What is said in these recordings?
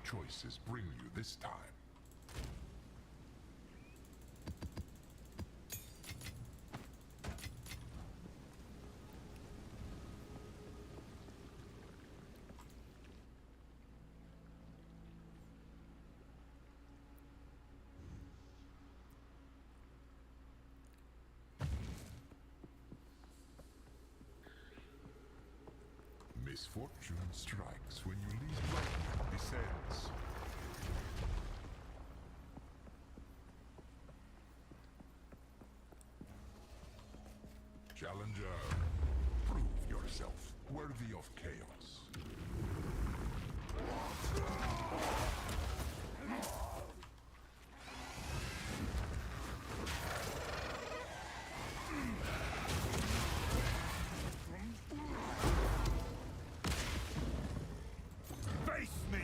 Choices bring you this time. Misfortune strikes when you least likely descends. Challenger, prove yourself worthy of chaos. Face me!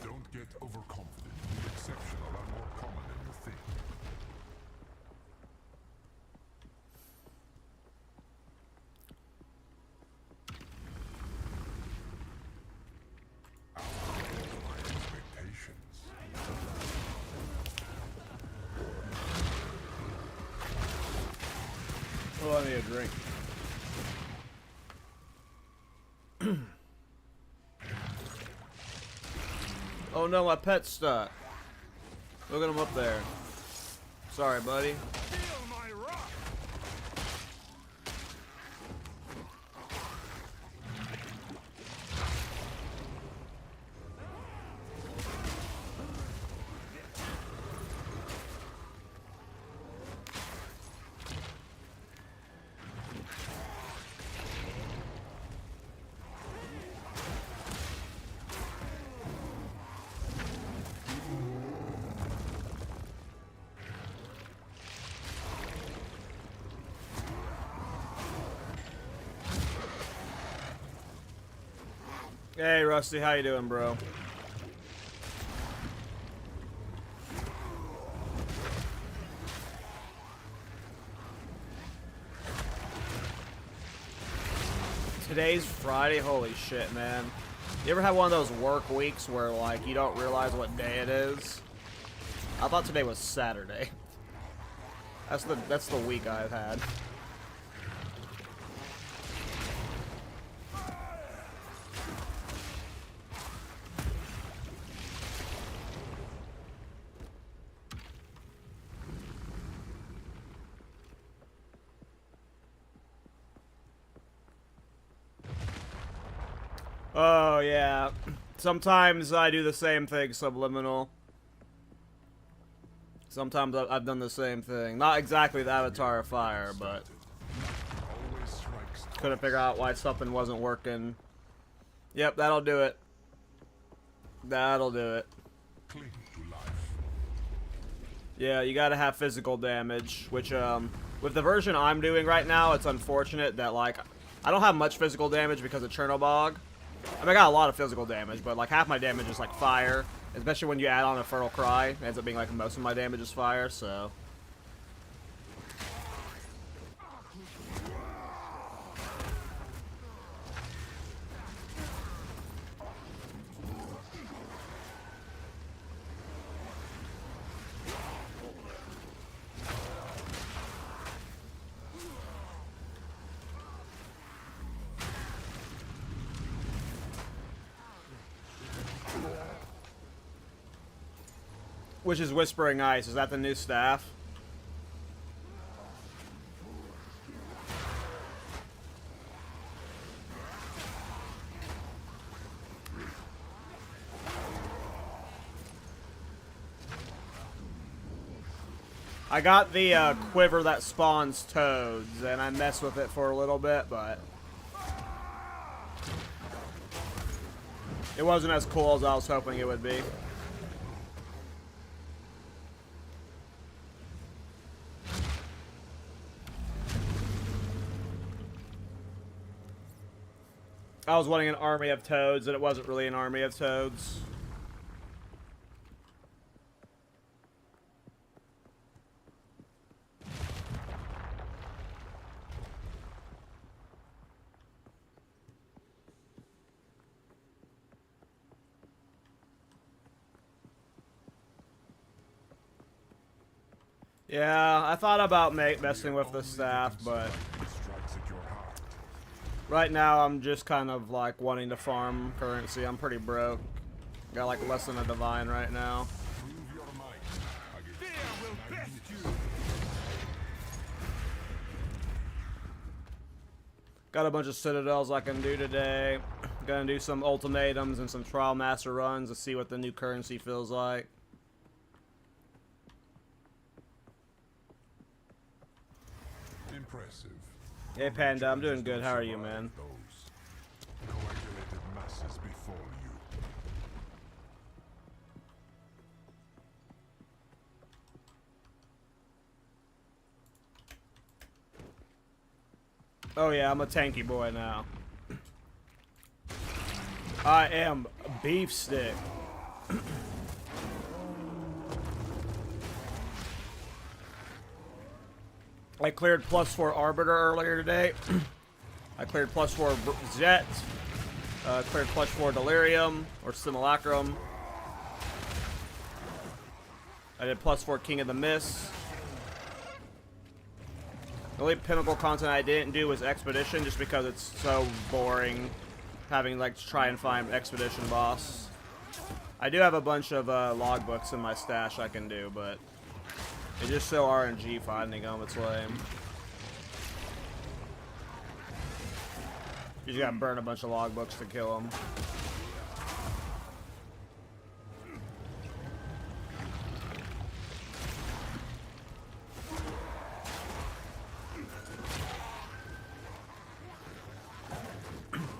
Don't get overconfident. The exceptional are more common than you think. Outweigh my expectations. Oh, I need a drink. Oh no, my pet's stuck. Look at him up there. Sorry, buddy. Feel my wrath! Hey, Rusty, how you doing, bro? Today's Friday? Holy shit, man. You ever have one of those work weeks where, like, you don't realize what day it is? I thought today was Saturday. That's the week I've had. Oh, yeah. Sometimes I do the same thing, Subliminal. Sometimes I've done the same thing. Not exactly the Avatar of Fire, but couldn't figure out why something wasn't working. Yep, that'll do it. That'll do it. Yeah, you gotta have physical damage, which, with the version I'm doing right now, it's unfortunate that, like, I don't have much physical damage because of Chernobog. I mean, I got a lot of physical damage, but, like, half my damage is, like, fire. Especially when you add on a Fertile Cry. It ends up being, like, most of my damage is fire, so... Which is Whispering Ice. Is that the new staff? I got the quiver that spawns toads, and I messed with it for a little bit, but it wasn't as cool as I was hoping it would be. I was wanting an army of toads, and it wasn't really an army of toads. Yeah, I thought about messing with the staff, but right now I'm just kind of like wanting to farm currency. I'm pretty broke. Got like less than a divine right now. Got a bunch of citadels I can do today. Gonna do some ultimatums and some trial master runs to see what the new currency feels like. Impressive. Hey Panda, I'm doing good. How are you, man? Coagulated masses before you. Oh yeah, I'm a tanky boy now. I am beef stick. I cleared +4 Arbiter earlier today. I cleared +4 Jet. Cleared +4 Delirium or Simulacrum. I did +4 King of the Mist. The only pinnacle content I didn't do was Expedition, just because it's so boring having like to try and find Expedition boss. I do have a bunch of logbooks in my stash I can do, but it's just so RNG finding them, it's lame. You just gotta burn a bunch of logbooks to kill them.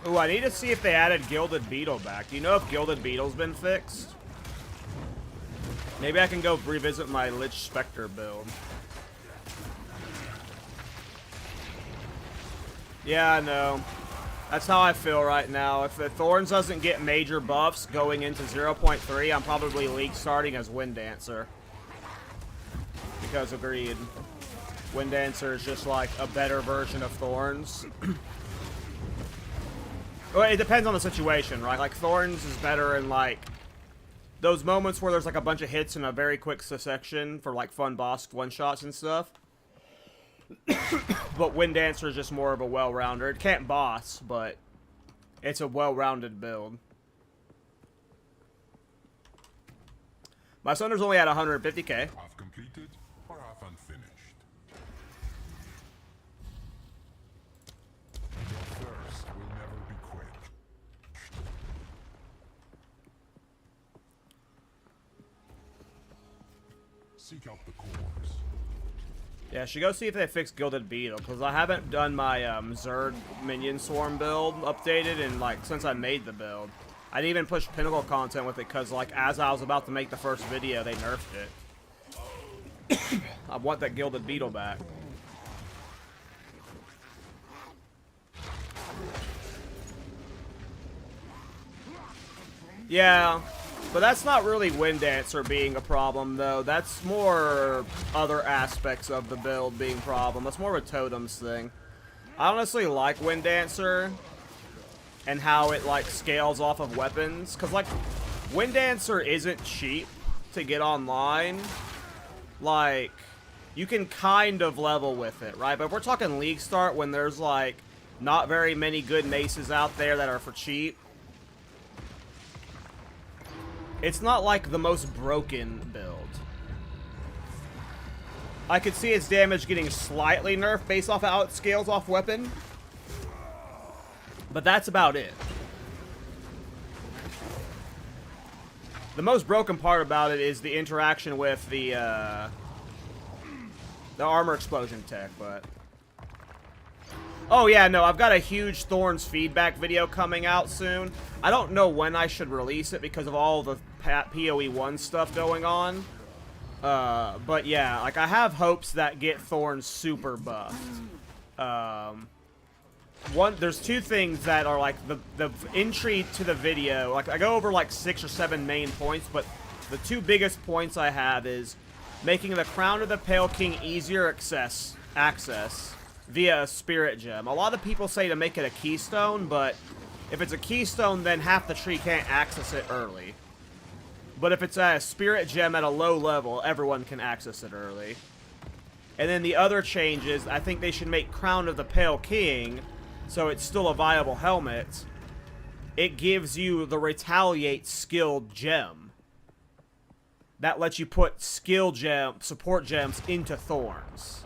Ooh, I need to see if they added Gilded Beetle back. Do you know if Gilded Beetle's been fixed? Maybe I can go revisit my Lich Spectre build. Yeah, I know. That's how I feel right now. If the Thorns doesn't get major buffs going into 0.3, I'm probably League starting as Wind Dancer. Because agreed. Wind Dancer is just like a better version of Thorns. Well, it depends on the situation, right? Like, Thorns is better in, like, those moments where there's, like, a bunch of hits in a very quick succession for, like, fun boss one-shots and stuff. But Wind Dancer is just more of a well-rounder. It can't boss, but it's a well-rounded build. My Sunder's only at 150k. Half completed or half unfinished. Your thirst will never be quenched. Seek out the cores. Yeah, should go see if they fixed Gilded Beetle, because I haven't done my Zerg Minion Swarm build updated in, like, since I made the build. I didn't even push Pinnacle content with it, because, like, as I was about to make the first video, they nerfed it. I want that Gilded Beetle back. Yeah. But that's not really Wind Dancer being a problem, though. That's more other aspects of the build being a problem. That's more of a totems thing. I honestly like Wind Dancer and how it, like, scales off of weapons. Because, like, Wind Dancer isn't cheap to get online. Like, you can kind of level with it, right? But if we're talking League Start, when there's, like, not very many good maces out there that are for cheap, it's not like the most broken build. I could see its damage getting slightly nerfed based off how it scales off weapon. But that's about it. The most broken part about it is the interaction with the armor explosion tech, but... Oh yeah, no, I've got a huge Thorns feedback video coming out soon. I don't know when I should release it because of all the PoE1 stuff going on. But yeah, like I have hopes that get Thorns super buffed. There's two things that are like the entry to the video. Like I go over like 6 or 7 main points, but the two biggest points I have is making the Crown of the Pale King easier access via a Spirit Gem. A lot of people say to make it a Keystone, but if it's a Keystone, then half the tree can't access it early. But if it's a Spirit Gem at a low level, everyone can access it early. And then the other change is, I think they should make Crown of the Pale King, so it's still a viable helmet. It gives you the Retaliate skilled gem. That lets you put support gems into Thorns.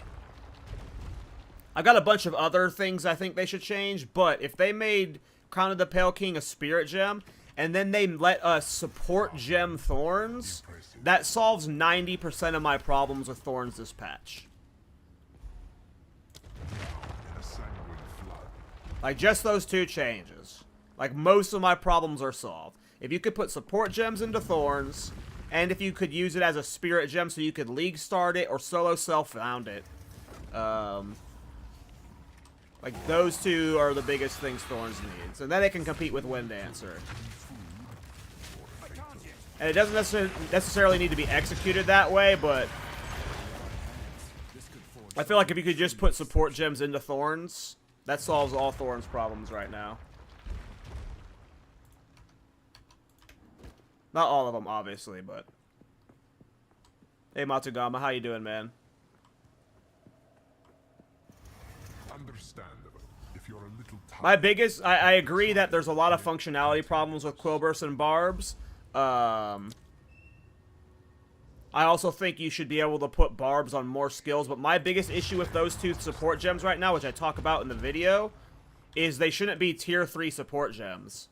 I've got a bunch of other things I think they should change, but if they made Crown of the Pale King a Spirit Gem, and then they let us support gem Thorns, that solves 90% of my problems with Thorns this patch. Like, just those two changes. Like, most of my problems are solved. If you could put support gems into Thorns, and if you could use it as a Spirit Gem so you could League Start it or solo self-found it, like, those two are the biggest things Thorns needs. And then it can compete with Wind Dancer. And it doesn't necessarily need to be executed that way, but I feel like if you could just put support gems into Thorns, that solves all Thorns' problems right now. Not all of them, obviously, but... Hey, Matsugama, how you doing, man? Understandable. If you're a little tired. My biggest... I agree that there's a lot of functionality problems with Quillburst and Barbs. I also think you should be able to put Barbs on more skills, but my biggest issue with those two support gems right now, which I talk about in the video, is they shouldn't be tier 3 support gems.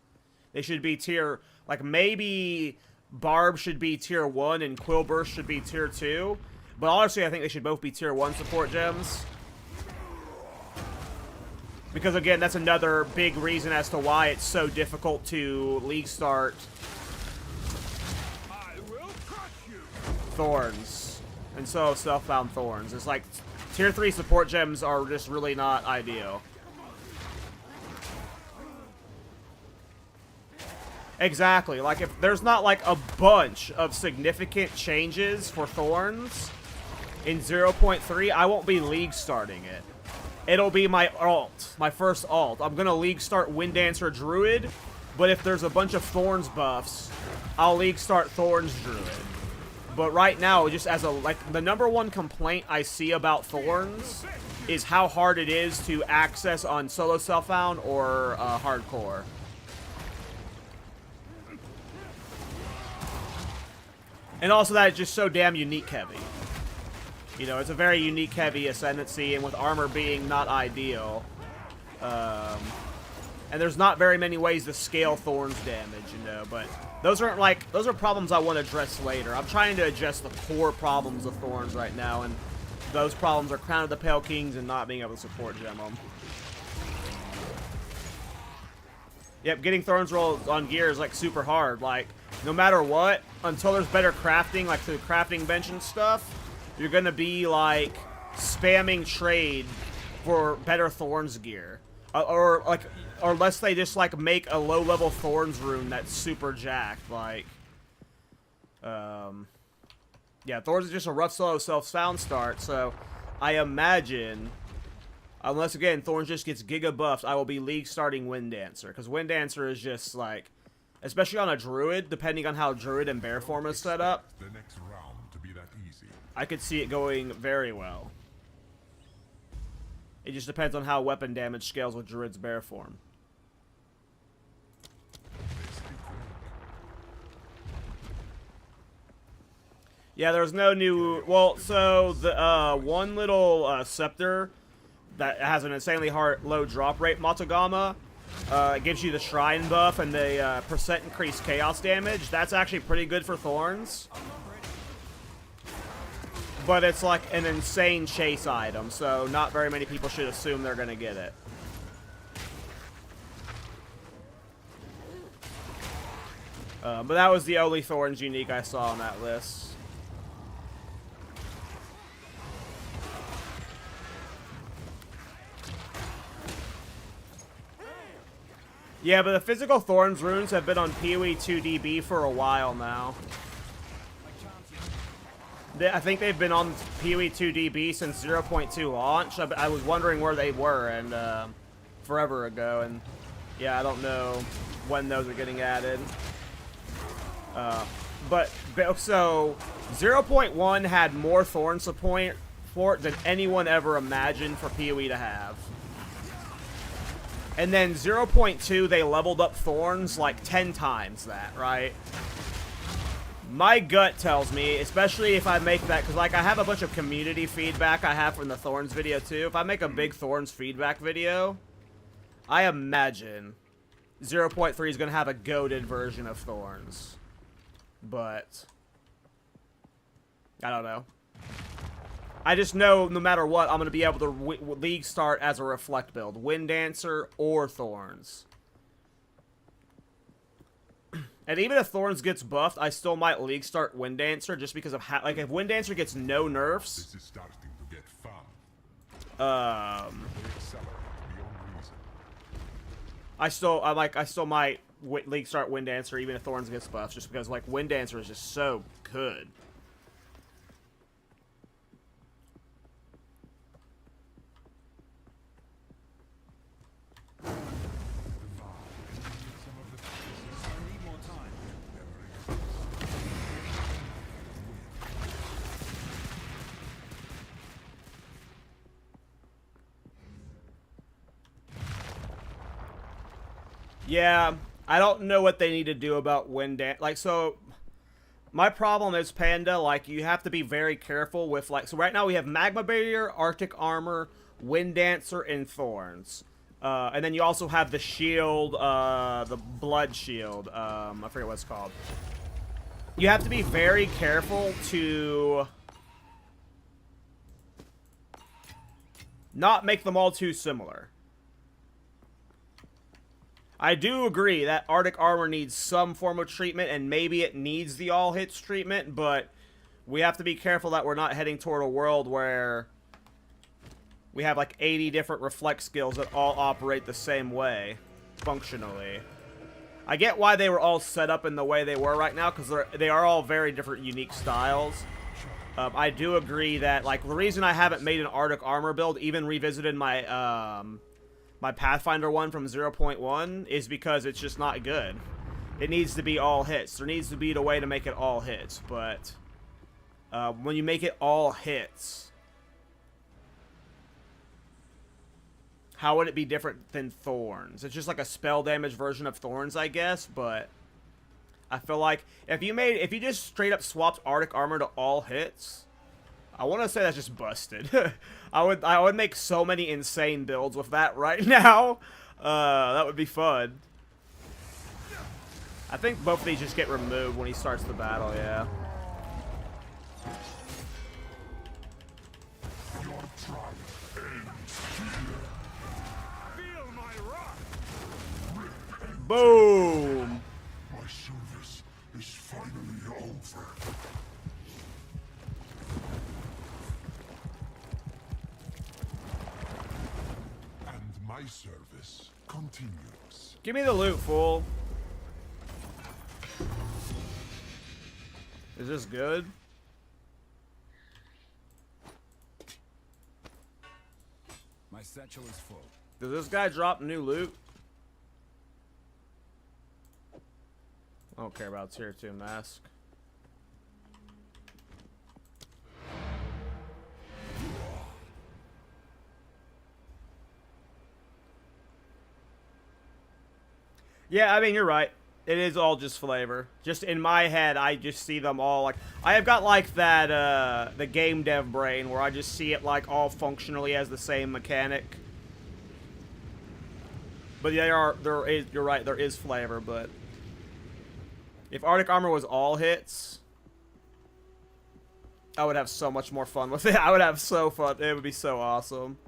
They should be tier... Like, maybe Barb should be tier 1 and Quillburst should be tier 2. But honestly, I think they should both be tier 1 support gems. Because, again, that's another big reason as to why it's so difficult to League Start Thorns. And so self-found Thorns. It's like, tier 3 support gems are just really not ideal. Exactly. Like, if there's not, like, a bunch of significant changes for Thorns in 0.3, I won't be League starting it. It'll be my alt, my first alt. I'm gonna League start Wind Dancer Druid, but if there's a bunch of Thorns buffs, I'll League start Thorns Druid. But right now, just as a, like, the #1 complaint I see about Thorns is how hard it is to access on solo self-found or hardcore. And also that it's just so damn unique heavy. You know, it's a very unique heavy ascendancy, and with armor being not ideal. And there's not very many ways to scale Thorns damage, you know, but those aren't like, those are problems I want to address later. I'm trying to address the core problems of Thorns right now, and those problems are Crown of the Pale Kings and not being able to support gem them. Yep, getting Thorns rolls on gear is like super hard. Like, no matter what, until there's better crafting, like through crafting bench and stuff, you're gonna be like spamming trade for better Thorns gear. Or unless they just like make a low-level Thorns rune that's super jacked, like, yeah, Thorns is just a rough solo self-found start, so I imagine, unless again Thorns just gets giga buffed, I will be League starting Wind Dancer, because Wind Dancer is just like, especially on a Druid, depending on how Druid and Bear form is set up, The next round to be that easy. I could see it going very well. It just depends on how weapon damage scales with Druid's Bear form. Yeah, there's no new... Well, so the one little scepter that has an insanely low drop rate, Matogama, it gives you the shrine buff and the percent increased chaos damage. That's actually pretty good for Thorns. But it's like an insane chase item, so not very many people should assume they're going to get it. But that was the only Thorns unique I saw on that list. Yeah, but the physical Thorns runes have been on PoE 2DB for a while now. I think they've been on PoE 2DB since 0.2 launch. I was wondering where they were and forever ago, and yeah, I don't know when those are getting added. So 0.1 had more Thorn support than anyone ever imagined for PoE to have. And then 0.2, they leveled up Thorns like 10 times that, right? My gut tells me, especially if I make that, because like I have a bunch of community feedback I have from the Thorns video too. If I make a big Thorns feedback video, I imagine 0.3 is going to have a goated version of Thorns. But I don't know. I just know no matter what, I'm going to be able to League start as a Reflect build. Wind Dancer or Thorns. And even if Thorns gets buffed, I still might League start Wind Dancer just because of like if Wind Dancer gets no nerfs. This is starting to get fun. I still might League start Wind Dancer even if Thorns gets buffed, just because like Wind Dancer is just so good. Yeah, I don't know what they need to do about Wind Dancer. Like, so, my problem is, Panda, like, you have to be very careful with, like, so right now we have Magma Barrier, Arctic Armor, Wind Dancer, and Thorns. And then you also have the shield, the Blood Shield, I forget what it's called. You have to be very careful to not make them all too similar. I do agree that Arctic Armor needs some form of treatment, and maybe it needs the all-hits treatment, but we have to be careful that we're not heading toward a world where we have like 80 different reflect skills that all operate the same way, functionally. I get why they were all set up in the way they were right now, because they are all very different, unique styles. I do agree that, like, the reason I haven't made an Arctic Armor build, even revisited my, my Pathfinder one from 0.1 is because it's just not good. It needs to be all hits. There needs to be a way to make it all hits, but when you make it all hits, how would it be different than Thorns? It's just like a spell damage version of Thorns, I guess, but I feel like if you just straight up swapped Arctic Armor to all hits, I want to say that's just busted. I would make so many insane builds with that right now. That would be fun. I think both of these just get removed when he starts the battle, yeah. Boom! My service is finally over. And my service continues. Give me the loot, fool. Is this good? My satchel is full. Does this guy drop new loot? I don't care about tier 2 mask. Yeah, I mean, you're right. It is all just flavor. Just in my head, I just see them all like... I have got like that, the game dev brain where I just see it like all functionally as the same mechanic. But yeah, you're right, there is flavor, but... If Arctic Armor was all hits... I would have so much more fun with it. I would have so fun. It would be so awesome.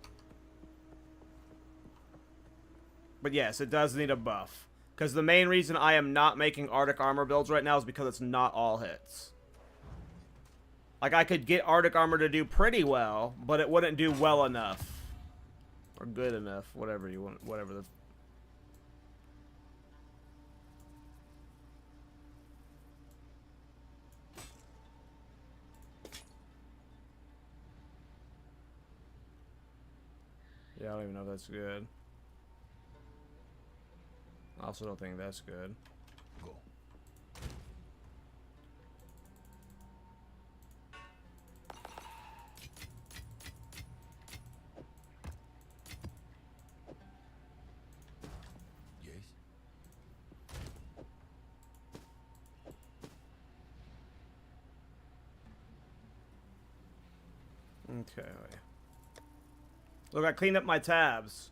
But yes, it does need a buff. Because the main reason I am not making Arctic Armor builds right now is because it's not all hits. Like, I could get Arctic Armor to do pretty well, but it wouldn't do well enough. Or good enough, whatever you want, whatever the... Yeah, I don't even know if that's good. I also don't think that's good. Go. Yes. Okay. Look, I cleaned up my tabs.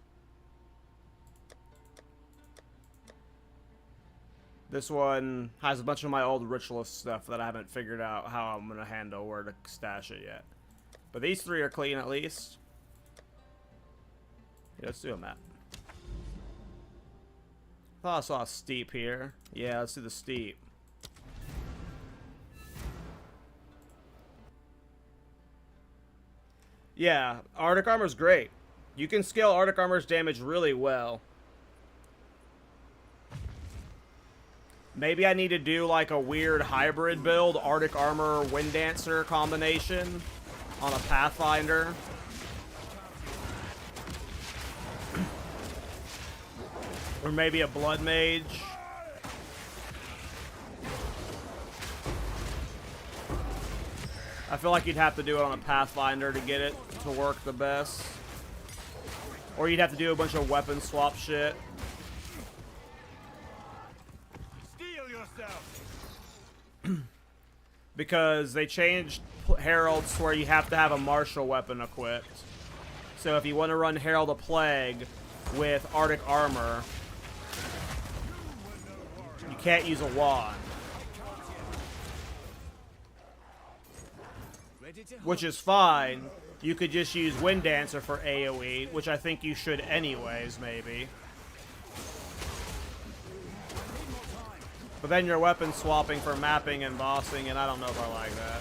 This one has a bunch of my old ritualist stuff that I haven't figured out how I'm going to handle where to stash it yet. But these three are clean at least. Yeah, let's do a map. Thought I saw a steep here. Yeah, let's do the steep. Yeah, Arctic Armor's great. You can scale Arctic Armor's damage really well. Maybe I need to do like a weird hybrid build, Arctic Armor Wind Dancer combination on a Pathfinder. Or maybe a Blood Mage. I feel like you'd have to do it on a Pathfinder to get it to work the best. Or you'd have to do a bunch of weapon swap shit. Because they changed Heralds where you have to have a martial weapon equipped. So if you want to run Herald of Plague with Arctic Armor, you can't use a wand. Which is fine. You could just use Wind Dancer for AoE, which I think you should anyways, maybe. But then you're weapon swapping for mapping and bossing, and I don't know if I like that.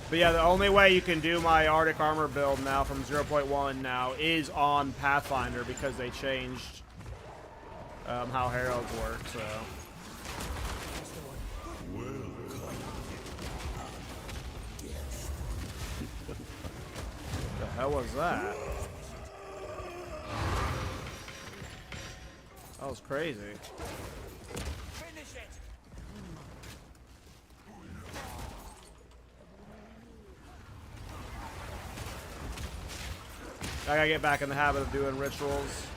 But yeah, the only way you can do my Arctic Armor build now from 0.1 now is on Pathfinder because they changed how Heralds work, so... The hell was that? That was crazy. I gotta get back in the habit of doing rituals.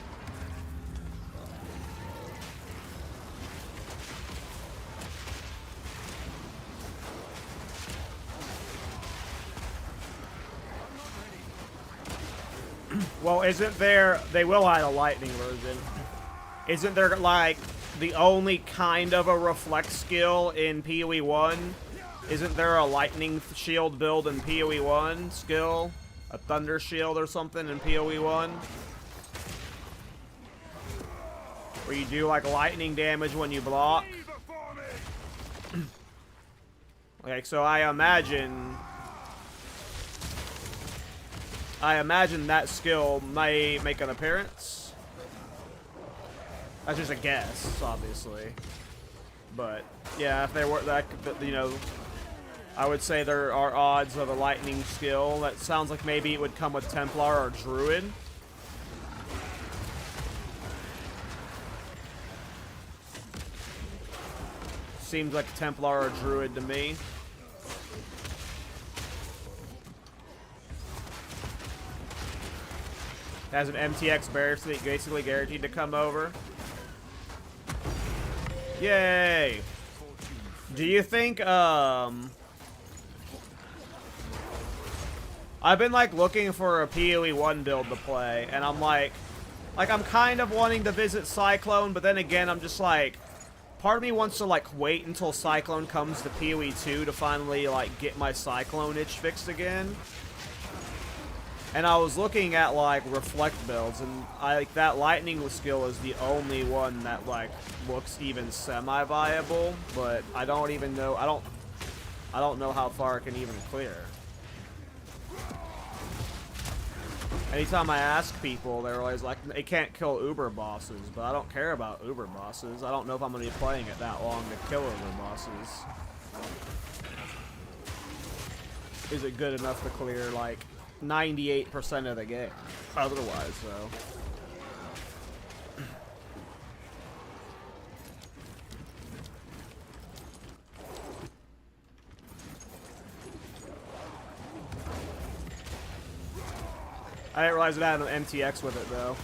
Well, isn't there... They will add a lightning version. Isn't there, like, the only kind of a reflect skill in PoE 1? Isn't there a lightning shield build in PoE 1 skill? A thunder shield or something in PoE 1? Where you do, like, lightning damage when you block? Okay, so I imagine that skill may make an appearance. That's just a guess, obviously. But yeah, if they were that, you know, I would say there are odds of a lightning skill. That sounds like maybe it would come with Templar or Druid. seems like a Templar or a Druid to me. Has an MTX basically guaranteed to come over. Yay! Do you think, I've been, like, looking for a PoE 1 build to play, and I'm like, I'm kind of wanting to visit Cyclone, but then again, I'm just like, part of me wants to, like, wait until Cyclone comes to PoE 2 to finally, like, get my Cyclone itch fixed again. And I was looking at, like, Reflect builds, and that Lightning skill is the only one that, like, looks even semi-viable, but I don't even know, I don't know how far it can even clear. Anytime I ask people, they're always like, they can't kill Uber bosses, but I don't care about Uber bosses. I don't know if I'm going to be playing it that long to kill Uber bosses. Is it good enough to clear, like, 98% of the game? Otherwise, though. I didn't realize it had an MTX with it, though.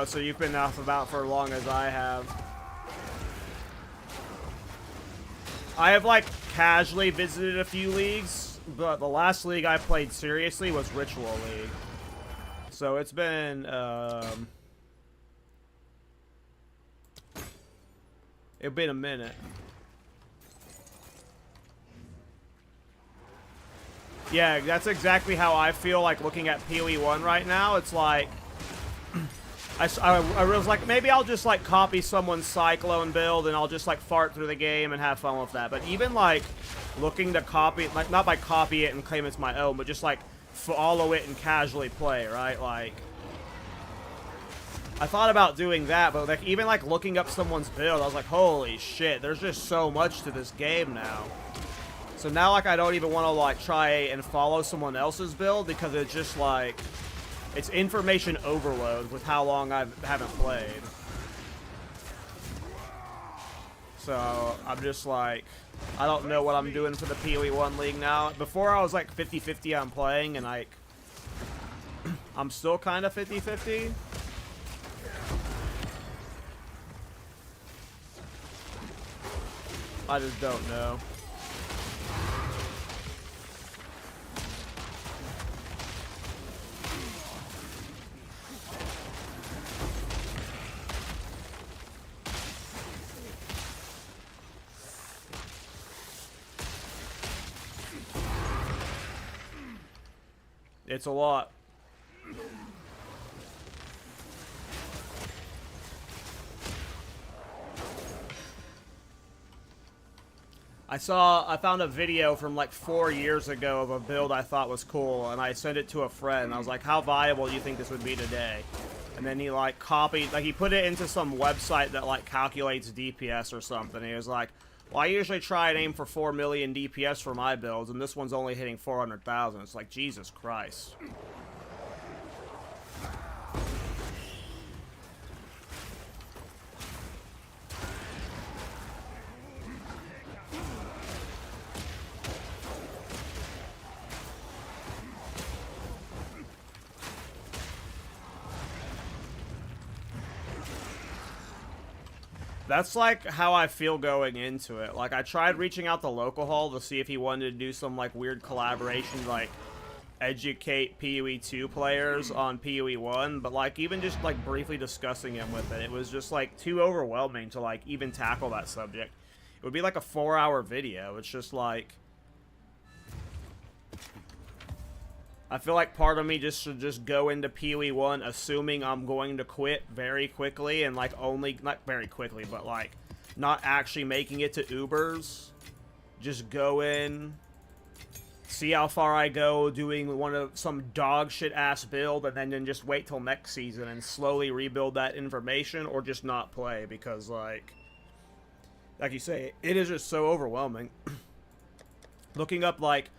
So you've been off about for as long as I have. I have, like, casually visited a few leagues, but the last league I played seriously was Ritual League. So it's been, it's been a minute. Yeah, that's exactly how I feel like looking at PoE 1 right now. It's like, I was like, maybe I'll just, like, copy someone's Cyclone build and I'll just, like, fart through the game and have fun with that. But even, like, looking to copy, like, not by copy it and claim it's my own, but just, like, follow it and casually play, right? Like, I thought about doing that, but, like, even, like, looking up someone's build, I was like, holy shit, there's just so much to this game now. So now, like, I don't even want to, like, try and follow someone else's build because it's just, like, it's information overload with how long I haven't played. So, I'm just like, I don't know what I'm doing for the PoE 1 League now. Before I was like 50-50 on playing, and like, I'm still kind of 50-50. I just don't know. It's a lot. I found a video from like 4 years ago of a build I thought was cool, and I sent it to a friend. I was like, how viable do you think this would be today? And then he like copied, like he put it into some website that like calculates DPS or something. He was like, well, I usually try and aim for 4 million DPS for my builds, and this one's only hitting 400,000. It's like, Jesus Christ. That's like how I feel going into it. Like, I tried reaching out to Local Hall to see if he wanted to do some like weird collaboration, like educate PoE 2 players on PoE 1, but like even just like briefly discussing him with it was just like too overwhelming to like even tackle that subject. It would be like a 4-hour video. It's just like, I feel like part of me just should just go into PoE 1 assuming I'm going to quit very quickly and like only, not very quickly, but like not actually making it to Ubers. Just go in, see how far I go doing some dog shit ass build, and then just wait till next season and slowly rebuild that information, or just not play, because like you say, it is just so overwhelming. Looking up like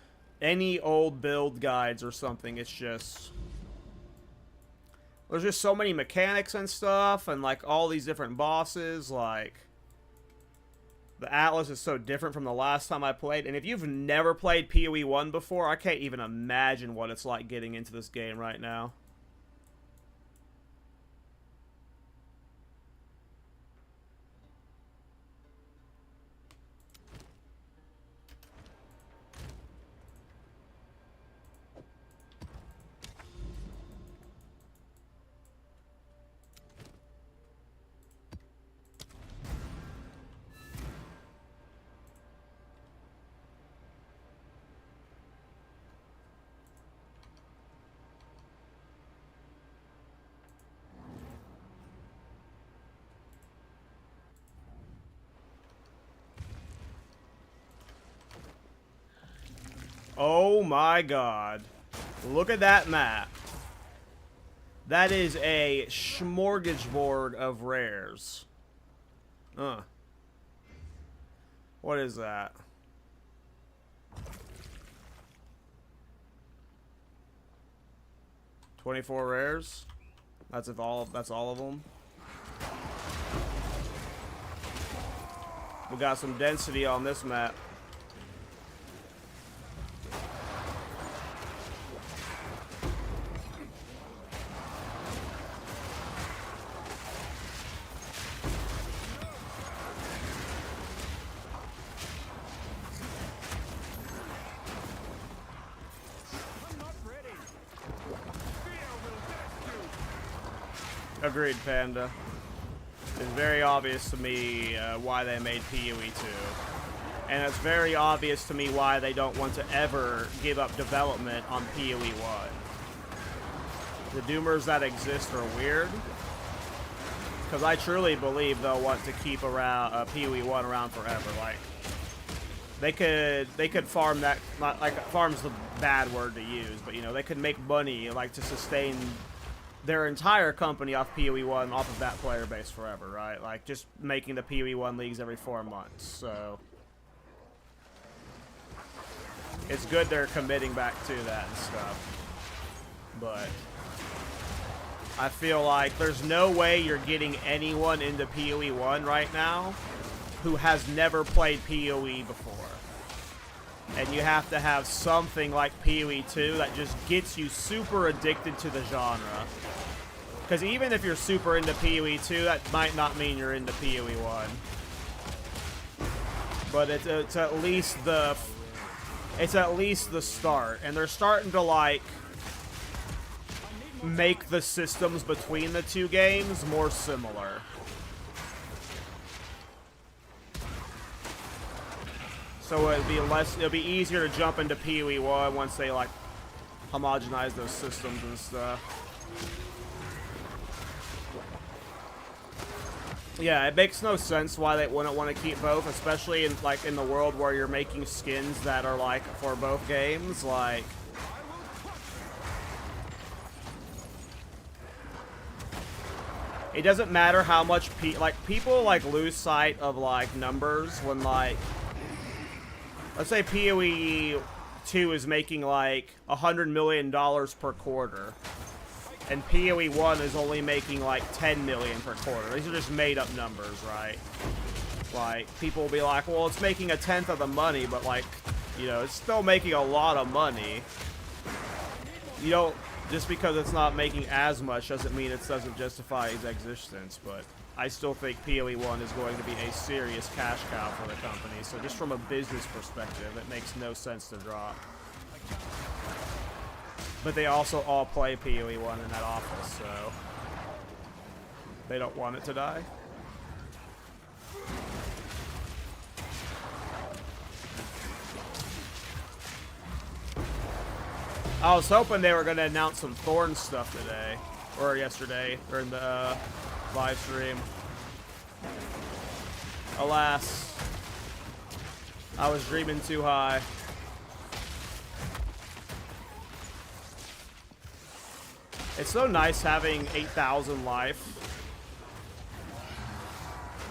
any old build guides or something, it's just, there's just so many mechanics and stuff, and like all these different bosses. Like, the Atlas is so different from the last time I played, and if you've never played PoE 1 before, I can't even imagine what it's like getting into this game right now. Oh my god. Look at that map. That is a smorgasbord of rares. What is that? $24 rares? That's all of them. We got some density on this map. Agreed, Panda. It's very obvious to me why they made PoE 2. And it's very obvious to me why they don't want to ever give up development on PoE 1. The doomers that exist are weird. Because I truly believe they'll want to keep around PoE 1 around forever. Like, they could farm that, not like farm's the bad word to use, but you know, they could make money like to sustain their entire company off PoE 1, off of that player base forever, right? Like, just making the PoE 1 leagues every 4 months, so it's good they're committing back to that and stuff. But I feel like there's no way you're getting anyone into PoE 1 right now who has never played PoE before. And you have to have something like PoE 2 that just gets you super addicted to the genre. Because even if you're super into PoE 2, that might not mean you're into PoE 1. But it's at least the start, and they're starting to like make the systems between the two games more similar. So it'll be easier to jump into PoE 1 once they like homogenize those systems and stuff. Yeah, it makes no sense why they wouldn't want to keep both, especially in like in the world where you're making skins that are like for both games. Like, it doesn't matter how much people like lose sight of like numbers when like, let's say PoE 2 is making like $100 million per quarter. And PoE 1 is only making like 10 million per quarter. These are just made up numbers, right? Like, people will be like, well, it's making 1/10 of the money, but like, you know, it's still making a lot of money. You don't, just because it's not making as much doesn't mean it doesn't justify its existence, but I still think PoE 1 is going to be a serious cash cow for the company. So just from a business perspective, it makes no sense to drop. But they also all play PoE 1 in that office, so they don't want it to die. I was hoping they were going to announce some Thorn stuff today, or yesterday, during the live stream. Alas, I was dreaming too high. It's so nice having 8,000 life.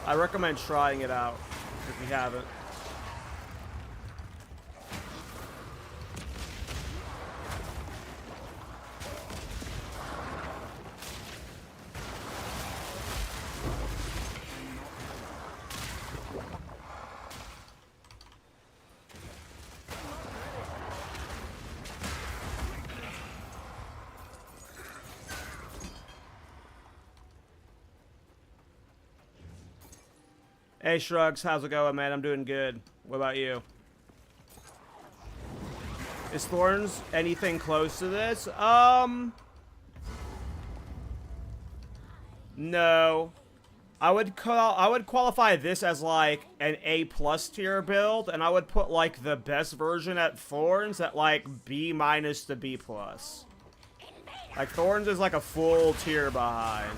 I recommend trying it out if you haven't. Hey Shrugs, how's it going, man? I'm doing good. What about you? Is Thorns anything close to this? No. I would qualify this as like an A+ tier build, and I would put like the best version at Thorns at like B- to B+. Like Thorns is like a full tier behind.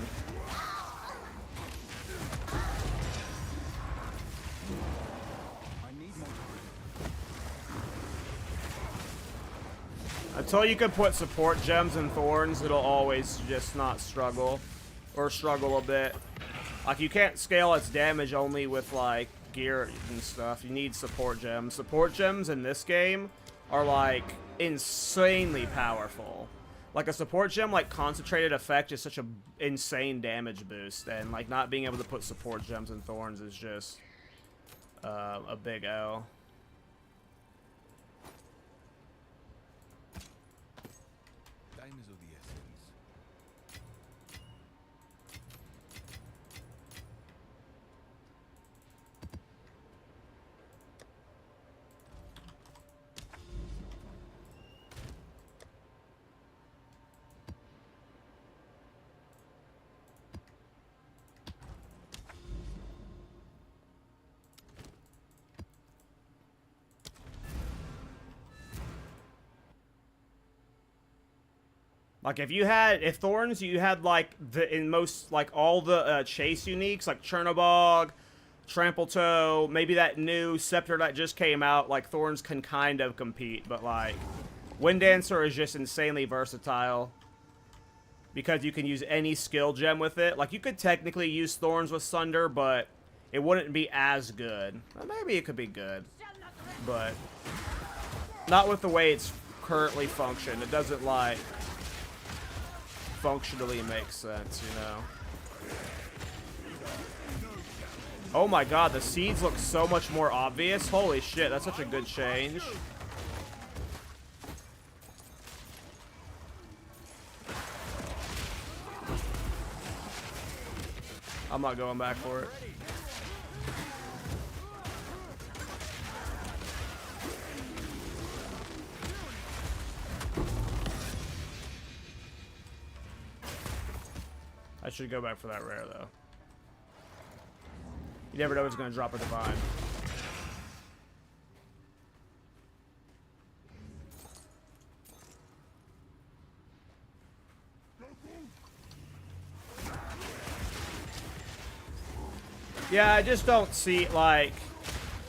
Until you can put support gems in Thorns, it'll always just not struggle. Or struggle a bit. Like, you can't scale its damage only with, like, gear and stuff. You need support gems. Support gems in this game are, like, insanely powerful. Like, a support gem, like, Concentrated Effect is such a insane damage boost. And, like, not being able to put support gems in Thorns is just a big L. Like, if Thorns, you had, like, all the chase uniques, like Chernobog, Trample Toe, maybe that new Scepter that just came out, like, Thorns can kind of compete, but, like, Wind Dancer is just insanely versatile. Because you can use any skill gem with it. Like, you could technically use Thorns with Sunder, but it wouldn't be as good. Well, maybe it could be good, but not with the way it's currently functioned. It doesn't, like, functionally makes sense, you know. Oh my god, the seeds look so much more obvious. Holy shit, that's such a good change. I'm not going back for it. I should go back for that rare, though. You never know who's going to drop a divine. Yeah, I just don't see, like,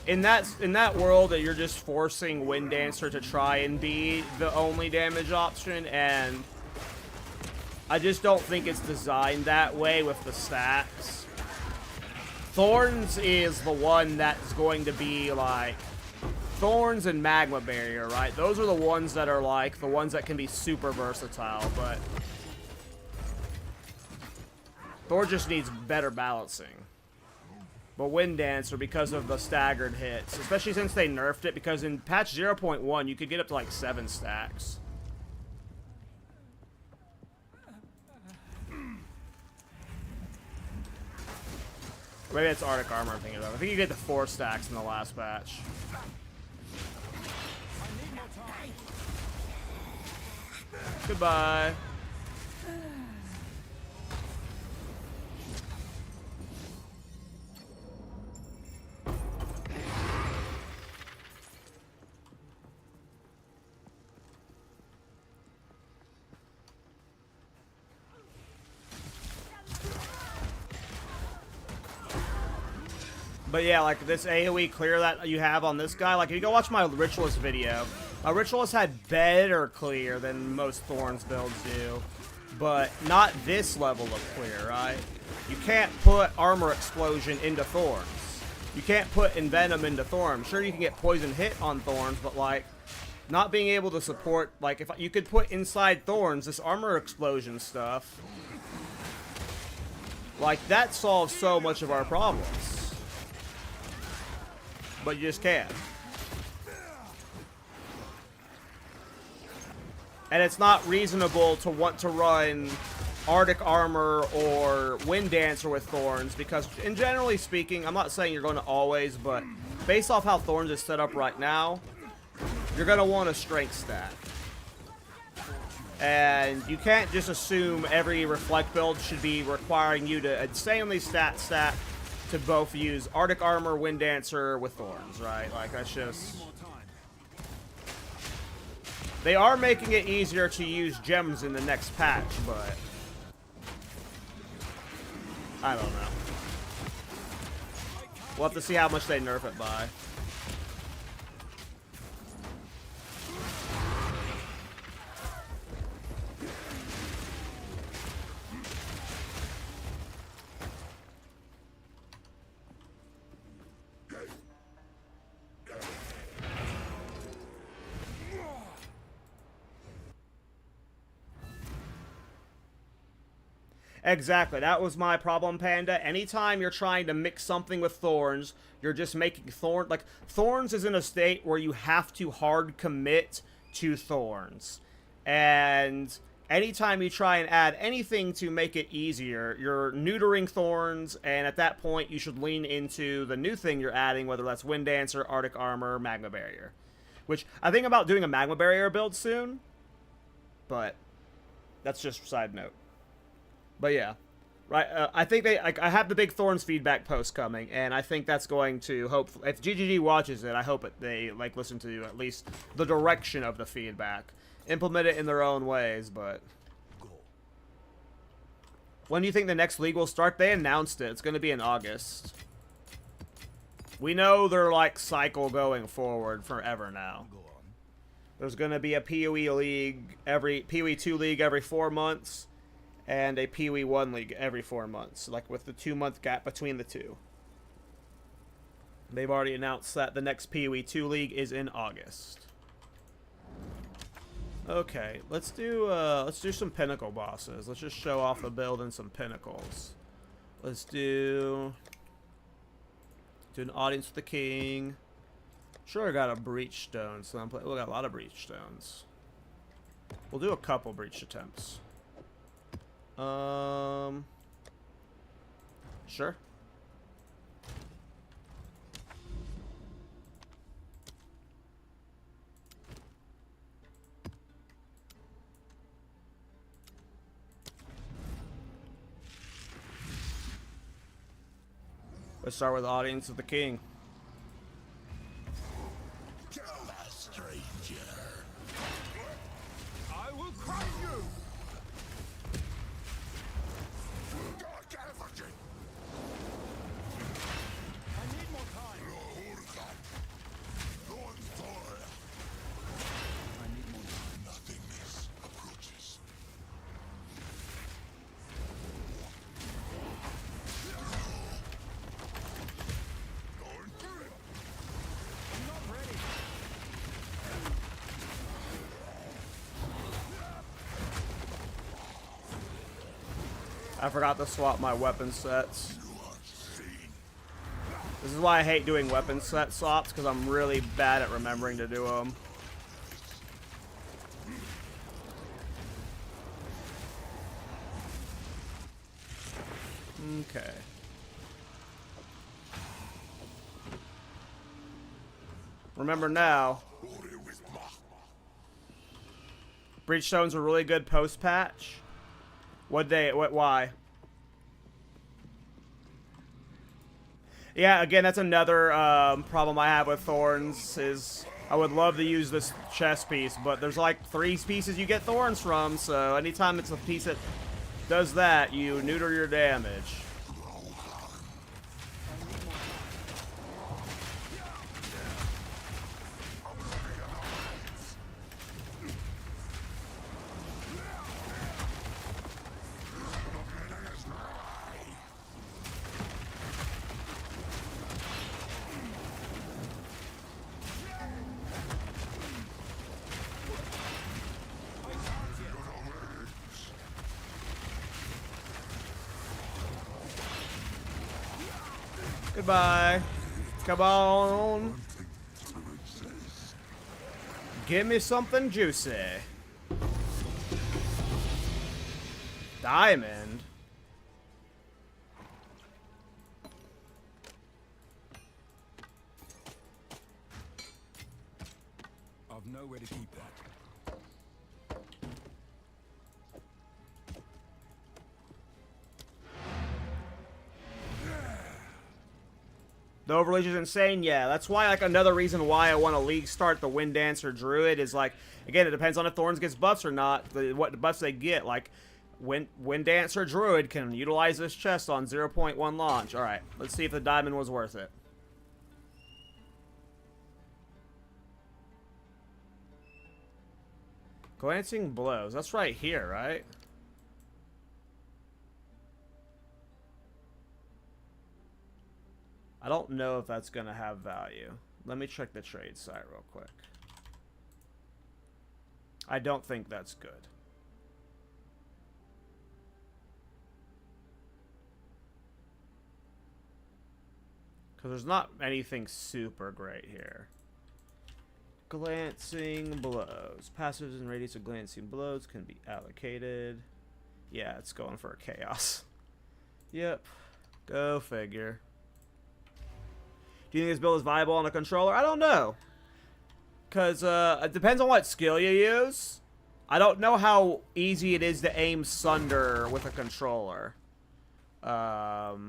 in that world that you're just forcing Wind Dancer to try and be the only damage option, and I just don't think it's designed that way with the stats. Thorns is the one that's going to be, like, Thorns and Magma Barrier, right? Those are the ones that are, like, the ones that can be super versatile, but Thor just needs better balancing. But Wind Dancer, because of the staggered hits, especially since they nerfed it, because in patch 0.1, you could get up to, like, 7 stacks. Maybe it's Arctic Armor I'm thinking of. I think you get the 4 stacks in the last batch. Goodbye. But yeah, like this AoE clear that you have on this guy, like if you go watch my Ritualist video, my Ritualist had better clear than most Thorns builds do. but not this level of clear, right? You can't put Armor Explosion into Thorns. You can't put Envenom into Thorns. Sure, you can get Poison Hit on Thorns, but like, not being able to support, like, if you could put inside Thorns, this Armor Explosion stuff, like, that solves so much of our problems. But you just can't. And it's not reasonable to want to run Arctic Armor or Wind Dancer with Thorns, because, and generally speaking, I'm not saying you're going to always, but based off how Thorns is set up right now, you're going to want a strength stat. And you can't just assume every Reflect build should be requiring you to insanely stat to both use Arctic Armor, Wind Dancer with Thorns, right? Like, that's just... They are making it easier to use gems in the next patch, but... I don't know. We'll have to see how much they nerf it by. Exactly, that was my problem, Panda. Anytime you're trying to mix something with Thorns, you're just making like, Thorns is in a state where you have to hard commit to Thorns. And anytime you try and add anything to make it easier, you're neutering Thorns, and at that point, you should lean into the new thing you're adding, whether that's Wind Dancer, Arctic Armor, Magma Barrier. Which, I think about doing a Magma Barrier build soon, but that's just a side note. But yeah, right. I think I have the big Thorns feedback post coming, and I think that's going to hopefully, if GGG watches it, I hope they like listen to at least the direction of the feedback, implement it in their own ways. But when do you think the next league will start? They announced it. It's going to be in August. We know they're like cycle going forward forever now. There's going to be a PoE league PoE 2 league every 4 months. And a PoE 1 league every 4 months, like with the 2-month gap between the two. They've already announced that the next PoE 2 league is in August. Okay, let's do some pinnacle bosses. Let's just show off the build and some pinnacles. Let's do an audience with the king. Sure, I got a breach stone, so we got a lot of breach stones. We'll do a couple breach attempts. Sure. Let's start with the audience of the king. Kill that stranger. I will crush you. I forgot to swap my weapon sets. This is why I hate doing weapon set swaps, because I'm really bad at remembering to do them. Okay. Remember now, breach stones are really good post-patch. Why? Yeah, again, that's another problem I have with Thorns, is I would love to use this chest piece, but there's like 3 pieces you get Thorns from, so anytime it's a piece that does that, you neuter your damage. Goodbye. Come on. Give me something juicy. Diamond. I've nowhere to keep that. The Overleech is insane? Yeah, that's why, like, another reason why I want to league start the Wind Dancer Druid is, like, again, it depends on if Thorns gets buffs or not, what buffs they get. Like, Wind Dancer Druid can utilize this chest on 0.1 launch. Alright, let's see if the diamond was worth it. Glancing Blows. That's right here, right? I don't know if that's going to have value. Let me check the trade site real quick. I don't think that's good. Because there's not anything super great here. Glancing Blows. Passives and radius of Glancing Blows can be allocated. Yeah, it's going for a chaos. Yep. Go figure. Do you think this build is viable on a controller? I don't know. Because it depends on what skill you use. I don't know how easy it is to aim Sunder with a controller. But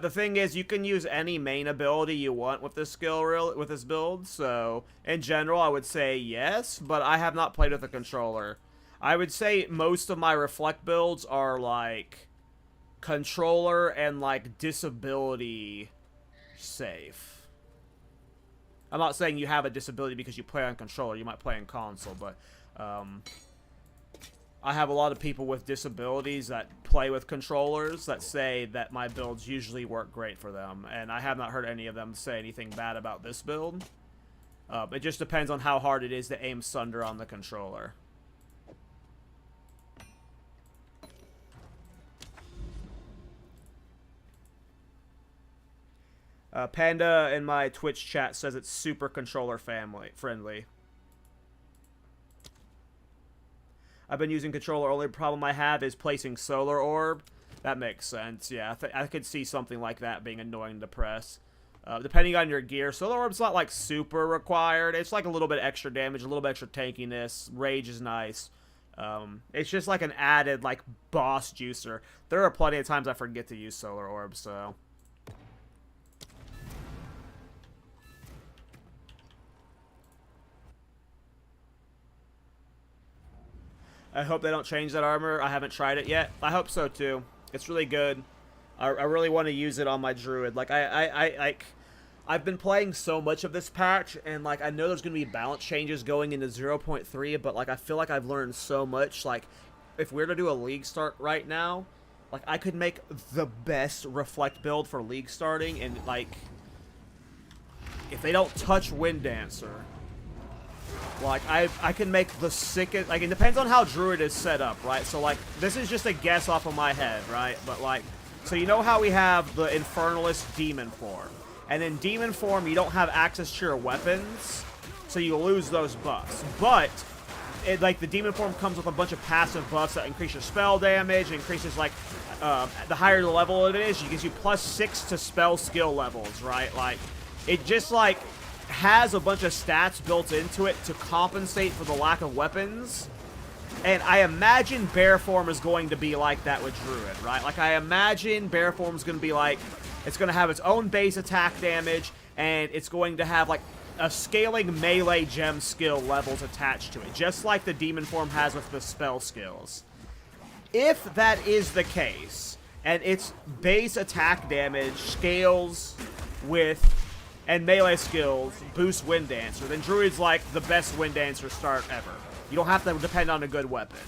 the thing is, you can use any main ability you want with this with this build. So, in general, I would say yes, but I have not played with a controller. I would say most of my Reflect builds are, like, controller and, like, disability safe. I'm not saying you have a disability because you play on controller. You might play on console, but I have a lot of people with disabilities that play with controllers that say that my builds usually work great for them, and I have not heard any of them say anything bad about this build. It just depends on how hard it is to aim Sunder on the controller. Panda in my Twitch chat says it's super controller friendly. I've been using controller. Only problem I have is placing Solar Orb. That makes sense. Yeah, I could see something like that being annoying to press. Depending on your gear, Solar Orb's not like super required. It's like a little bit extra damage, a little bit extra tankiness. Rage is nice. It's just like an added like boss juicer. There are plenty of times I forget to use Solar Orb, so. I hope they don't change that armor. I haven't tried it yet. I hope so too. It's really good. I really want to use it on my druid. Like I've been playing so much of this patch, and like I know there's gonna be balance changes going into 0.3, but like I feel like I've learned so much. Like if we were to do a league start right now, like I could make the best Reflect build for league starting, and like if they don't touch Wind Dancer. Like, I can make the sickest... Like, it depends on how Druid is set up, right? So, like, this is just a guess off of my head, right? But, like... So, you know how we have the Infernalist Demon form? And in Demon form, you don't have access to your weapons, so you lose those buffs. But, like, the Demon form comes with a bunch of passive buffs that increase your spell damage, increases, like... the higher the level it is, it gives you +6 to spell skill levels, right? Like, it just, like... has a bunch of stats built into it to compensate for the lack of weapons. And I imagine Bear Form is going to be like that with Druid, right? Like, I imagine Bear Form is going to be like, it's going to have its own base attack damage, and it's going to have, like, a scaling melee gem skill levels attached to it, just like the Demon Form has with the spell skills. If that is the case, and its base attack damage scales with... and melee skills boost Wind Dancer, then Druid's like the best Wind Dancer start ever. You don't have to depend on a good weapon.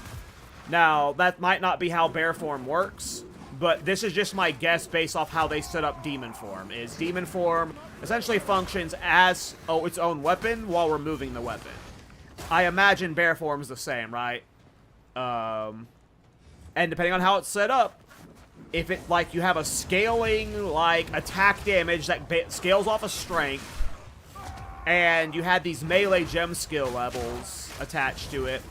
Now, that might not be how Bear Form works, but this is just my guess based off how they set up Demon Form. Is Demon Form essentially functions as its own weapon while removing the weapon. I imagine Bear Form's the same, right? And depending on how it's set up, if it, like, you have a scaling, like, attack damage that scales off of strength, and you had these melee gem skill levels attached to it,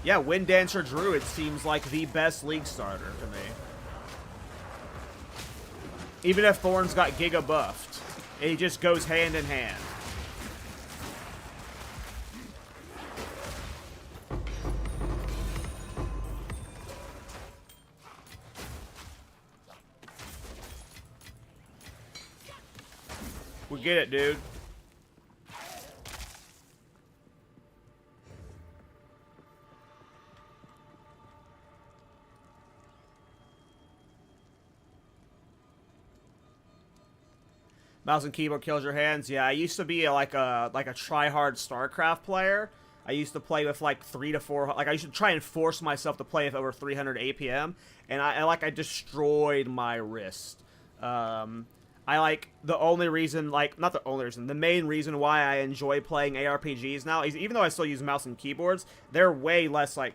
yeah, Wind Dancer Druid seems like the best League starter to me. Even if Thorns got Giga buffed, it just goes hand in hand. We get it, dude. Mouse and keyboard kills your hands. Yeah, I used to be like a try-hard StarCraft player. I used to play with like 3 to 4. Like I used to try and force myself to play with over 300 APM, and I destroyed my wrist. I like the only reason, like not the only reason, the main reason why I enjoy playing ARPGs now is even though I still use mouse and keyboards, they're way less like.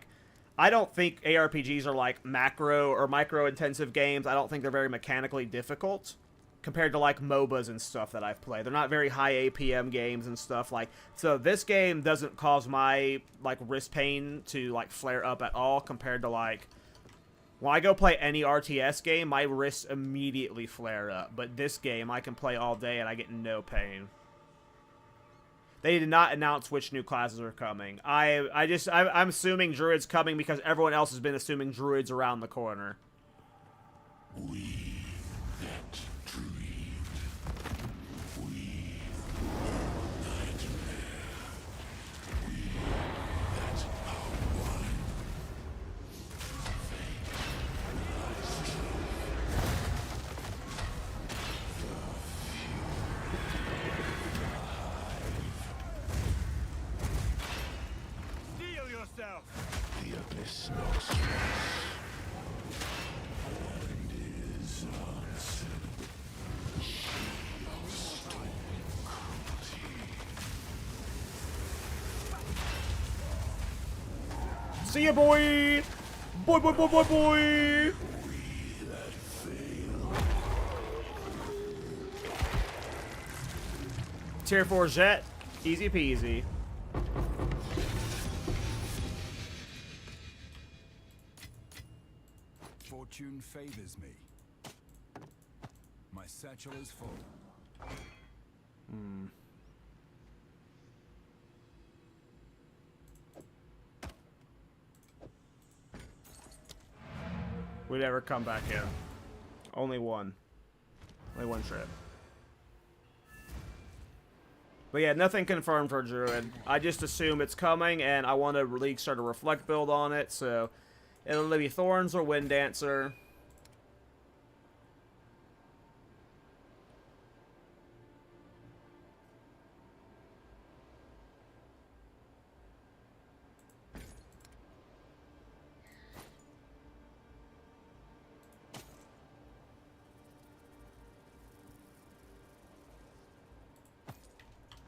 I don't think ARPGs are like macro or micro intensive games. I don't think they're very mechanically difficult compared to like MOBAs and stuff that I've played. They're not very high APM games and stuff like. So this game doesn't cause my like wrist pain to like flare up at all compared to like when I go play any RTS game, my wrists immediately flare up. But this game I can play all day and I get no pain. They did not announce which new classes are coming. I'm assuming Druid's coming because everyone else has been assuming Druid's around the corner. We that dream. We nightmare. We that are one. Steel yourself! The abyss knocks us. And is answered. She of storm cruelty. See ya, boy! Boy, boy, boy, boy, boy! We that fail. Tier 4 Jet, easy peasy. Fortune favors me. My satchel is full. We never come back in. Only one. Only one trip. But yeah, nothing confirmed for Druid. I just assume it's coming, and I want to League start a Reflect build on it, so it'll be Thorns or Wind Dancer.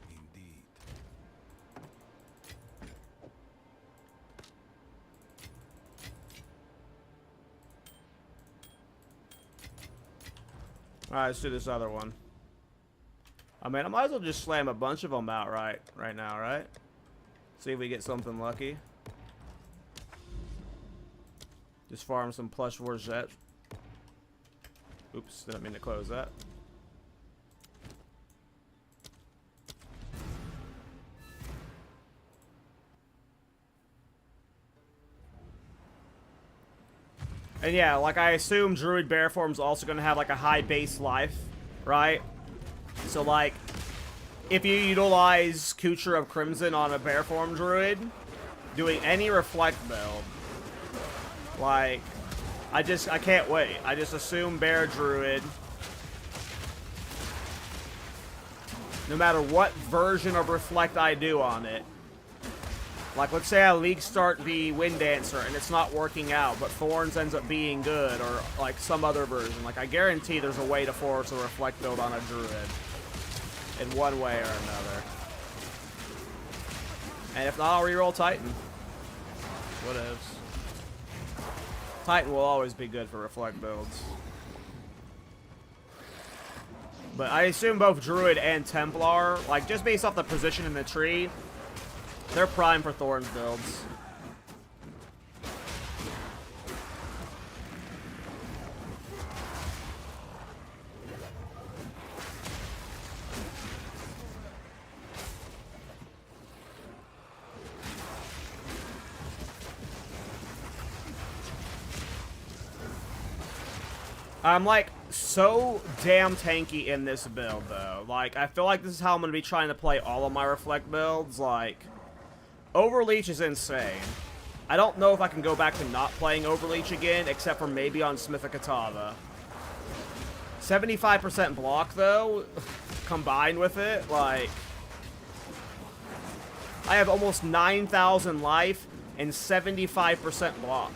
Indeed. Alright, let's do this other one. I mean, I might as well just slam a bunch of them out right now, right? See if we get something lucky. Just farm some plush Vorjet. Oops, didn't mean to close that. And yeah, like I assume Druid Bear Form's also going to have like a high base life, right? So like, if you utilize Kucher of Crimson on a Bear Form Druid, doing any Reflect build, like, I can't wait. I just assume Bear Druid, no matter what version of Reflect I do on it. Like, let's say I League start the Wind Dancer and it's not working out, but Thorns ends up being good, or like some other version. Like, I guarantee there's a way to force a Reflect build on a Druid in one way or another. And if not, I'll reroll Titan. Whatevs. Titan will always be good for reflect builds. But I assume both Druid and Templar, like, just based off the position in the tree, they're prime for Thorns builds. I'm, like, so damn tanky in this build, though. Like, I feel like this is how I'm going to be trying to play all of my Reflect builds. Like, Overleech is insane. I don't know if I can go back to not playing Overleech again, except for maybe on Smith of Katava. 75% block, though, combined with it, like... I have almost 9,000 life and 75% block.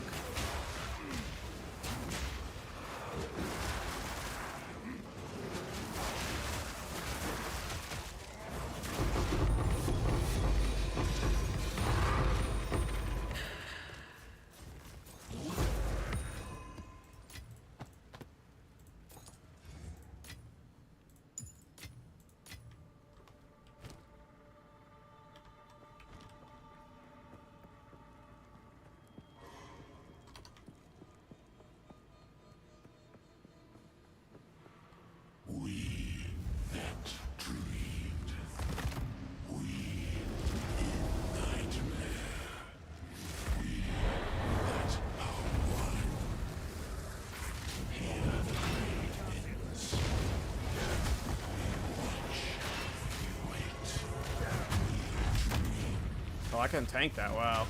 Oh, I couldn't tank that, wow.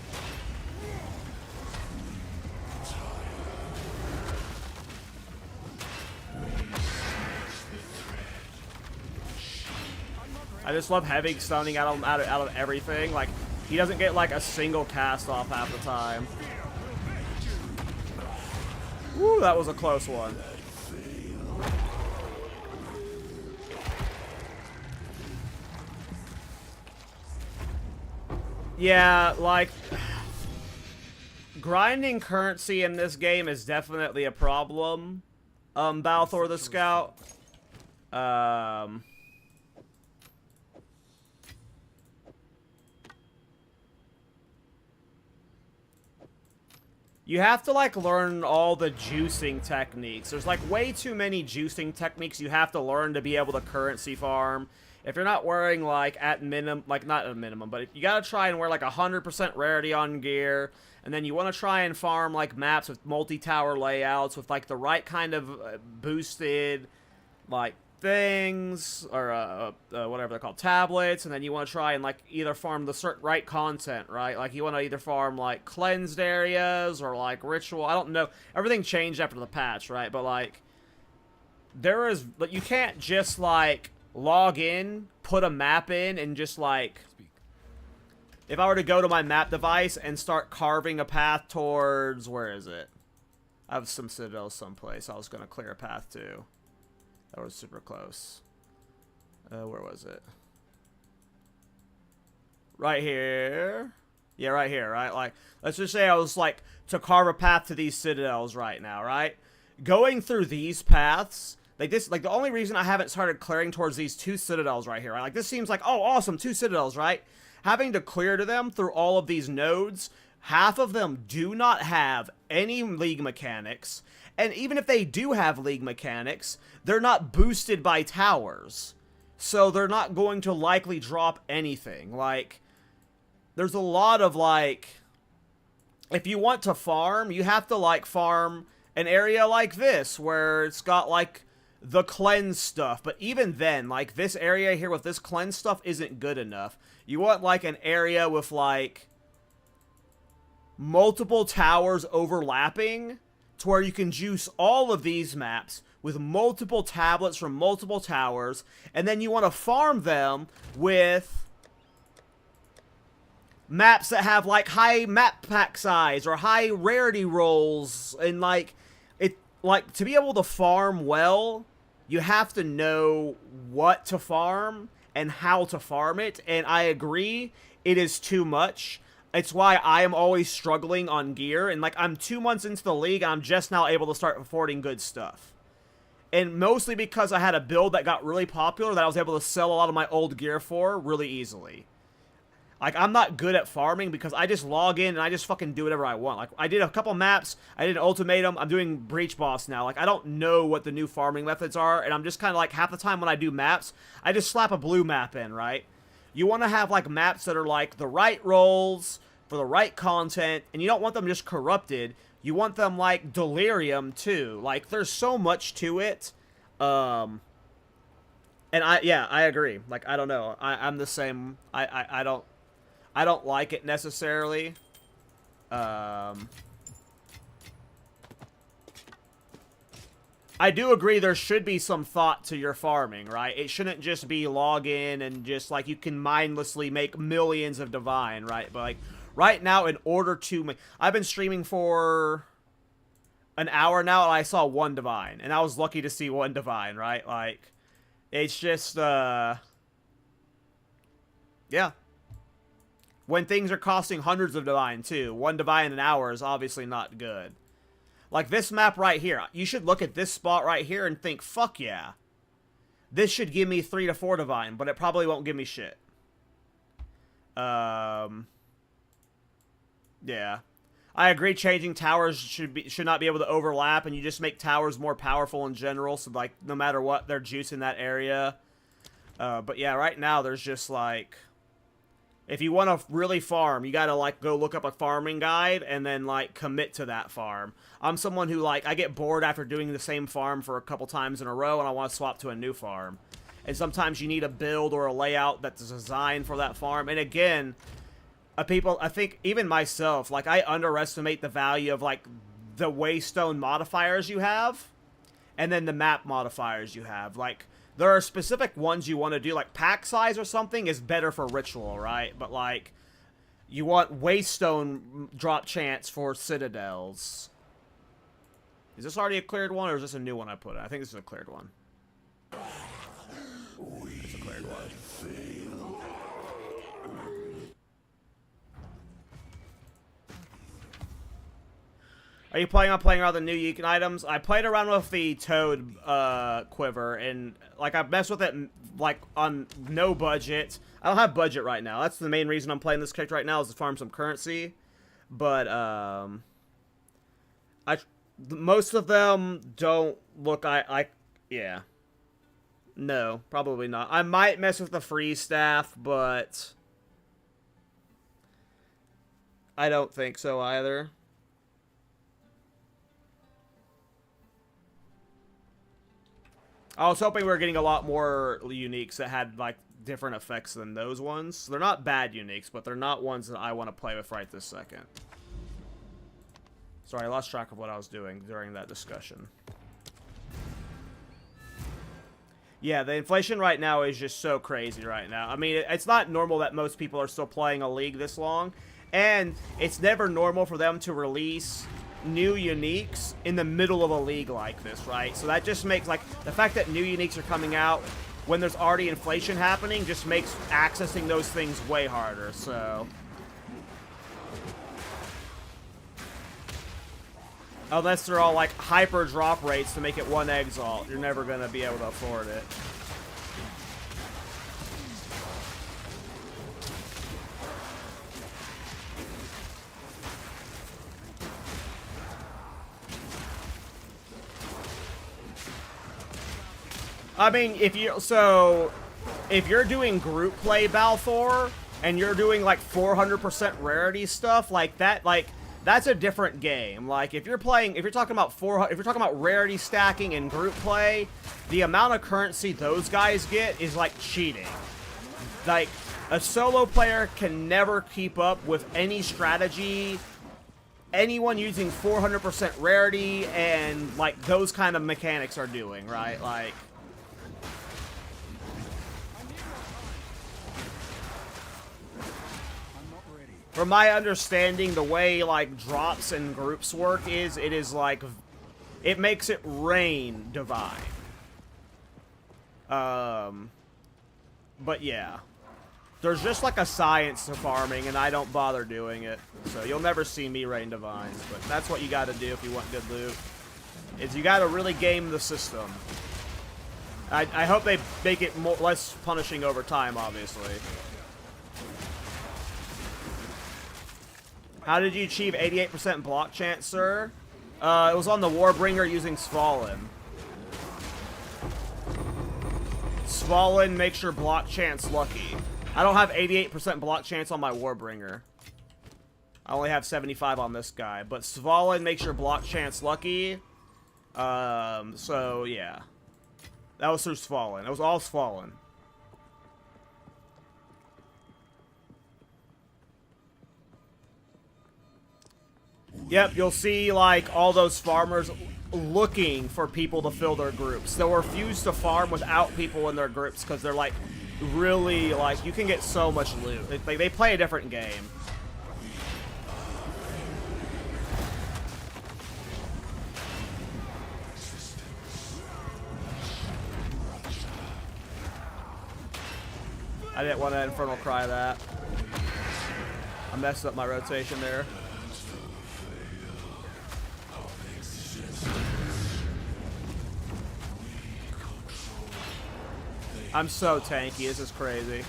I just love heavy stunning out of everything. Like, he doesn't get like a single cast off half the time. Woo, that was a close one. Yeah, like, grinding currency in this game is definitely a problem. Balthor the Scout. You have to, like, learn all the juicing techniques. There's, like, way too many juicing techniques you have to learn to be able to currency farm. If you're not wearing, like, at minimum, like, not at a minimum, but if you gotta try and wear, like, 100% rarity on gear, and then you want to try and farm, like, maps with multi-tower layouts with, like, the right kind of boosted, like, things, or, whatever they're called, tablets, and then you want to try and, like, either farm the certain right content, right? Like, you want to either farm, like, cleansed areas, or, like, ritual, I don't know. Everything changed after the patch, right? But, like, there is, like, you can't just, like, log in, put a map in, and just, like, if I were to go to my map device and start carving a path towards, where is it? I have some citadels someplace I was going to clear a path to. That was super close. Where was it? Right here. Yeah, right here, right? Like, let's just say I was, like, to carve a path to these citadels right now, right? Going through these paths, like this, like the only reason I haven't started clearing towards these two citadels right here, right? Like, this seems like, oh, awesome, two citadels, right? Having to clear to them through all of these nodes, half of them do not have any league mechanics. And even if they do have league mechanics, they're not boosted by towers. So they're not going to likely drop anything. Like, there's a lot of, like, if you want to farm, you have to, like, farm an area like this, where it's got, like, the cleanse stuff. But even then, like, this area here with this cleanse stuff isn't good enough. You want, like, an area with, like, multiple towers overlapping, to where you can juice all of these maps with multiple tablets from multiple towers, and then you want to farm them with maps that have, like, high map pack size or high rarity rolls, and, like, it, like, to be able to farm well, you have to know what to farm and how to farm it, and I agree, it is too much. it's why I am always struggling on gear, and like I'm 2 months into the league, I'm just now able to start affording good stuff. And mostly because I had a build that got really popular that I was able to sell a lot of my old gear for really easily. Like, I'm not good at farming because I just log in and I just fucking do whatever I want. Like, I did a couple maps, I did an ultimatum, I'm doing Breach Boss now. Like, I don't know what the new farming methods are, and I'm just kind of like, half the time when I do maps, I just slap a blue map in, right? You want to have, like, maps that are, like, the right roles, for the right content, and you don't want them just corrupted. You want them, like, delirium, too. Like, there's so much to it. And I agree. Like, I don't know. I'm the same. I don't like it necessarily. I do agree there should be some thought to your farming, right? It shouldn't just be log in and just, like, you can mindlessly make millions of divine, right? But, like, right now, in order to... I've been streaming for an hour now, and I saw 1 divine. And I was lucky to see 1 divine, right? Like, it's just, yeah. When things are costing hundreds of divine, too. 1 divine an hour is obviously not good. Like, this map right here. You should look at this spot right here and think, fuck yeah. This should give me 3 to 4 divine, but it probably won't give me shit. Yeah. I agree changing towers should not be able to overlap, and you just make towers more powerful in general, so, like, no matter what, they're juicing that area. But yeah, right now, there's just, like... If you want to really farm, you gotta, like, go look up a farming guide and then, like, commit to that farm. I'm someone who, like, I get bored after doing the same farm for a couple times in a row and I want to swap to a new farm. And sometimes you need a build or a layout that's designed for that farm. And again, I think, even myself, like, I underestimate the value of, like, the waystone modifiers you have and then the map modifiers you have. Like, there are specific ones you want to do, like pack size or something is better for ritual, right? But, like, you want waystone drop chance for citadels. Is this already a cleared one, or is this a new one I put in? I think this is a cleared one. It's a cleared one. Are you planning on playing around the new Yeekin items? I played around with the Toad quiver, and, like, I've messed with it, like, on no budget. I don't have budget right now. That's the main reason I'm playing this character right now, is to farm some currency. But, most of them don't look, yeah. No, probably not. I might mess with the free staff, but I don't think so either. I was hoping we were getting a lot more uniques that had, like, different effects than those ones. They're not bad uniques, but they're not ones that I want to play with right this second. Sorry, I lost track of what I was doing during that discussion. Yeah, the inflation right now is just so crazy right now. I mean, it's not normal that most people are still playing a league this long. And it's never normal for them to release new uniques in the middle of a league like this, right? So that just makes, like, the fact that new uniques are coming out when there's already inflation happening just makes accessing those things way harder, so. Unless they're all, like, hyper drop rates to make it 1 exalt, you're never gonna be able to afford it. I mean, if you're doing group play Balfour and you're doing, like, 400% rarity stuff like that, like, that's a different game. Like, if you're talking about rarity stacking and group play, the amount of currency those guys get is like cheating. Like, a solo player can never keep up with any strategy. Anyone using 400% rarity and, like, those kind of mechanics are doing, right? Like, from my understanding, the way, like, drops and groups work is, it is, like, it makes it rain divine. But yeah. There's just like a science to farming, and I don't bother doing it. So you'll never see me rain divines, but that's what you gotta do if you want good loot. Is you gotta really game the system. I hope they make it less punishing over time, obviously. How did you achieve 88% block chance, sir? It was on the Warbringer using Svalin. Svalin makes your block chance lucky. I don't have 88% block chance on my Warbringer. I only have 75 on this guy. But Svalin makes your block chance lucky. So, yeah. That was through Svalin. It was all Svalin. Yep, you'll see, like, all those farmers looking for people to fill their groups. They'll refuse to farm without people in their groups because they're, like, really, like, you can get so much loot. They play a different game. I didn't want to Infernal Cry that. I messed up my rotation there. I'm so tanky, this is crazy.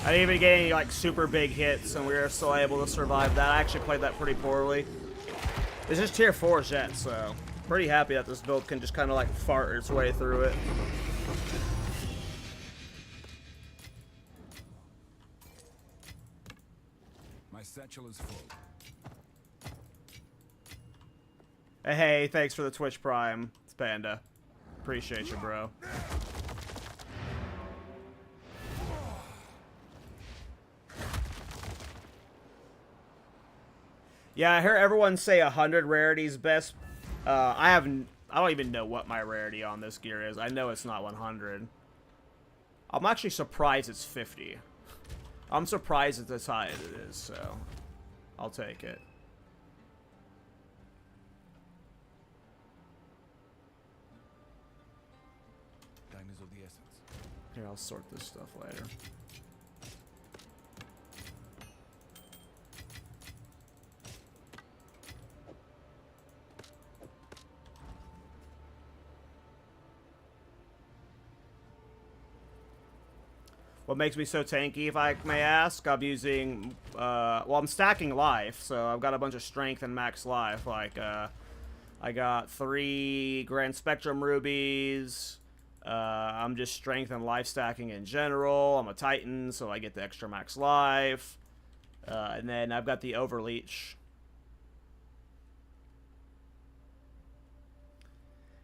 I didn't even get any like super big hits, and we were still able to survive that. I actually played that pretty poorly. It's just tier 4 Jet, so pretty happy that this build can just kind of like fart its way through it. My satchel is full. Hey, thanks for the Twitch Prime, it's Panda. Appreciate you, bro. Yeah, I hear everyone say 100 rarities best. I don't even know what my rarity on this gear is. I know it's not 100. I'm actually surprised it's 50. I'm surprised it's as high as it is, so I'll take it. Time is of the essence. Here, I'll sort this stuff later. What makes me so tanky, if I may ask? I'm using, well, I'm stacking life, so I've got a bunch of strength and max life. Like, I got 3 Grand Spectrum rubies. I'm just strength and life stacking in general. I'm a Titan, so I get the extra max life. And then I've got the Overleech.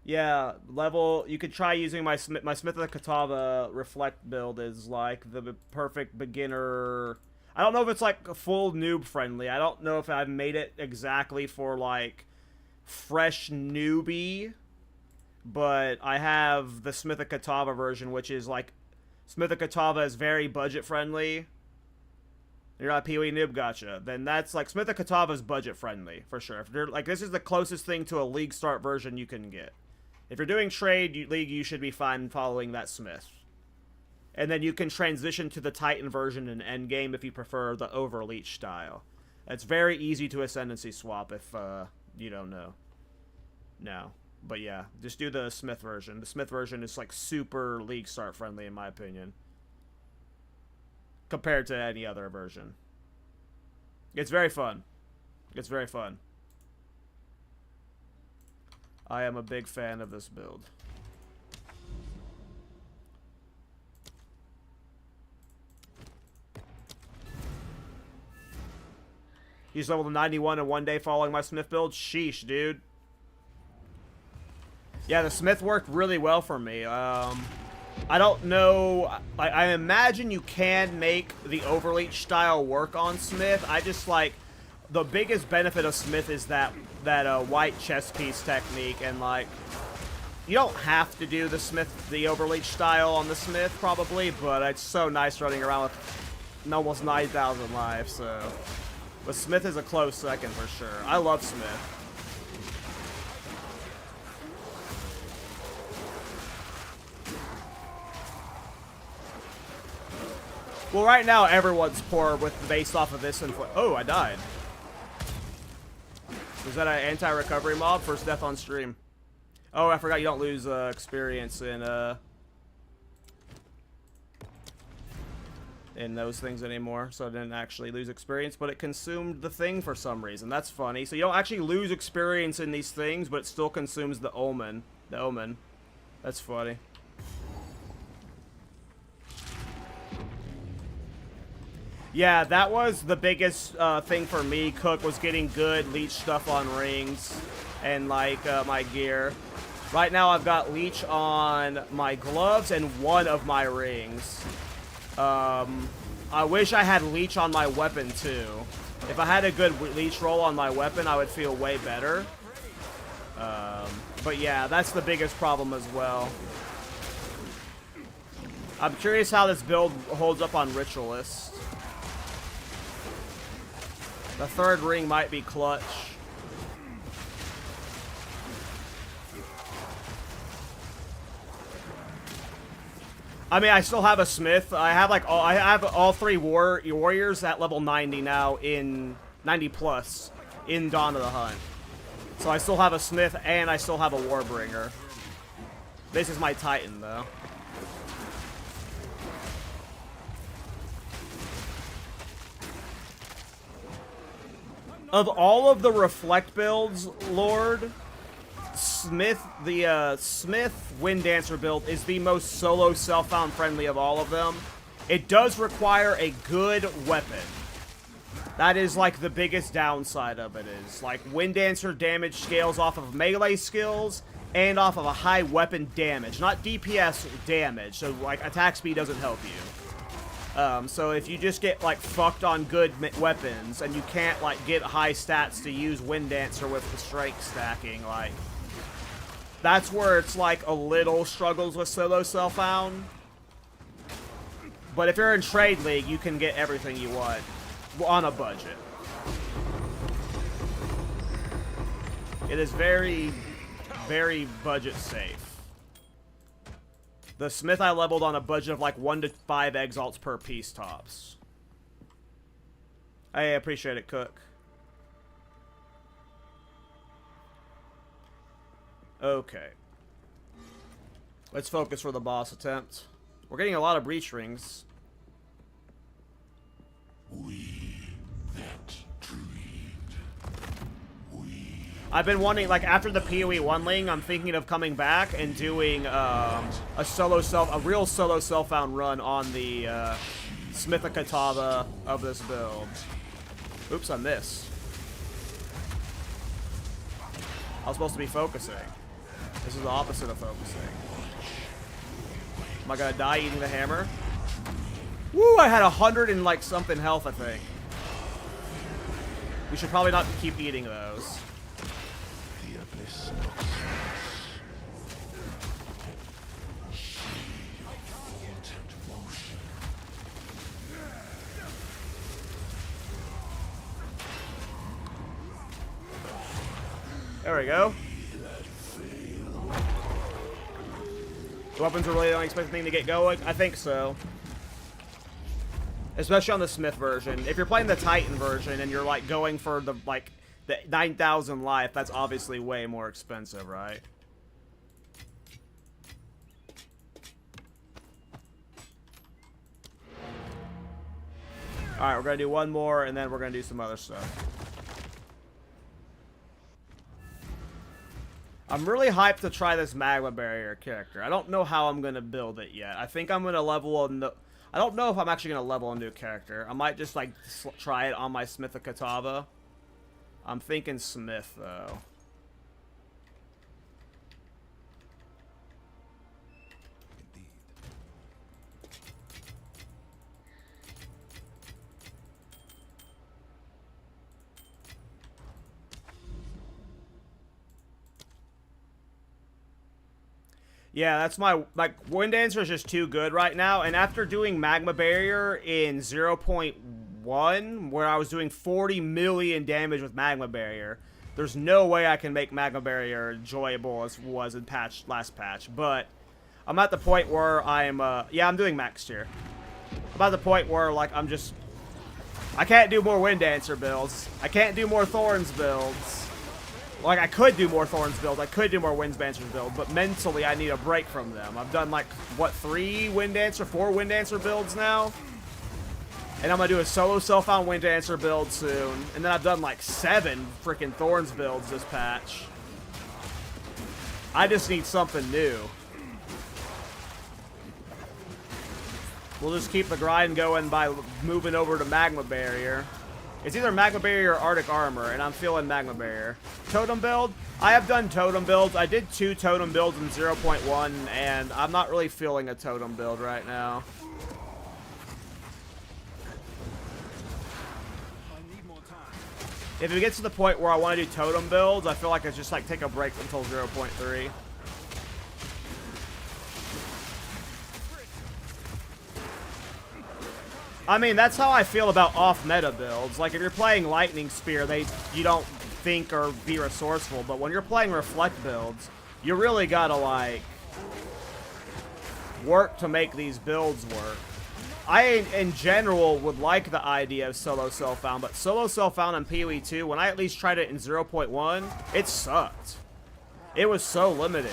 Yeah, level, you could try using my Smith of the Katava Reflect build is like the perfect beginner. I don't know if it's like full noob friendly. I don't know if I've made it exactly for like fresh newbie, but I have the Smith of Katava version, which is like, Smith of Katava is very budget friendly. You're not PoE noob, gotcha. Then that's like, Smith of Katava is budget friendly, for sure. If you're like, this is the closest thing to a league start version you can get. If you're doing trade league, you should be fine following that Smith. And then you can transition to the Titan version in endgame if you prefer the Overleech style. It's very easy to ascendancy swap if you don't know. No. But yeah, just do the Smith version. The Smith version is like super league start friendly in my opinion. Compared to any other version. It's very fun. It's very fun. I am a big fan of this build. He's level 91 in one day following my Smith build? Sheesh, dude. Yeah, the Smith worked really well for me. I don't know. I imagine you can make the Overleech style work on Smith. I just like, the biggest benefit of Smith is that white chess piece technique, and like, you don't have to do the Overleech style on the Smith, probably, but it's so nice running around with almost 9,000 life, so... But Smith is a close second for sure. I love Smith. Well, right now, everyone's poor based off of this. Oh, I died. Was that an anti-recovery mob? First death on stream. Oh, I forgot you don't lose experience in those things anymore. So I didn't actually lose experience, but it consumed the thing for some reason. That's funny. So you don't actually lose experience in these things, but it still consumes the omen. The omen. That's funny. Yeah, that was the biggest thing for me, Cook, was getting good leech stuff on rings and, like, my gear. Right now, I've got leech on my gloves and one of my rings. I wish I had leech on my weapon, too. If I had a good leech roll on my weapon, I would feel way better. But yeah, that's the biggest problem as well. I'm curious how this build holds up on Ritualist. The third ring might be clutch. I mean, I still have a Smith. I have like all three warriors at level 90 now, in 90 plus in Dawn of the Hunt. So I still have a Smith and I still have a Warbringer. This is my Titan though. Of all of the Reflect builds, Lord, Smith, the Smith Wind Dancer build is the most solo self-found friendly of all of them. It does require a good weapon. That is like the biggest downside of it is. Like, Wind Dancer damage scales off of melee skills and off of a high weapon damage. Not DPS damage, so like attack speed doesn't help you. So if you just get, like, fucked on good weapons, and you can't, like, get high stats to use Wind Dancer with the strike stacking, like, that's where it's, like, a little struggles with solo self-found. But if you're in Trade League, you can get everything you want on a budget. It is very, very budget safe. The Smith I leveled on a budget of like 1 to 5 exalts per piece tops. I appreciate it, Cook. Okay. Let's focus for the boss attempt. We're getting a lot of breach rings. I've been wanting, like, after the PoE 1 ling, I'm thinking of coming back and doing a real solo self-found run on the Smithakatava of this build. Oops, I missed. I was supposed to be focusing. This is the opposite of focusing. Am I gonna die eating the hammer? Woo, I had 100 and like something health, I think. We should probably not keep eating those. There we go. The weapons are really the unexpected thing to get going? I think so. Especially on the Smith version. If you're playing the Titan version and you're like going for the 9,000 life, that's obviously way more expensive, right? Alright, we're gonna do one more and then we're gonna do some other stuff. I'm really hyped to try this Magma Barrier character. I don't know how I'm going to build it yet. I think I'm going to level on the... I don't know if I'm actually going to level a new character. I might just, like, try it on my Smithakatava. I'm thinking Smith, though. Yeah, that's my, like, Wind Dancer is just too good right now, and after doing Magma Barrier in 0.1, where I was doing 40 million damage with Magma Barrier, there's no way I can make Magma Barrier enjoyable as was in last patch, but I'm at the point where I'm, yeah, I'm doing max tier. I'm at the point where, like, I can't do more Wind Dancer builds. I can't do more Thorns builds. Like, I could do more Thorns builds. I could do more Wind Dancer builds, but mentally I need a break from them. I've done, like, what, 4 Wind Dancer builds now? And I'm gonna do a solo self-found Wind Dancer build soon. And then I've done, like, 7 freaking Thorns builds this patch. I just need something new. We'll just keep the grind going by moving over to Magma Barrier. It's either Magma Barrier or Arctic Armor, and I'm feeling Magma Barrier. Totem build? I have done Totem builds. I did 2 Totem builds in 0.1, and I'm not really feeling a Totem build right now. If it gets to the point where I want to do Totem builds, I feel like I just, like, take a break until 0.3. I mean, that's how I feel about off-meta builds. Like, if you're playing Lightning Spear, you don't think or be resourceful. But when you're playing Reflect builds, you really gotta, like, work to make these builds work. I, in general, would like the idea of solo self-found, but solo self-found in PoE 2, when I at least tried it in 0.1, it sucked. It was so limiting.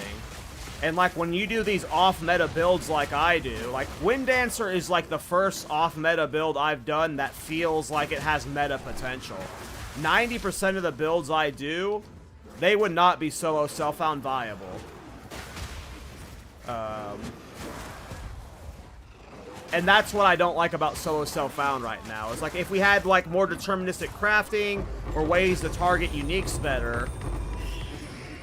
And, like, when you do these off-meta builds like I do, like, Wind Dancer is, like, the first off-meta build I've done that feels like it has meta potential. 90% of the builds I do, they would not be solo self-found viable. And that's what I don't like about solo self-found right now. It's like, if we had, like, more deterministic crafting or ways to target uniques better,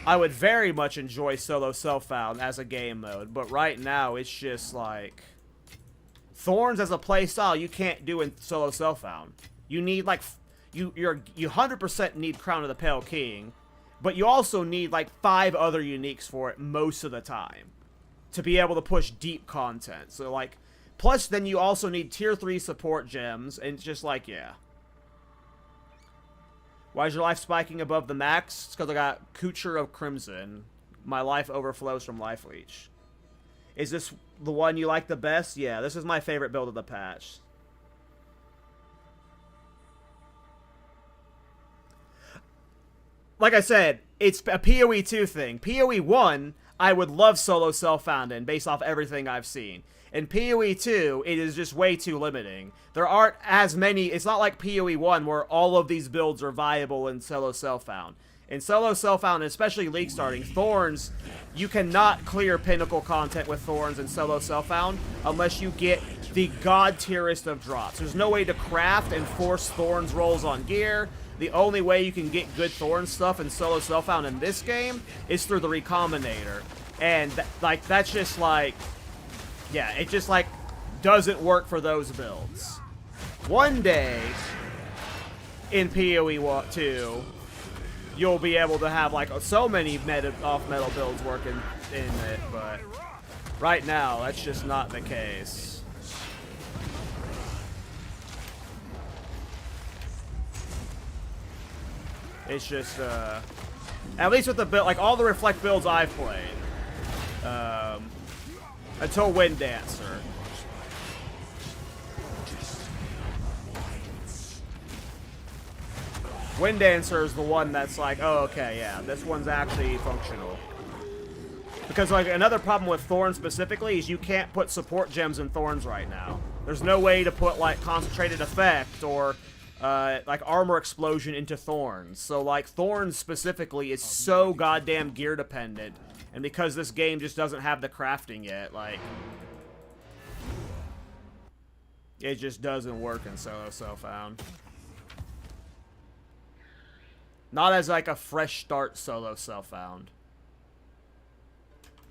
I would very much enjoy solo self-found as a game mode, but right now it's just like Thorns as a playstyle you can't do in solo self-found. You need like you 100% need Crown of the Pale King, but you also need like 5 other uniques for it most of the time to be able to push deep content. So like, plus then you also need tier 3 support gems, and it's just like, yeah. Why is your life spiking above the max? It's because I got Couture of Crimson. My life overflows from Life Leech. Is this the one you like the best? Yeah, this is my favorite build of the patch. Like I said, it's a PoE 2 thing. PoE 1, I would love solo self-found in based off everything I've seen. In PoE 2, it is just way too limiting. There aren't as many, it's not like PoE 1 where all of these builds are viable in solo self-found. In solo self-found, especially League starting, Thorns, you cannot clear pinnacle content with Thorns in solo self-found unless you get the god tierest of drops. There's no way to craft and force Thorns rolls on gear. The only way you can get good Thorns stuff in solo self-found in this game is through the Recombinator. And, like, that's just, like, yeah, it just, like, doesn't work for those builds. One day, in PoE 2, you'll be able to have, like, so many off-metal builds working in it, but right now, that's just not the case. It's just, at least with the build, like, all the Reflect builds I've played, until Wind Dancer. Wind Dancer is the one that's like, oh, okay, yeah, this one's actually functional. Because, like, another problem with Thorns specifically is you can't put support gems in Thorns right now. There's no way to put, like, Concentrated Effect or, like, Armor Explosion into Thorns. So, like, Thorns specifically is so goddamn gear dependent. And because this game just doesn't have the crafting yet, like, it just doesn't work in solo self-found. Not as, like, a fresh start solo self-found.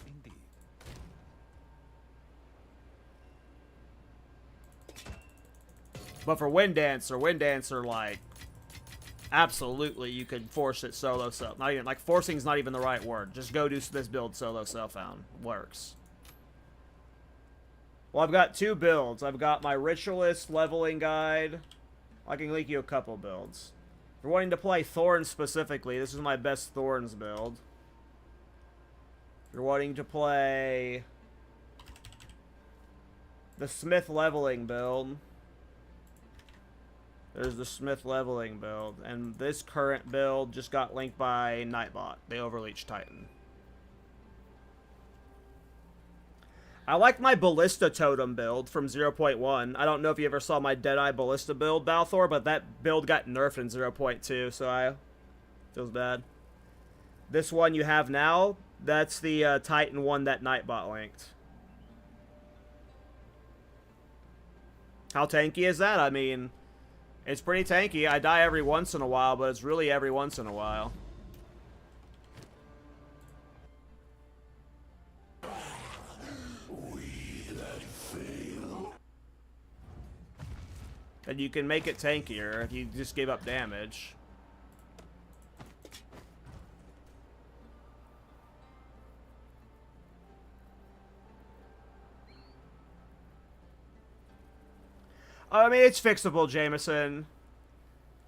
Indeed. But for Wind Dancer, like, absolutely you could force it solo self. Not even, like, forcing's not even the right word. Just go do this build solo self-found. Works. Well, I've got 2 builds. I've got my Ritualist leveling guide. I can link you a couple builds. If you're wanting to play Thorns specifically, this is my best Thorns build. If you're wanting to play the Smith leveling build, there's the Smith leveling build. And this current build just got linked by Nightbot, the Overleech Titan. I like my Ballista Totem build from 0.1. I don't know if you ever saw my Deadeye Ballista build, Balthor, but that build got nerfed in 0.2, so feels bad. This one you have now, that's the Titan one that Nightbot linked. How tanky is that? I mean, it's pretty tanky. I die every once in a while, but it's really every once in a while. And you can make it tankier if you just give up damage. I mean, it's fixable, Jameson.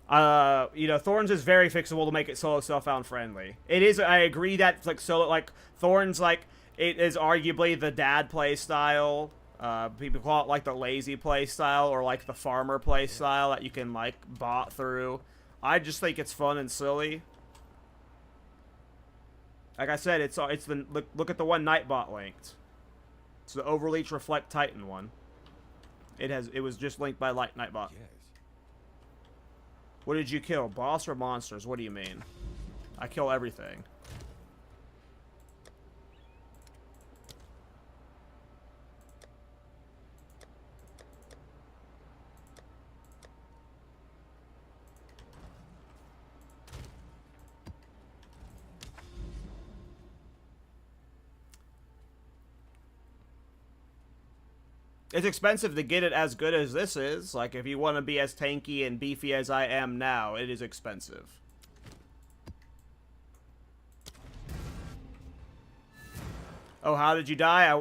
You know, Thorns is very fixable to make it solo self-found friendly. It is, I agree that, like, solo, like, Thorns, like, it is arguably the dad play style. People call it, like, the lazy play style or, like, the farmer play style that you can, like, bot through. I just think it's fun and silly. Like I said, it's the, look at the one Nightbot linked. It's the Overleech Reflect Titan one. It was just linked by Nightbot. Yes. What did you kill? Boss or monsters? What do you mean? I kill everything. It's expensive to get it as good as this is. Like, if you want to be as tanky and beefy as I am now, it is expensive. Oh, how did you die?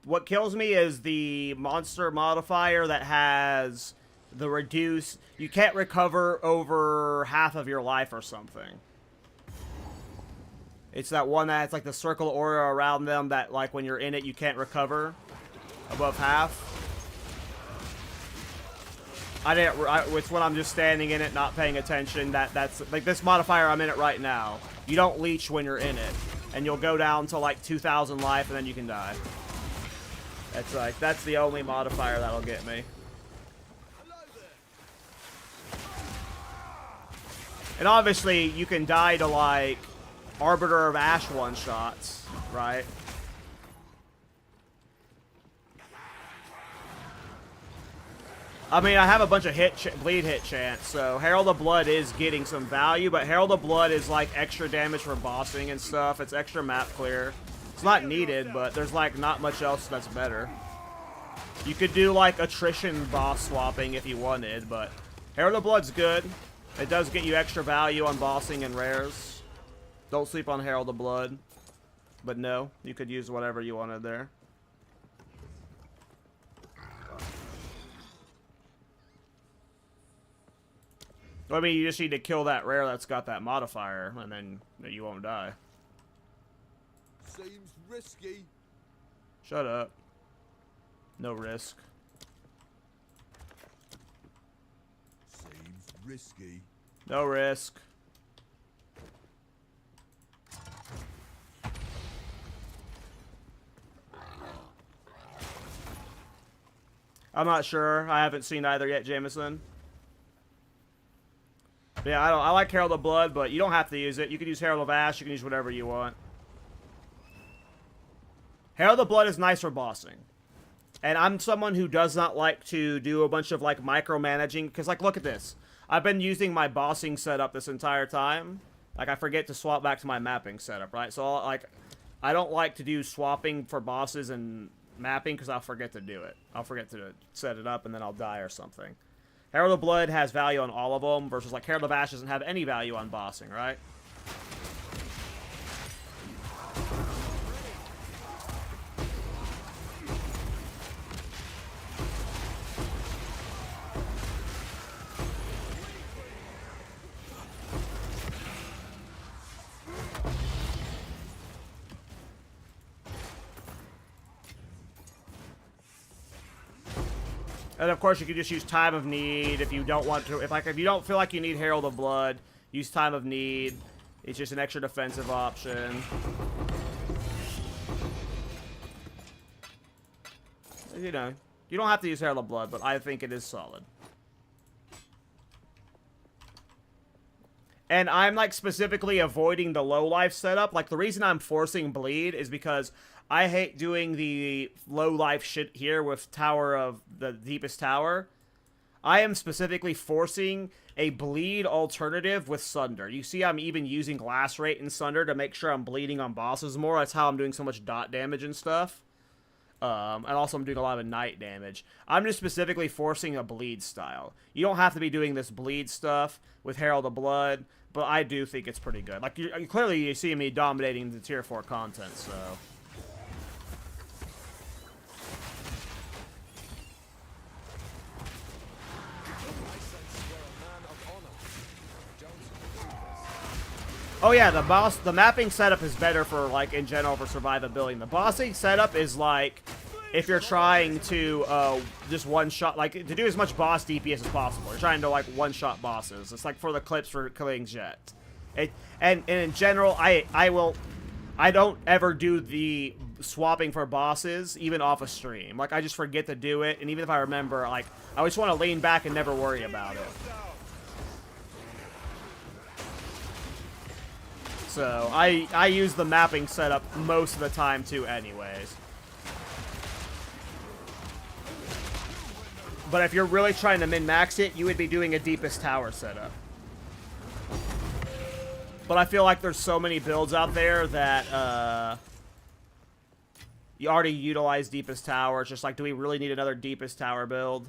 What kills me is the monster modifier that has the reduce. You can't recover over half of your life or something. It's that one that's like the circle aura around them that, like, when you're in it, you can't recover above half. It's when I'm just standing in it, not paying attention. That's like this modifier. I'm in it right now. You don't leech when you're in it, and you'll go down to like 2,000 life, and then you can die. That's the only modifier that'll get me. And obviously, you can die to like Arbiter of Ash one shots, right? I mean, I have a bunch of bleed hit chance, so Herald of Blood is getting some value, but Herald of Blood is like extra damage for bossing and stuff. It's extra map clear. It's not needed, but there's like not much else that's better. You could do like attrition boss swapping if you wanted, but Herald of Blood's good. It does get you extra value on bossing and rares. Don't sleep on Herald of Blood. But no, you could use whatever you wanted there. I mean, you just need to kill that rare that's got that modifier, and then you won't die. Seems risky. Shut up. No risk. Seems risky. No risk. I'm not sure. I haven't seen either yet, Jameson. Yeah, I like Herald of Blood, but you don't have to use it. You can use Herald of Ash. You can use whatever you want. Herald of Blood is nice for bossing. And I'm someone who does not like to do a bunch of, like, micromanaging. Because, like, look at this. I've been using my bossing setup this entire time. Like, I forget to swap back to my mapping setup, right? So, like, I don't like to do swapping for bosses and mapping because I'll forget to do it. I'll forget to set it up and then I'll die or something. Herald of Blood has value on all of them, versus like Herald of Ash doesn't have any value on bossing, right? And of course, you can just use Time of Need if you don't want to. If you don't feel like you need Herald of Blood, use Time of Need. It's just an extra defensive option. You know, you don't have to use Herald of Blood, but I think it is solid. And I'm like specifically avoiding the low life setup. Like the reason I'm forcing bleed is because I hate doing the low life shit here with Tower of the Deepest Tower. I am specifically forcing a bleed alternative with Sunder. You see I'm even using Glass Rate in Sunder to make sure I'm bleeding on bosses more. That's how I'm doing so much dot damage and stuff. And also I'm doing a lot of night damage. I'm just specifically forcing a bleed style. You don't have to be doing this bleed stuff with Herald of Blood, but I do think it's pretty good. Like, clearly you see me dominating the tier 4 content, so... Oh yeah, the mapping setup is better for, like, in general for survivability. The bossing setup is, like, if you're trying to, just one-shot, like, to do as much boss DPS as possible. You're trying to, like, one-shot bosses. It's, like, for the clips for killing Jet. And in general, I don't ever do the swapping for bosses, even off a stream. Like, I just forget to do it, and even if I remember, like, I just want to lean back and never worry about it. So, I use the mapping setup most of the time, too, anyways. But if you're really trying to min-max it, you would be doing a Deepest Tower setup. But I feel like there's so many builds out there that, you already utilize Deepest Tower. It's just like, do we really need another Deepest Tower build?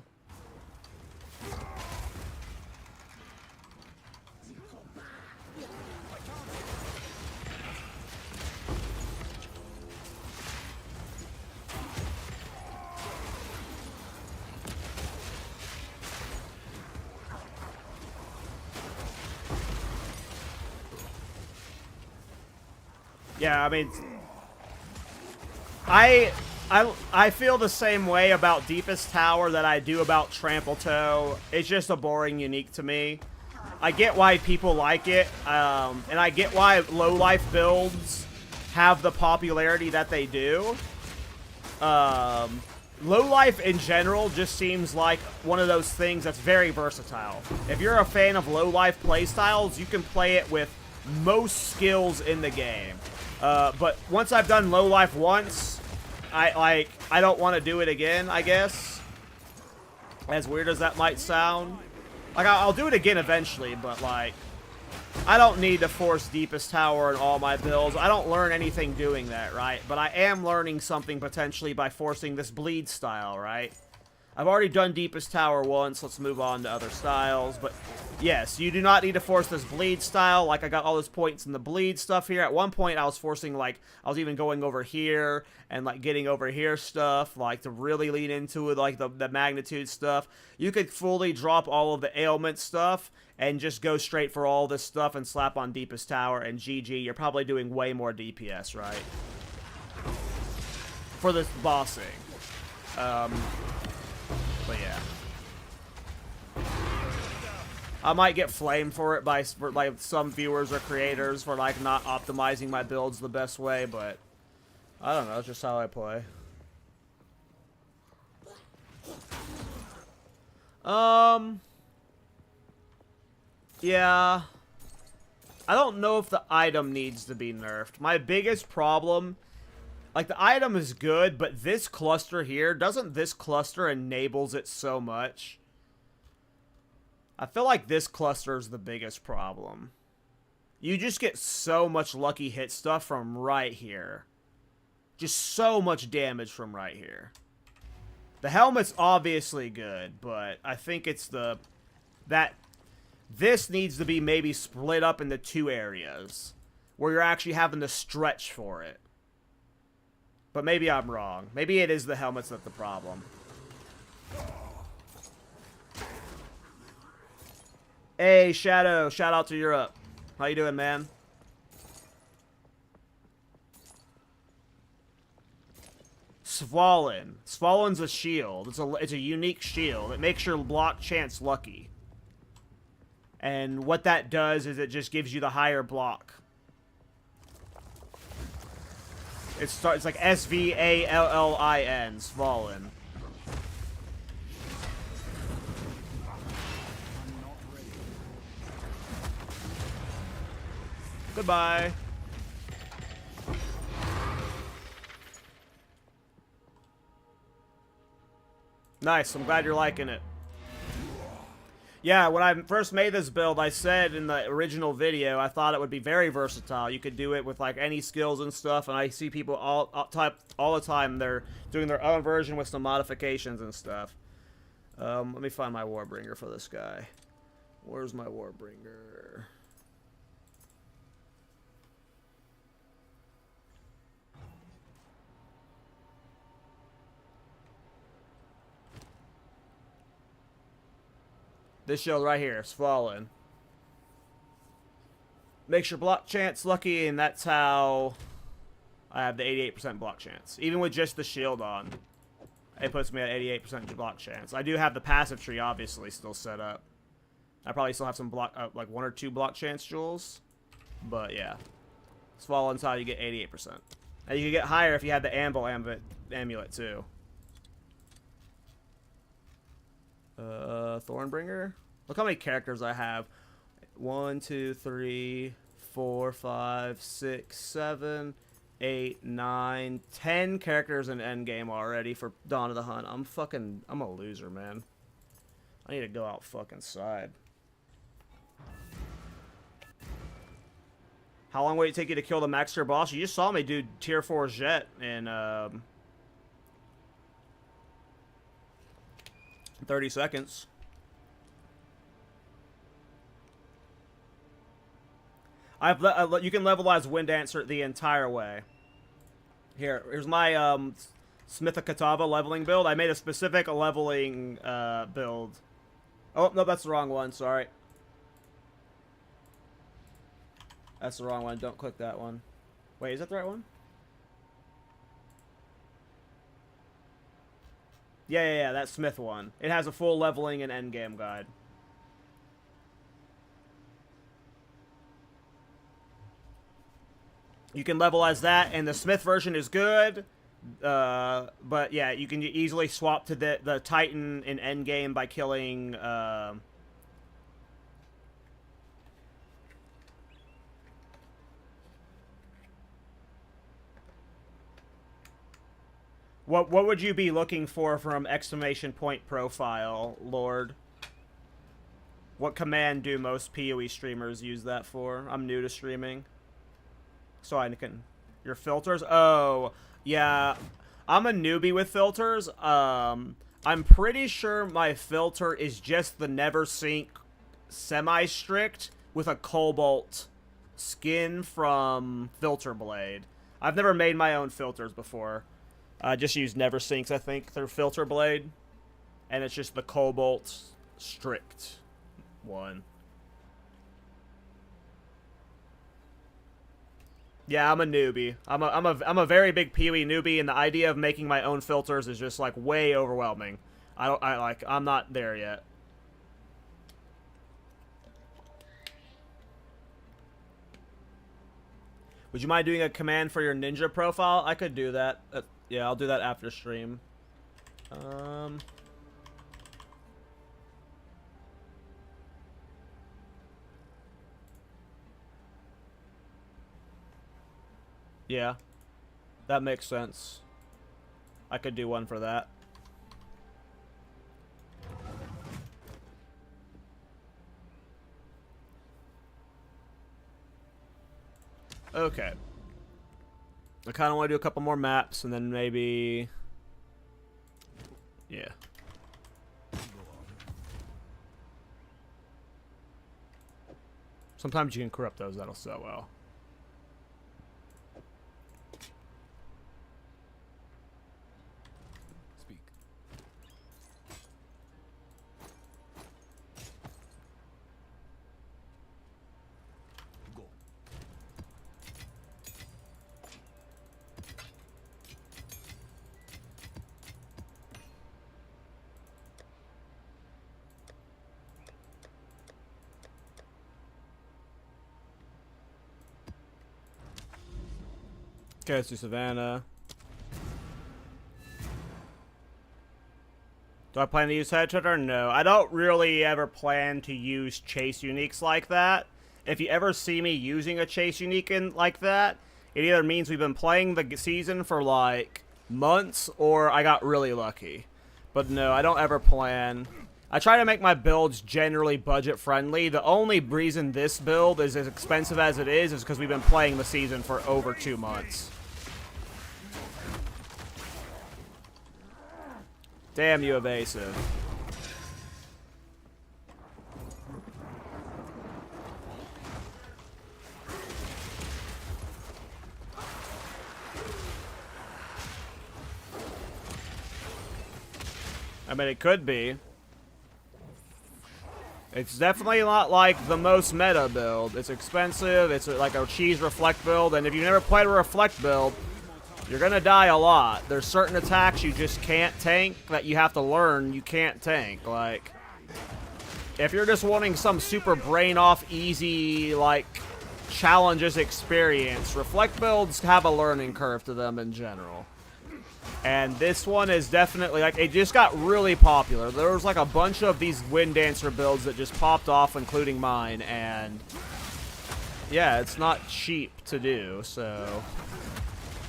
Yeah, I mean, I feel the same way about Deepest Tower that I do about Trample Toe. It's just a boring unique to me. I get why people like it, and I get why low life builds have the popularity that they do. Low life in general just seems like one of those things that's very versatile. If you're a fan of low life playstyles, you can play it with most skills in the game. But once I've done low life once, I don't want to do it again, I guess. As weird as that might sound. Like, I'll do it again eventually, but, like, I don't need to force Deepest Tower in all my builds. I don't learn anything doing that, right? But I am learning something potentially by forcing this bleed style, right? I've already done Deepest Tower once. Let's move on to other styles. But yes, you do not need to force this bleed style. Like, I got all those points in the bleed stuff here. At one point, I was forcing, like, I was even going over here and, like, getting over here stuff, like, to really lean into it, like, the magnitude stuff. You could fully drop all of the ailment stuff and just go straight for all this stuff and slap on Deepest Tower and GG. You're probably doing way more DPS, right? For this bossing. But yeah, I might get flamed for it by like some viewers or creators for like not optimizing my builds the best way, but I don't know. It's just how I play. Yeah, I don't know if the item needs to be nerfed. My biggest problem. Like, the item is good, but this cluster here, doesn't this cluster enables it so much? I feel like this cluster is the biggest problem. You just get so much lucky hit stuff from right here. Just so much damage from right here. The helmet's obviously good, but I think it's the that this needs to be maybe split up into 2 areas where you're actually having to stretch for it. But maybe I'm wrong. Maybe it is the helmets that's the problem. Hey, Shadow. Shout out to Europe. How you doing, man? Swollen. Swollen's a shield. It's a unique shield. It makes your block chance lucky. And what that does is it just gives you the higher block. It's like S-V-A-L-L-I-N. Swollen. Goodbye. Nice, I'm glad you're liking it. Yeah, when I first made this build, I said in the original video, I thought it would be very versatile. You could do it with like any skills and stuff, and I see people all the time, they're doing their own version with some modifications and stuff. Let me find my Warbringer for this guy. Where's my Warbringer? This shield right here, Swollen. Makes your block chance lucky, and that's how I have the 88% block chance. Even with just the shield on, it puts me at 88% block chance. I do have the passive tree, obviously, still set up. I probably still have some block, like 1 or 2 block chance jewels. But yeah, Swollen's how you get 88%. And you can get higher if you had the Anvil amulet too. Thornbringer. Look how many characters I have. 1, 2, 3, 4, 5, 6, 7, 8, 9, 10 characters in endgame already for Dawn of the Hunt. I'm a loser, man. I need to go out fucking side. How long will it take you to kill the max tier boss? You just saw me do tier 4 Jet in 30 seconds. You can levelize Wind Dancer the entire way. Here's my Smith of Katava leveling build. I made a specific leveling build. Oh, no, that's the wrong one. Sorry. That's the wrong one. Don't click that one. Wait, is that the right one? Yeah, that Smith one. It has a full leveling and endgame guide. You can levelize that, and the Smith version is good. But yeah, you can easily swap to the Titan in endgame by killing... What would you be looking for from exclamation point profile, Lord? What command do most PoE streamers use that for? I'm new to streaming. So I can... Your filters? Oh, yeah. I'm a newbie with filters. I'm pretty sure my filter is just the never sync semi-strict with a cobalt skin from Filter Blade. I've never made my own filters before. I just use never syncs, I think, through Filter Blade. And it's just the cobalt strict one. Yeah, I'm a newbie. I'm a very big PoE newbie, and the idea of making my own filters is just like way overwhelming. I'm not there yet. Would you mind doing a command for your ninja profile? I could do that. Yeah, I'll do that after stream. Yeah, that makes sense. I could do one for that. Okay. I kind of want to do a couple more maps, and then maybe... Yeah. Sometimes you can corrupt those, that'll sell well. Speak. Go. Okay, let's do Savannah. Do I plan to use Headshunter? No. I don't really ever plan to use chase uniques like that. If you ever see me using a chase unique like that, it either means we've been playing the season for like months or I got really lucky. But no, I don't ever plan. I try to make my builds generally budget friendly. The only reason this build is as expensive as it is because we've been playing the season for over 2 months. Damn you, evasive. I mean, it could be. It's definitely not like the most meta build. It's expensive, it's like a cheese reflect build, and if you've never played a reflect build, you're gonna die a lot. There's certain attacks you just can't tank that you have to learn you can't tank. Like, if you're just wanting some super brain off, easy, like, challenges experience, reflect builds have a learning curve to them in general. And this one is definitely, like, it just got really popular. There was, like, a bunch of these Wind Dancer builds that just popped off, including mine, and yeah, it's not cheap to do, so...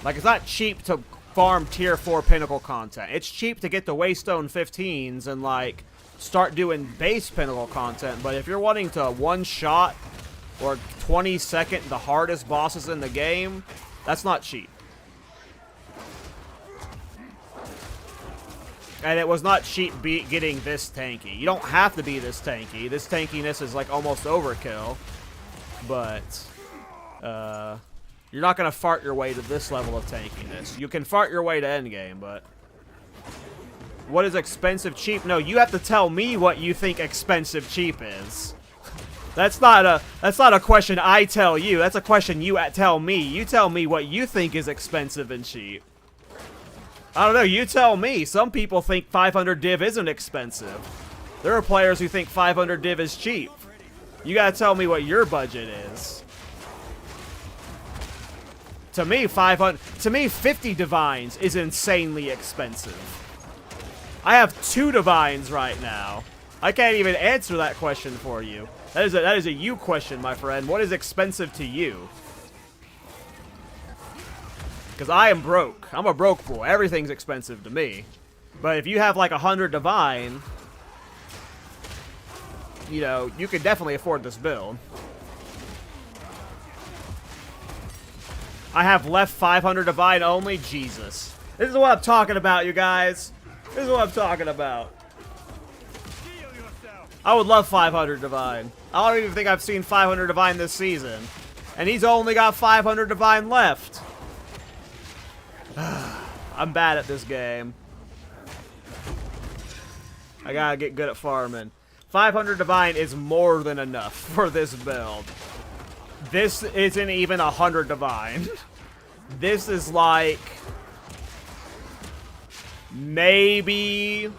Like, it's not cheap to farm tier 4 pinnacle content. It's cheap to get the Waystone 15s and, like, start doing base pinnacle content, but if you're wanting to one-shot or 20-second the hardest bosses in the game, that's not cheap. And it was not cheap getting this tanky. You don't have to be this tanky. This tankiness is like almost overkill. But, you're not going to fart your way to this level of tankiness. You can fart your way to endgame, but... What is expensive cheap? No, you have to tell me what you think expensive cheap is. That's not a question I tell you. That's a question you tell me. You tell me what you think is expensive and cheap. I don't know, you tell me. Some people think 500 div isn't expensive. There are players who think 500 div is cheap. You gotta tell me what your budget is. To me, 50 divines is insanely expensive. I have 2 divines right now. I can't even answer that question for you. That is a you question, my friend. What is expensive to you? Because I am broke. I'm a broke boy. Everything's expensive to me. But if you have like 100 divine, you know, you could definitely afford this build. I have left 500 divine only? Jesus. This is what I'm talking about, you guys. This is what I'm talking about. I would love 500 divine. I don't even think I've seen 500 divine this season. And he's only got 500 divine left. I'm bad at this game. I gotta get good at farming. 500 divine is more than enough for this build. This isn't even 100 divine. This is like... maybe...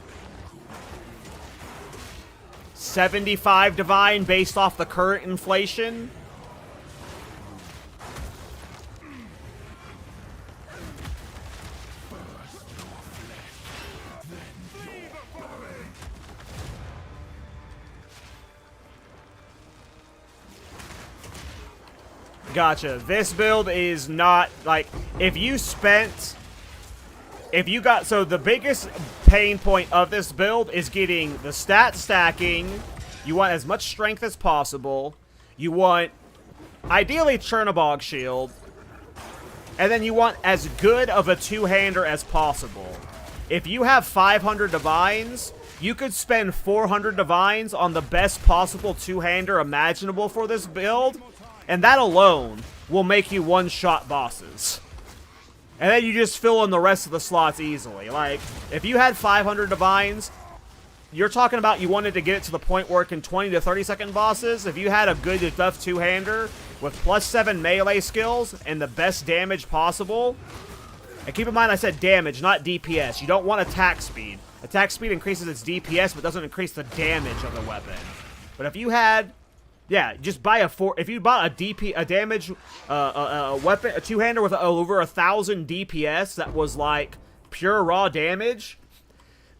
75 divine based off the current inflation. Gotcha. This build is not, like, if you got, so the biggest pain point of this build is getting the stat stacking. You want as much strength as possible. You want, ideally, Chernobog Shield. And then you want as good of a two-hander as possible. If you have 500 divines, you could spend 400 divines on the best possible two-hander imaginable for this build, and that alone will make you one-shot bosses. And then you just fill in the rest of the slots easily. Like, if you had 500 divines, you're talking about you wanted to get it to the point where it can 20 to 30 second bosses. If you had a good enough two-hander with +7 melee skills and the best damage possible, and keep in mind I said damage, not DPS. You don't want attack speed. Attack speed increases its DPS, but doesn't increase the damage of the weapon. But if you had, yeah, just buy if you bought a damage, weapon, a two-hander with over 1,000 DPS that was like pure raw damage,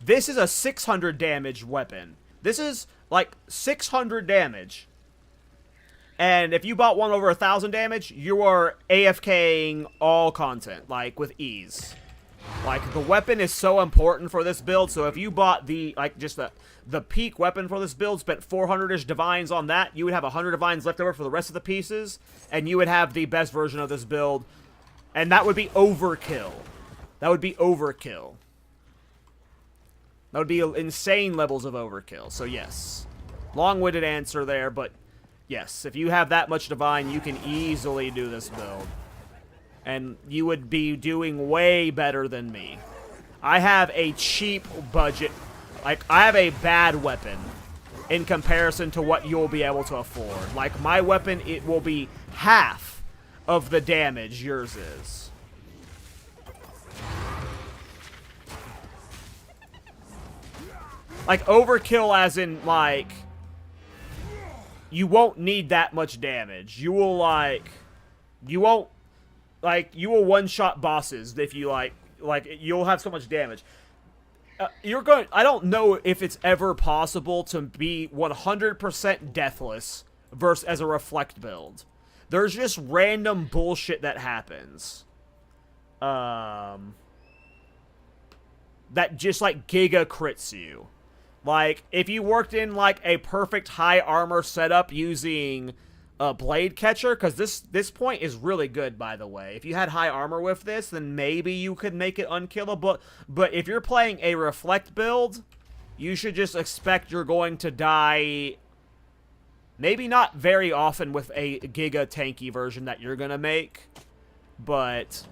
this is a 600 damage weapon. This is like 600 damage. And if you bought one over 1,000 damage, you are AFKing all content, like, with ease. Like, the weapon is so important for this build, so if you bought the, like, just the peak weapon for this build, spent 400-ish divines on that, you would have 100 divines left over for the rest of the pieces, and you would have the best version of this build, and that would be overkill. That would be overkill. That would be insane levels of overkill, so yes. Long-winded answer there, but yes, if you have that much divine, you can easily do this build. And you would be doing way better than me. I have a cheap budget. Like, I have a bad weapon in comparison to what you'll be able to afford. Like, my weapon, it will be half of the damage yours is. Like, overkill as in, like, you won't need that much damage. You will, like, you won't, like, you will one-shot bosses if you, like, you'll have so much damage. You're going, I don't know if it's ever possible to be 100% deathless versus as a reflect build. There's just random bullshit that happens. That just, like, giga crits you. Like, if you worked in, like, a perfect high armor setup using a blade catcher, because this point is really good, by the way. If you had high armor with this, then maybe you could make it unkillable. But if you're playing a reflect build, you should just expect you're going to die, maybe not very often with a giga tanky version that you're going to make, but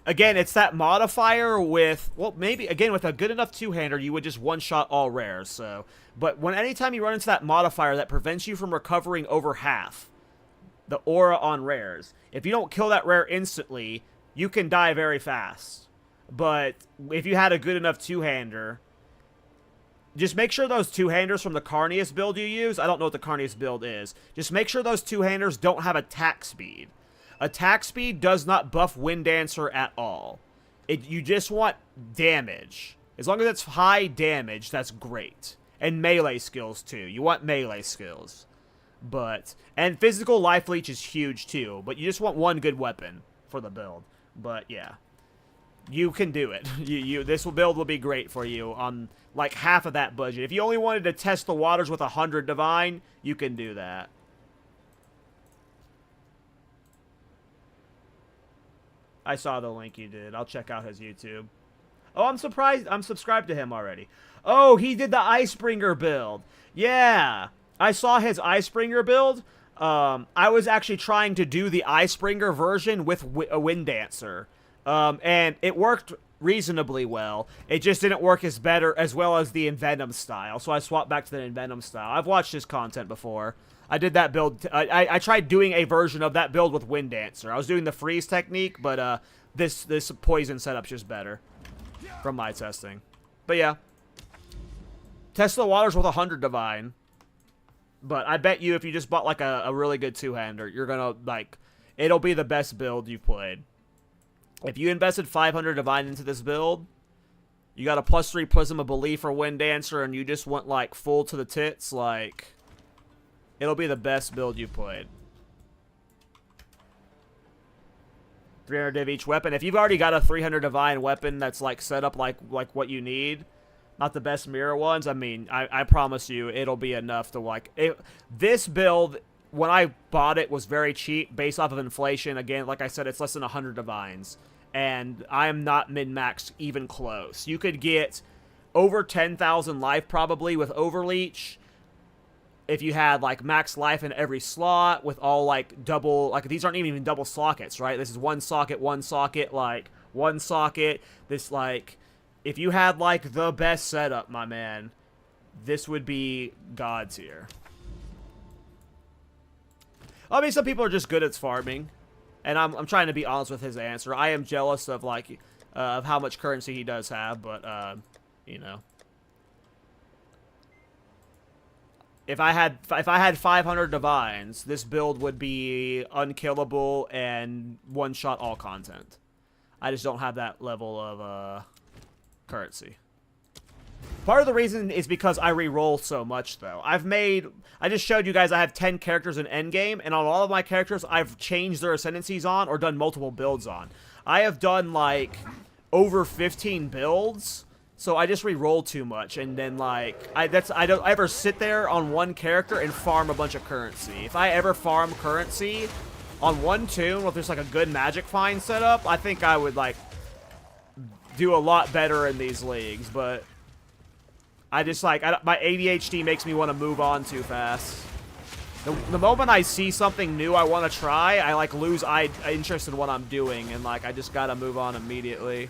again, it's that modifier with, well, maybe, again, with a good enough two-hander, you would just one-shot all rares, so. But anytime you run into that modifier that prevents you from recovering over half the aura on rares, if you don't kill that rare instantly, you can die very fast. But if you had a good enough two-hander, just make sure those two-handers from the Carnius build you use, I don't know what the Carnius build is, just make sure those two-handers don't have attack speed. Attack speed does not buff Wind Dancer at all. You just want damage. As long as it's high damage, that's great. And melee skills, too. You want melee skills. And physical life leech is huge, too. But you just want one good weapon for the build. But, yeah. You can do it. This build will be great for you on, like, half of that budget. If you only wanted to test the waters with 100 divine, you can do that. I saw the link you did. I'll check out his YouTube. Oh, I'm surprised. I'm subscribed to him already. Oh, he did the Icebringer build. Yeah. I saw his Icebringer build. I was actually trying to do the Icebringer version with a Wind Dancer. And it worked reasonably well. It just didn't work as well as the Envenom style. So I swapped back to the Envenom style. I've watched his content before. I did that build. I tried doing a version of that build with Wind Dancer. I was doing the freeze technique, but this poison setup's just better from my testing. But yeah, test the waters with 100 divine. But I bet you if you just bought like a really good two-hander, you're gonna like it'll be the best build you've played. If you invested 500 divine into this build, you got a +3 Prism of Belief for Wind Dancer, and you just went like full to the tits, like. It'll be the best build you've played. 300 div each weapon. If you've already got a 300 divine weapon that's like set up like what you need, not the best mirror ones, I mean, I promise you it'll be enough to like... This build, when I bought it, was very cheap based off of inflation. Again, like I said, it's less than 100 divines. and I am not min-maxed even close. You could get over 10,000 life probably with Overleech if you had like max life in every slot with all like double, like these aren't even double sockets, right? This is one socket, like one socket. This like, if you had like the best setup, my man, this would be God tier. I mean, some people are just good at farming, and I'm trying to be honest with his answer. I am jealous of like of how much currency he does have, but you know, if I had 500 divines, this build would be unkillable and one-shot all content. I just don't have that level of currency. Part of the reason is because I re-roll so much, though. I just showed you guys I have 10 characters in endgame, and on all of my characters, I've changed their ascendancies on or done multiple builds on. I have done, like, over 15 builds, so I just re-roll too much, and then, like, I don't ever sit there on one character and farm a bunch of currency. If I ever farm currency on one toon, if there's, like, a good magic find setup, I think I would, like, do a lot better in these leagues, but I just, like, my ADHD makes me want to move on too fast. The moment I see something new I want to try, I, like, lose interest in what I'm doing, and, like, I just gotta move on immediately.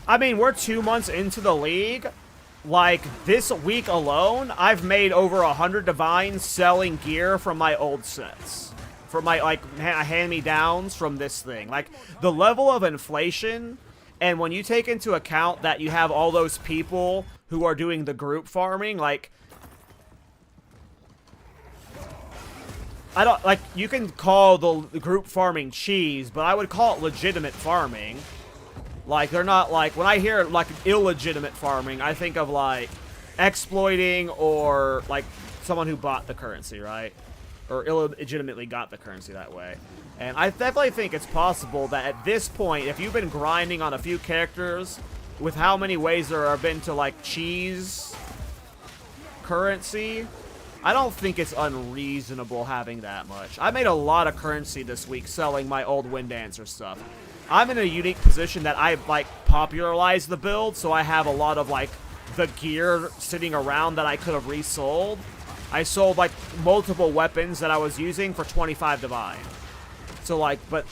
I mean, we're 2 months into the league. Like, this week alone, I've made over 100 divines selling gear from my old sets. From my, like, hand-me-downs from this thing. Like, the level of inflation, and when you take into account that you have all those people who are doing the group farming, like, I don't, like, you can call the group farming cheese, but I would call it legitimate farming. Like, they're not, like, when I hear, like, illegitimate farming, I think of, like, exploiting or, like, someone who bought the currency, right? Or illegitimately got the currency that way. And I definitely think it's possible that at this point, if you've been grinding on a few characters, with how many ways there have been to, like, cheese currency, I don't think it's unreasonable having that much. I made a lot of currency this week selling my old Wind Dancer stuff. I'm in a unique position that I've, like, popularized the build, so I have a lot of, like, the gear sitting around that I could have resold. I sold, like, multiple weapons that I was using for 25 divine. So, like, but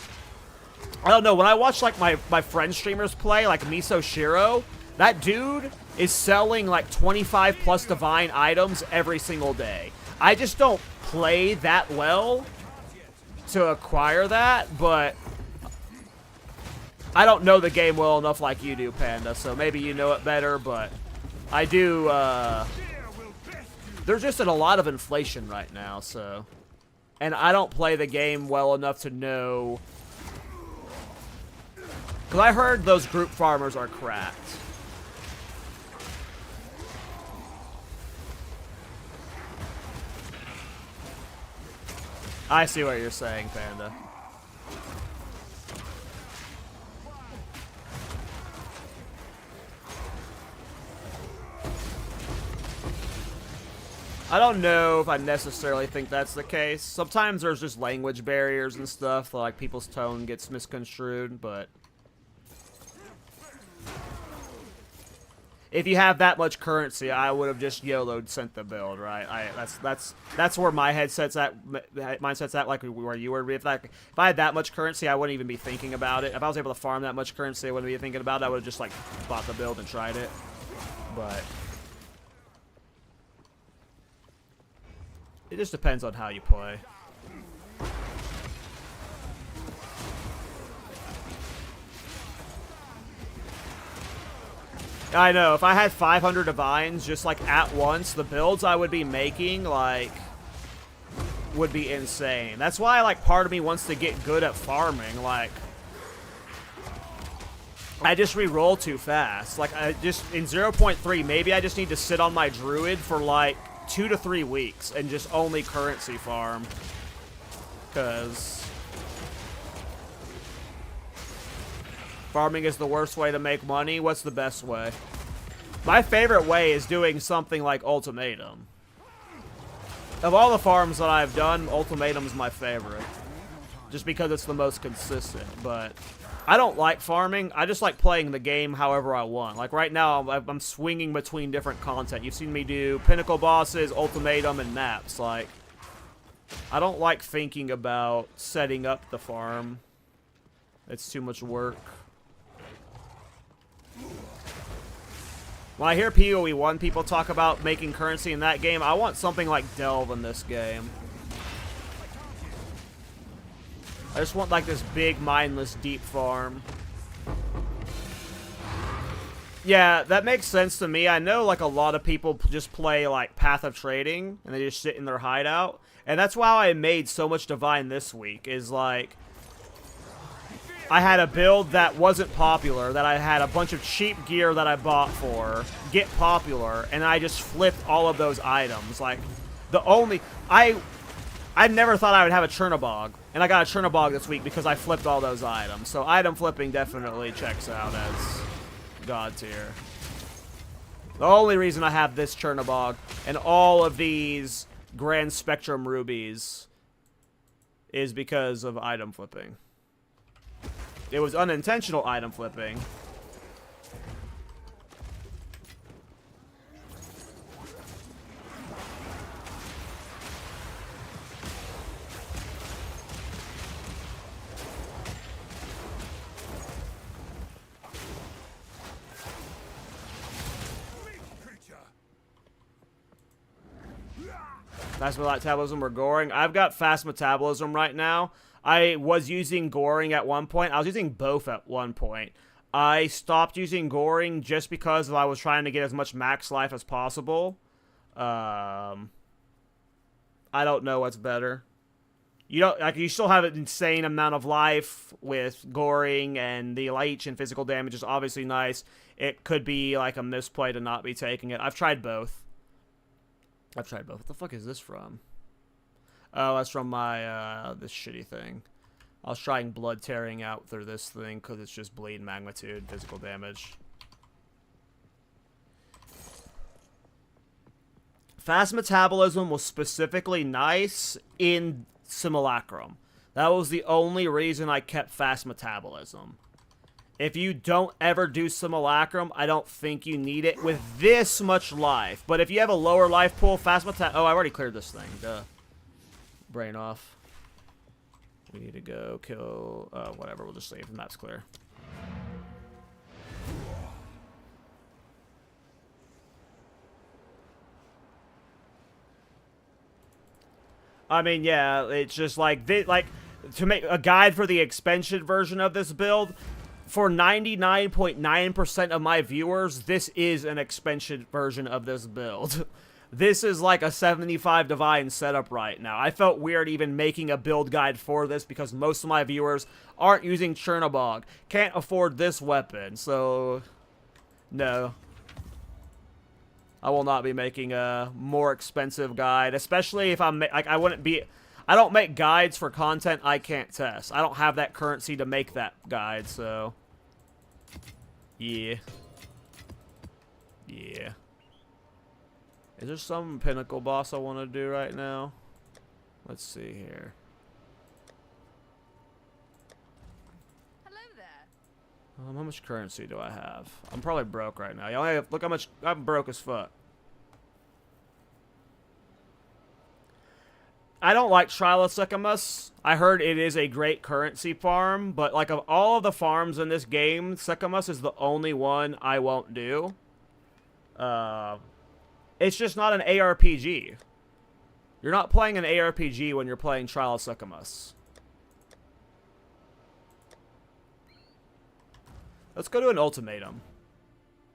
I don't know, when I watch, like, my friend streamers play, like Miso Shiro, that dude is selling, like, 25 plus divine items every single day. I just don't play that well to acquire that, but I don't know the game well enough like you do, Panda, so maybe you know it better, but I do, there's just a lot of inflation right now, so, and I don't play the game well enough to know, because I heard those group farmers are cracked. I see what you're saying, Panda. I don't know if I necessarily think that's the case. Sometimes there's just language barriers and stuff, like people's tone gets misconstrued, but if you have that much currency, I would have just YOLO'd sent the build, right? That's where my headset's at, mindset's at, like where you were. If I had that much currency, I wouldn't even be thinking about it. If I was able to farm that much currency, I wouldn't be thinking about it. I would have just, like, bought the build and tried it. But it just depends on how you play. I know, if I had 500 divines just, like, at once, the builds I would be making, like, would be insane. That's why, like, part of me wants to get good at farming. Like, I just re-roll too fast. Like, I just, in 0.3, maybe I just need to sit on my druid for, like, 2 to 3 weeks and just only currency farm. Because Farming is the worst way to make money. What's the best way? My favorite way is doing something like Ultimatum. Of all the farms that I've done, Ultimatum's my favorite. Just because it's the most consistent, but I don't like farming. I just like playing the game however I want. Like right now, I'm swinging between different content. You've seen me do Pinnacle bosses, Ultimatum, and maps. Like, I don't like thinking about setting up the farm. It's too much work. When I hear PoE1 people talk about making currency in that game, I want something like Delve in this game. I just want like this big, mindless, deep farm. Yeah, that makes sense to me. I know like a lot of people just play like Path of Trading, and they just sit in their hideout. And that's why I made so much Divine this week, is like, I had a build that wasn't popular, that I had a bunch of cheap gear that I bought for, get popular, and I just flipped all of those items. Like, I never thought I would have a Chernobog, and I got a Chernobog this week because I flipped all those items. So item flipping definitely checks out as God tier. The only reason I have this Chernobog and all of these Grand Spectrum rubies is because of item flipping. It was unintentional item flipping. Fast metabolism or goring? I've got fast metabolism right now. I was using goring at one point. I was using both at one point. I stopped using goring just because I was trying to get as much max life as possible. I don't know what's better. You don't like. You still have an insane amount of life with goring, and the leech and physical damage is obviously nice. It could be like a misplay to not be taking it. I've tried both. What the fuck is this from? Oh, that's from my, this shitty thing. I was trying blood tearing out through this thing because it's just bleed magnitude, physical damage. Fast metabolism was specifically nice in Simulacrum. That was the only reason I kept fast metabolism. If you don't ever do Simulacrum, I don't think you need it with this much life. But if you have a lower life pool, fast metabolism... Oh, I already cleared this thing. Duh. Brain off. We need to go kill... whatever, we'll just save the map's clear. I mean, yeah, it's just like... to make a guide for the expansion version of this build... For 99.9% of my viewers, this is an expansion version of this build. This is like a 75 Divine setup right now. I felt weird even making a build guide for this because most of my viewers aren't using Chernobog. Can't afford this weapon, so... No. I will not be making a more expensive guide, especially if I'm... Like, I wouldn't be... I don't make guides for content I can't test. I don't have that currency to make that guide, so... Yeah. Yeah. Is there some pinnacle boss I want to do right now? Let's see here. Hello there. How much currency do I have? I'm probably broke right now. Look how much... I'm broke as fuck. I don't like Trilosicamus. I heard it is a great currency farm, but like of all of the farms in this game, Sicamus is the only one I won't do. It's just not an ARPG. You're not playing an ARPG when you're playing Trilosicamus. Let's go do an ultimatum.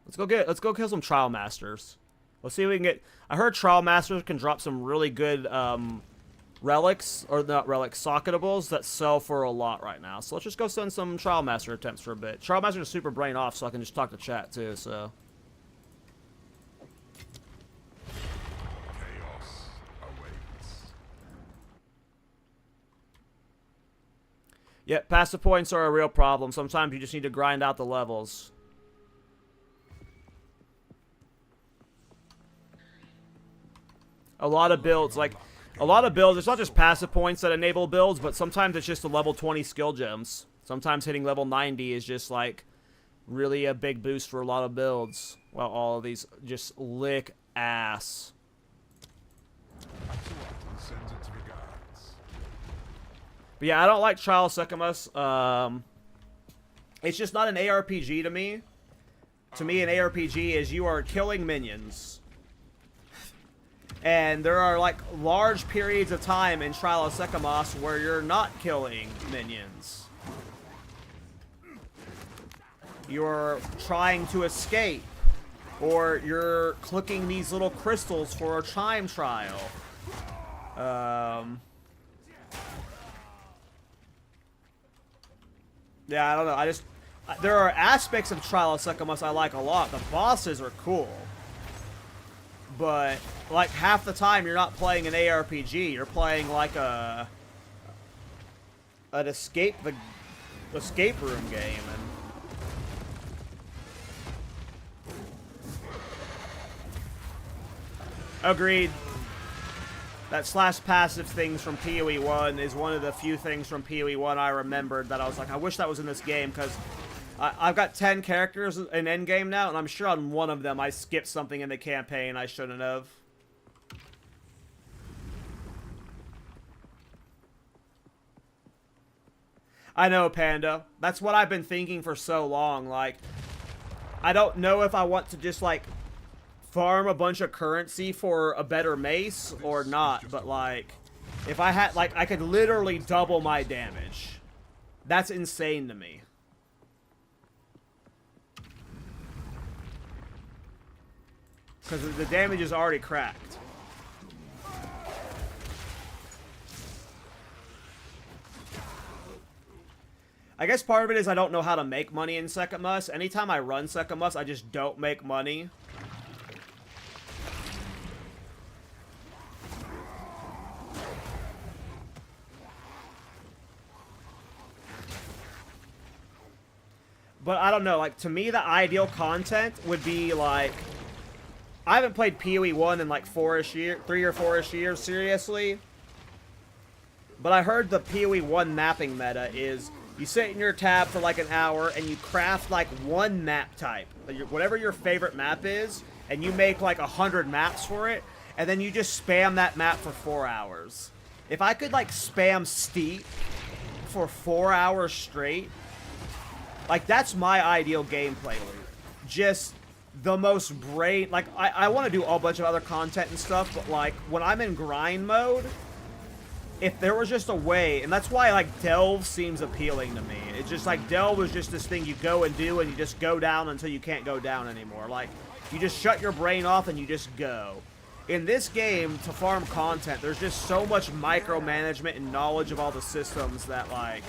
Let's go kill some Trial Masters. Let's see if we can get... I heard Trial Masters can drop some really good, relics, or not relics, socketables that sell for a lot right now. So let's just go send some Trial Master attempts for a bit. Trial Master is super brain off, so I can just talk to chat too, so... Yeah, passive points are a real problem. Sometimes you just need to grind out the levels. A lot of builds, it's not just passive points that enable builds, but sometimes it's just the level 20 skill gems. Sometimes hitting level 90 is just, like, really a big boost for a lot of builds. While all of these just lick ass. But yeah, I don't like Trial of Secamus. It's just not an ARPG to me. To me, an ARPG is you are killing minions. And there are, like, large periods of time in Trial of Secamus where you're not killing minions. You're trying to escape. Or you're clicking these little crystals for a time trial. Yeah, I don't know. There are aspects of Trial of Secamus I like a lot. The bosses are cool. But, like, half the time you're not playing an ARPG. You're playing, like, an escape room game. And agreed. That slash passive things from PoE 1 is one of the few things from PoE 1 I remembered that I was like, I wish that was in this game, because I've got 10 characters in endgame now, and I'm sure on one of them I skipped something in the campaign I shouldn't have. I know, Panda. That's what I've been thinking for so long. Like, I don't know if I want to just, like, farm a bunch of currency for a better mace or not, but, like, if I had, like, I could literally double my damage. That's insane to me. Because the damage is already cracked. I guess part of it is I don't know how to make money in Secamus. Anytime I run Secamus, I just don't make money. But I don't know, like, to me the ideal content would be, like, I haven't played PoE 1 in, like, 3 or 4-ish years, seriously. But I heard the PoE 1 mapping meta is you sit in your tab for, like, an hour and you craft, like, one map type. Whatever your favorite map is, and you make, like, 100 maps for it, and then you just spam that map for 4 hours. If I could, like, spam Steep for 4 hours straight, like, that's my ideal gameplay loop. Just the most brain... Like, I want to do a bunch of other content and stuff, but, like, when I'm in grind mode, if there was just a way... And that's why, like, Delve seems appealing to me. It's just, like, Delve is just this thing you go and do, and you just go down until you can't go down anymore. Like, you just shut your brain off and you just go. In this game, to farm content, there's just so much micromanagement and knowledge of all the systems that, like...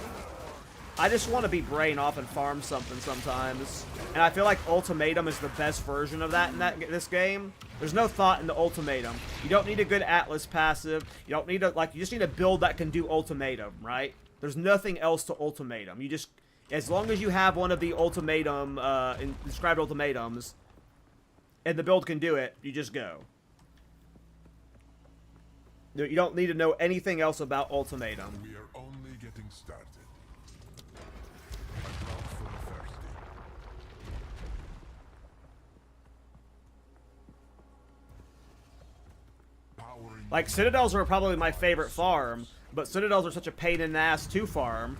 I just want to be brain off and farm something sometimes. And I feel like Ultimatum is the best version of that in this game. There's no thought in the Ultimatum. You don't need a good Atlas passive. You don't need to, like, you just need a build that can do Ultimatum, right? There's nothing else to Ultimatum. You just, as long as you have one of the Ultimatum, inscribed Ultimatums, and the build can do it, you just go. You don't need to know anything else about Ultimatum. We are only getting started. Like, Citadels are probably my favorite farm, but Citadels are such a pain in the ass to farm.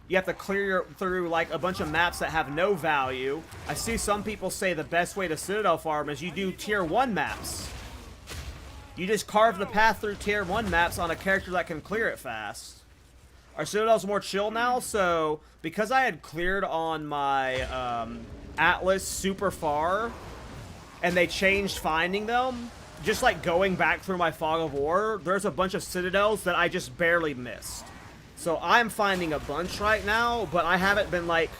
You have to clear through, like, a bunch of maps that have no value. I see some people say the best way to Citadel farm is you do Tier 1 maps. You just carve the path through Tier 1 maps on a character that can clear it fast. Our Citadel's more chill now, so because I had cleared on my Atlas super far, and they changed finding them, just like going back through my Fog of War, there's a bunch of Citadels that I just barely missed. So I'm finding a bunch right now, but I haven't been, like,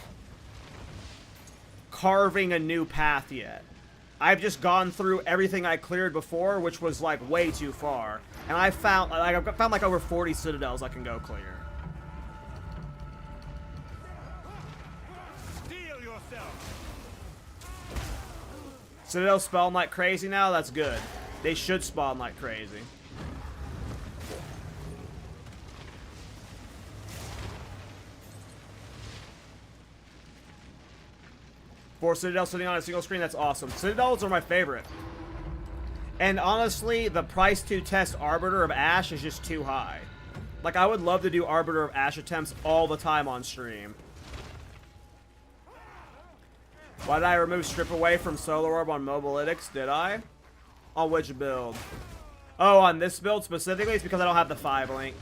carving a new path yet. I've just gone through everything I cleared before, which was, like, way too far. And I've found like over 40 Citadels I can go clear. Citadel spawn like crazy now? That's good. They should spawn like crazy. For Citadel sitting on a single screen, that's awesome. Citadels are my favorite. And honestly, the price to test Arbiter of Ash is just too high. Like, I would love to do Arbiter of Ash attempts all the time on stream. Why did I remove Strip Away from Solar Orb on Mobalytics? Did I? On which build? Oh, on this build specifically? It's because I don't have the 5 link.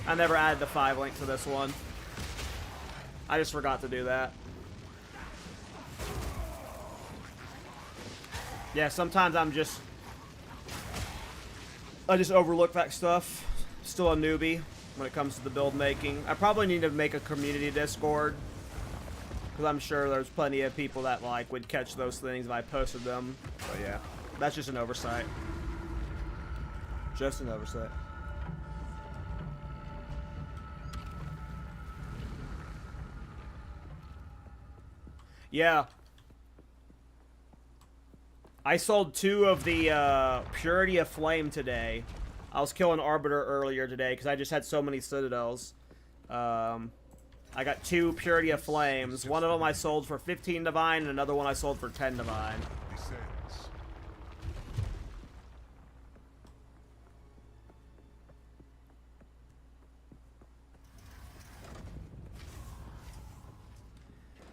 I never added the 5 link to this one. I just forgot to do that. Yeah, sometimes I just overlook that stuff. Still a newbie when it comes to the build making. I probably need to make a community Discord, because I'm sure there's plenty of people that like would catch those things if I posted them. But yeah, that's just an oversight. Just an oversight. Yeah. I sold 2 of the Purity of Flame today. I was killing Arbiter earlier today because I just had so many Citadels. I got 2 Purity of Flames. One of them I sold for 15 Divine, and another one I sold for 10 Divine. Descends.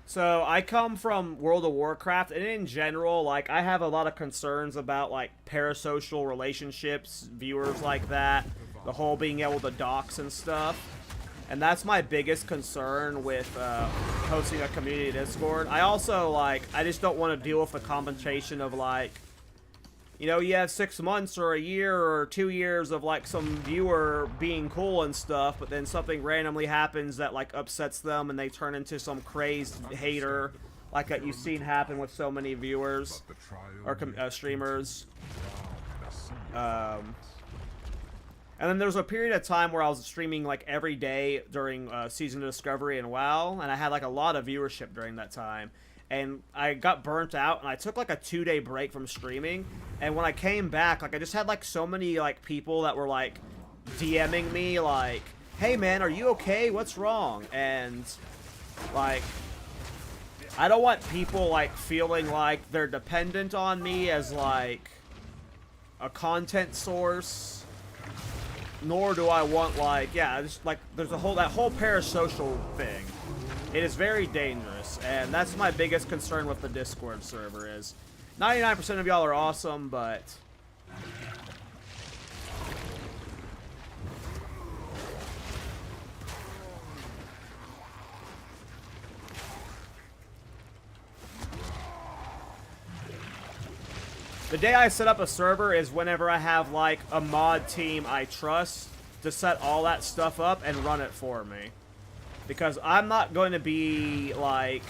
So, I come from World of Warcraft, and in general, like, I have a lot of concerns about, like, parasocial relationships, viewers like that, the whole being able to dox and stuff. And that's my biggest concern with hosting a community Discord. I also, like, I just don't want to deal with the compensation of, like, you know, you have 6 months or a year or 2 years of, like, some viewer being cool and stuff, but then something randomly happens that, like, upsets them and they turn into some crazed hater, like that you've seen happen with so many viewers or streamers. And then there was a period of time where I was streaming, like, every day during Season of Discovery and WoW, and I had, like, a lot of viewership during that time. And I got burnt out, and I took, like, a 2-day break from streaming. And when I came back, like, I just had, like, so many, like, people that were, like, DMing me, like, hey, man, are you okay? What's wrong? And, like, I don't want people, like, feeling like they're dependent on me as, like, a content source. Nor do I want, like, yeah, just, like, there's that whole parasocial thing. It is very dangerous, and that's my biggest concern with the Discord server is 99% of y'all are awesome, but the day I set up a server is whenever I have, like, a mod team I trust to set all that stuff up and run it for me. Because I'm not going to be, like,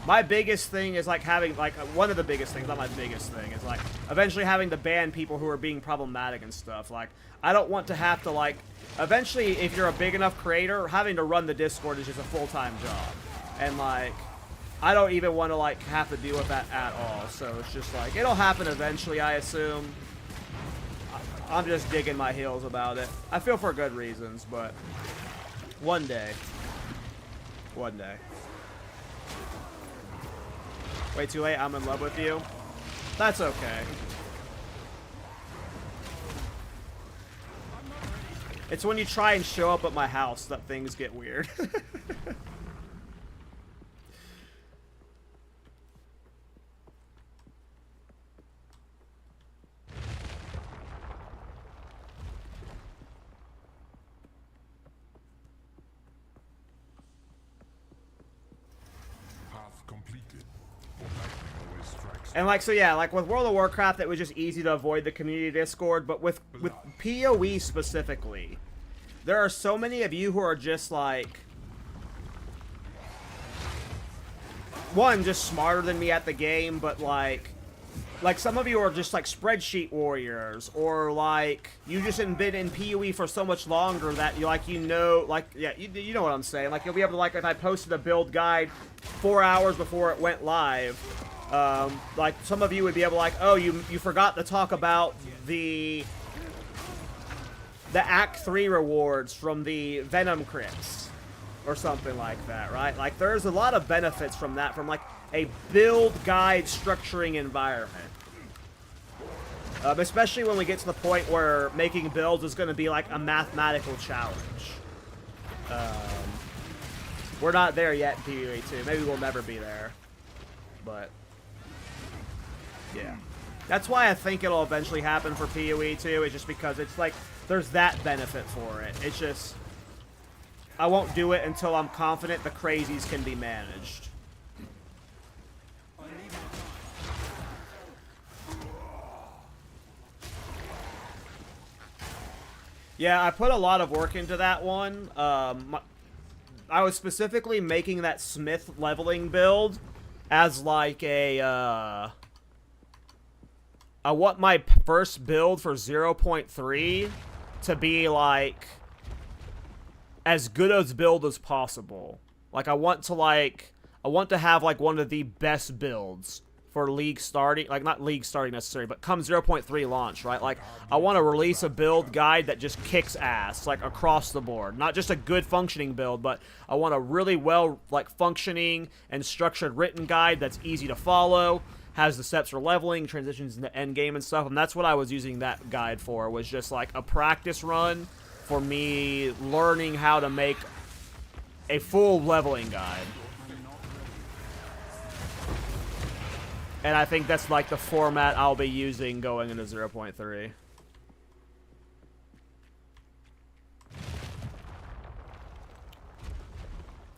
my biggest thing is, like, having, like, one of the biggest things, not my biggest thing, is, like, eventually having to ban people who are being problematic and stuff. Like, I don't want to have to, like, eventually, if you're a big enough creator, having to run the Discord is just a full-time job. And, like, I don't even want to, like, have to deal with that at all. So it's just, like, it'll happen eventually, I assume. I'm just digging my heels about it. I feel for good reasons, but one day. One day. Way too late, I'm in love with you. That's okay. It's when you try and show up at my house that things get weird. And, like, so yeah, like, with World of Warcraft, it was just easy to avoid the community Discord, but with PoE specifically, there are so many of you who are just, like, one, just smarter than me at the game, but, like, some of you are just, like, spreadsheet warriors, or, like, you just haven't been in PoE for so much longer that, you know, like, yeah, you know what I'm saying. Like, you'll be able to, like, if I posted a build guide 4 hours before it went live, Like, some of you would be able to, like, oh, you forgot to talk about the Act 3 rewards from the Venom crits, or something like that, right? Like, there's a lot of benefits from that, from, like, a build guide structuring environment. Especially when we get to the point where making builds is going to be, like, a mathematical challenge. We're not there yet in PvE 2. Maybe we'll never be there. But, yeah. That's why I think it'll eventually happen for PoE 2. It's just because it's like, there's that benefit for it. It's just, I won't do it until I'm confident the crazies can be managed. Yeah, I put a lot of work into that one. I was specifically making that Smith leveling build as like a, I want my first build for 0.3 to be like as good as build as possible. Like I want to have like one of the best builds for League starting, like not League starting necessarily, but come 0.3 launch, right? Like I want to release a build guide that just kicks ass, like across the board. Not just a good functioning build, but I want a really well like functioning and structured written guide that's easy to follow, has the steps for leveling, transitions into end game and stuff. And that's what I was using that guide for, was just like a practice run for me learning how to make a full leveling guide. And I think that's like the format I'll be using going into 0.3.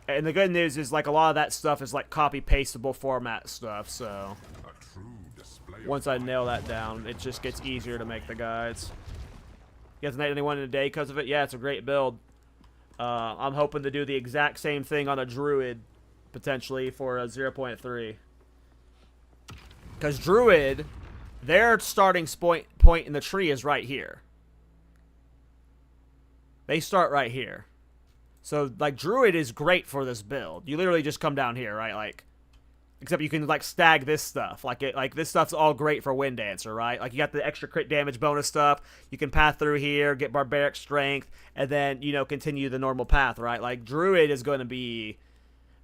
And the good news is like a lot of that stuff is like copy-pastable format stuff, so once I nail that down, it just gets easier to make the guides. You guys night anyone in a day because of it? Yeah, it's a great build. I'm hoping to do the exact same thing on a Druid, potentially, for a 0.3. Because Druid, their starting point in the tree is right here. They start right here. So, like, Druid is great for this build. You literally just come down here, right? Like, except you can, like, stag this stuff. Like, this stuff's all great for Wind Dancer, right? Like, you got the extra crit damage bonus stuff. You can path through here, get Barbaric Strength, and then, you know, continue the normal path, right? Like, Druid is going to be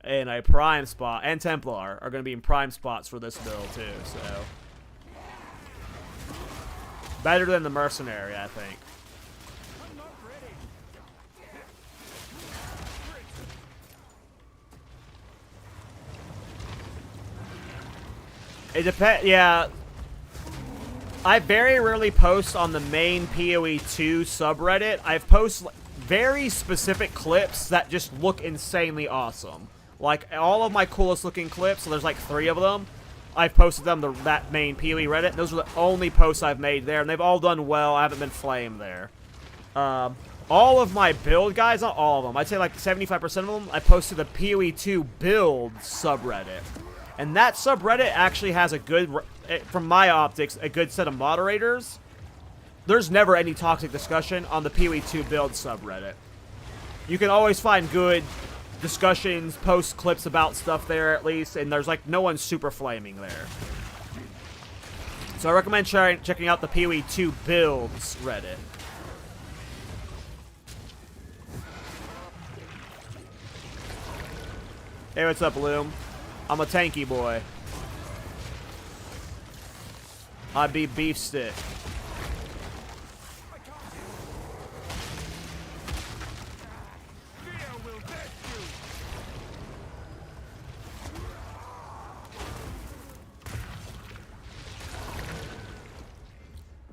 in a prime spot, and Templar are going to be in prime spots for this build too, so better than the Mercenary, I think. It depends. Yeah, I very rarely post on the main PoE 2 subreddit. I've posted very specific clips that just look insanely awesome. Like, all of my coolest looking clips, so there's like 3 of them, I've posted them to that main PoE Reddit. Those are the only posts I've made there, and they've all done well. I haven't been flamed there. All of my build guides, not all of them, I'd say like 75% of them, I posted the PoE 2 build subreddit. And that subreddit actually has a good, from my optics, a good set of moderators. There's never any toxic discussion on the PoE 2 build subreddit. You can always find good discussions, post clips about stuff there at least, and there's like no one super flaming there. So I recommend checking out the PoE 2 builds Reddit. Hey, what's up, Loom? I'm a tanky boy. I be beef stick.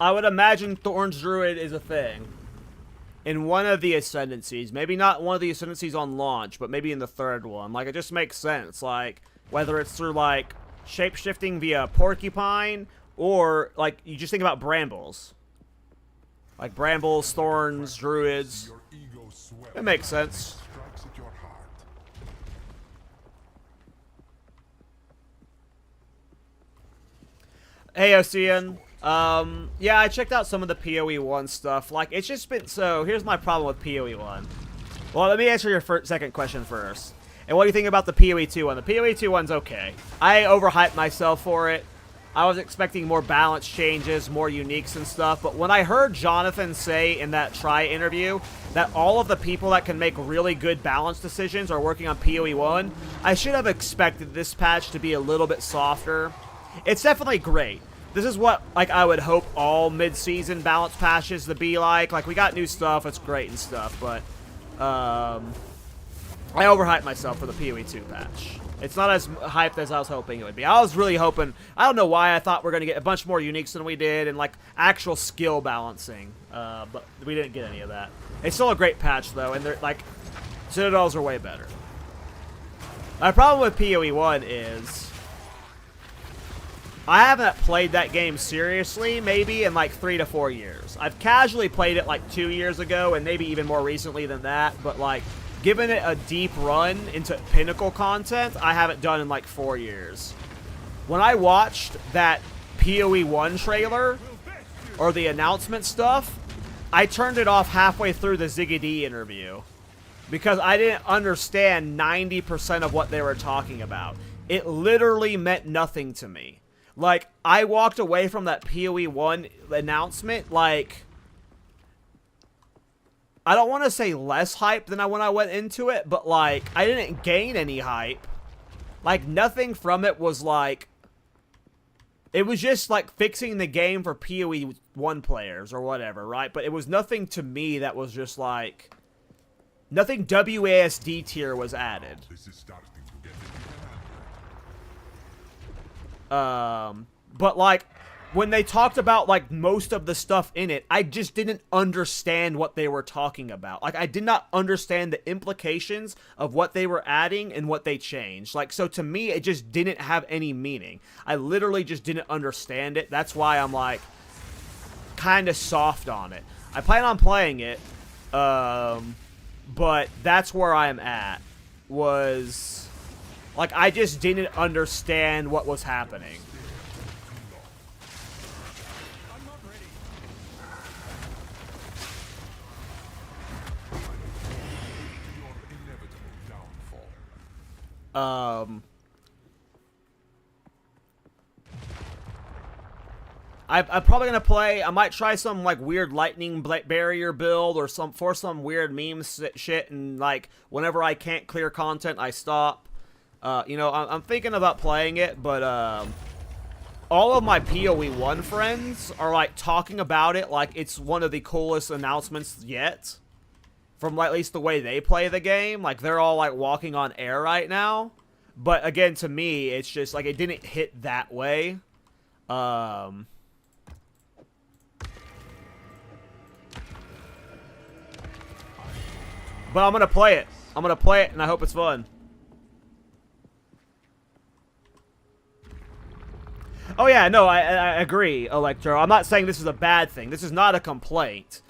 I would imagine Thorn's Druid is a thing in one of the Ascendancies. Maybe not one of the Ascendancies on launch, but maybe in the 3rd one. Like, it just makes sense. Like, whether it's through, like, shape-shifting via Porcupine, or, like, you just think about Brambles. Like, Brambles, Thorns, Druids. It makes sense. Hey, Ocean. Yeah, I checked out some of the PoE 1 stuff. Like, it's just been, so, here's my problem with PoE 1. Well, let me answer your second question first. And what do you think about the PoE 2 one? The PoE 2 one's okay. I overhyped myself for it. I was expecting more balance changes, more uniques and stuff, but when I heard Jonathan say in that Try interview that all of the people that can make really good balance decisions are working on PoE 1, I should have expected this patch to be a little bit softer. It's definitely great. This is what, like, I would hope all mid-season balance patches to be like. Like, we got new stuff, it's great and stuff, but, I overhyped myself for the PoE 2 patch. It's not as hyped as I was hoping it would be. I was really hoping, I don't know why I thought we were going to get a bunch more uniques than we did, and, like, actual skill balancing, but we didn't get any of that. It's still a great patch, though, and they're, like, Citadels are way better. My problem with PoE 1 is I haven't played that game seriously maybe in like 3 to 4 years. I've casually played it like 2 years ago and maybe even more recently than that, but like giving it a deep run into pinnacle content, I haven't done in like 4 years. When I watched that PoE 1 trailer or the announcement stuff, I turned it off halfway through the Ziggy D interview because I didn't understand 90% of what they were talking about. It literally meant nothing to me. Like, I walked away from that PoE 1 announcement, like, I don't want to say less hype than when I went into it, but, like, I didn't gain any hype. Like, nothing from it was, like, it was just, like, fixing the game for PoE 1 players or whatever, right? But it was nothing to me that was just, like, nothing WASD tier was added. This is starting to get But like, when they talked about like most of the stuff in it, I just didn't understand what they were talking about. Like, I did not understand the implications of what they were adding and what they changed. Like, so to me, it just didn't have any meaning. I literally just didn't understand it. That's why I'm like, kind of soft on it. I plan on playing it, but that's where I'm at, was, like, I just didn't understand what was happening. I'm probably gonna play. I might try some like weird lightning barrier build or some weird meme shit, and like whenever I can't clear content, I stop. You know, I'm thinking about playing it, but all of my PoE 1 friends are like talking about it like it's one of the coolest announcements yet. From like, at least the way they play the game, like they're all like walking on air right now. But again, to me, it's just like it didn't hit that way. But I'm gonna play it. I'm gonna play it, and I hope it's fun. Oh yeah, no, I agree, Electro. I'm not saying this is a bad thing. This is not a complaint.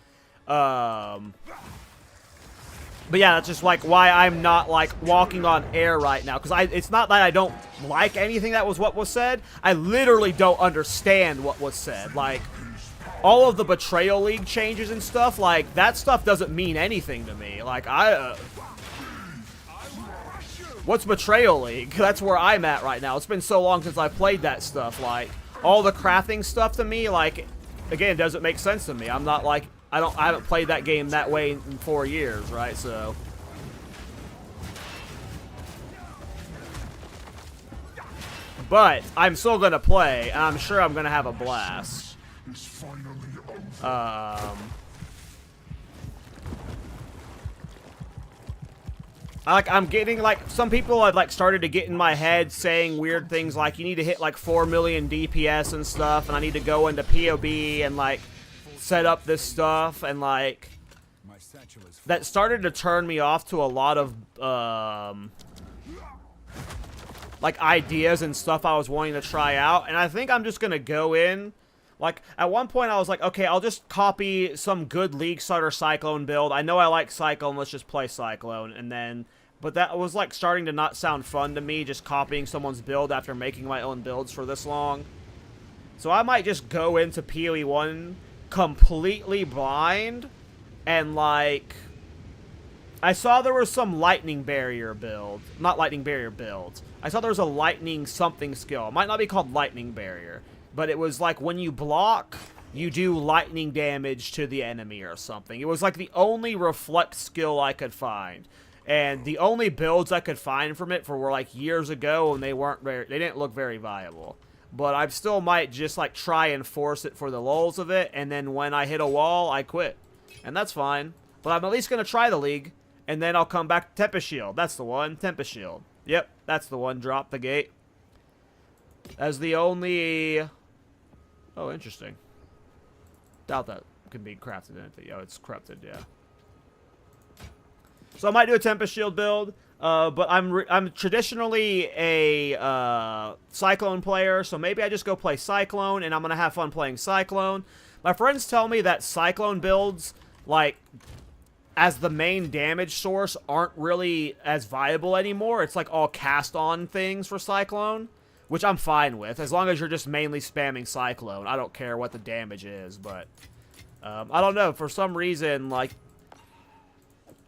But yeah, that's just like why I'm not like walking on air right now. Because it's not that I don't like anything that was what was said. I literally don't understand what was said. Like, all of the Betrayal League changes and stuff, like, that stuff doesn't mean anything to me. Like, what's Betrayal League? That's where I'm at right now. It's been so long since I played that stuff. Like, all the crafting stuff to me, like, again, doesn't make sense to me. I'm not like, I haven't played that game that way in 4 years, right? So, but I'm still gonna play, and I'm sure I'm gonna have a blast. I'm getting, like, some people have, like, started to get in my head saying weird things like, you need to hit, like, 4 million DPS and stuff, and I need to go into POB and, like, set up this stuff, and, like, that started to turn me off to a lot of, like, ideas and stuff I was wanting to try out, and I think I'm just gonna go in. Like, at one point I was like, okay, I'll just copy some good League Starter Cyclone build. I know I like Cyclone, let's just play Cyclone. And then, but that was like starting to not sound fun to me, just copying someone's build after making my own builds for this long. So I might just go into PoE 1 completely blind and like I saw there was some lightning barrier build. Not lightning barrier builds. I saw there was a lightning something skill. It might not be called lightning barrier. But it was like when you block, you do lightning damage to the enemy or something. It was like the only reflect skill I could find. And the only builds I could find from it were like years ago, and they didn't look very viable. But I still might just like try and force it for the lulz of it, and then when I hit a wall, I quit. And that's fine. But I'm at least going to try the league. And then I'll come back to Tempest Shield. That's the one. Tempest Shield. Yep, that's the one. Drop the gate. As the only... Oh, interesting. Doubt that can be crafted in it. Oh, it's corrupted, yeah. So I might do a Tempest Shield build. But I'm traditionally a Cyclone player. So maybe I just go play Cyclone. And I'm going to have fun playing Cyclone. My friends tell me that Cyclone builds, like... as the main damage source aren't really as viable anymore. It's like all cast on things for Cyclone, which I'm fine with. As long as you're just mainly spamming Cyclone. I don't care what the damage is, but I don't know. For some reason, like,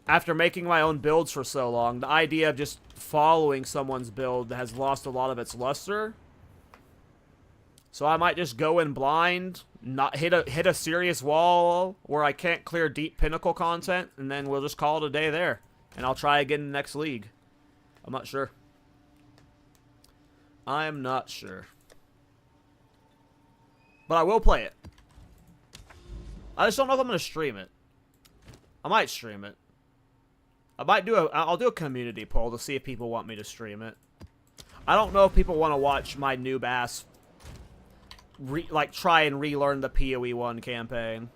after making my own builds for so long, the idea of just following someone's build has lost a lot of its luster. So I might just go in blind, not hit a serious wall where I can't clear deep pinnacle content, and then we'll just call it a day there. And I'll try again in the next league. I'm not sure. I'm not sure. But I will play it. I just don't know if I'm going to stream it. I might stream it. I'll do a community poll to see if people want me to stream it. I don't know if people want to watch my noob ass try and relearn the PoE 1 campaign.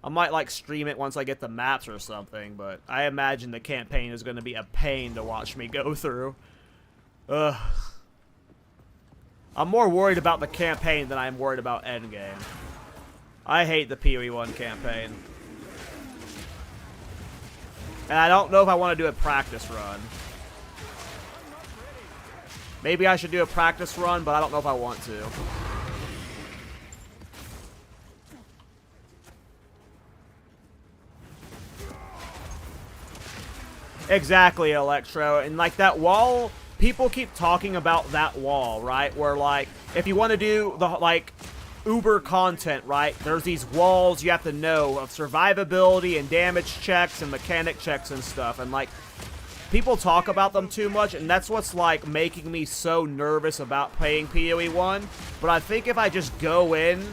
I might, like, stream it once I get the maps or something, but I imagine the campaign is going to be a pain to watch me go through. Ugh. I'm more worried about the campaign than I'm worried about endgame. I hate the PoE 1 campaign. And I don't know if I want to do a practice run. Maybe I should do a practice run, but I don't know if I want to. Exactly, Electro. And, like, that wall, people keep talking about that wall, right? Where, like, if you want to do the, like, Uber content, right? There's these walls you have to know of survivability and damage checks and mechanic checks and stuff. And, like, people talk about them too much, and that's what's, like, making me so nervous about playing PoE 1. But I think if I just go in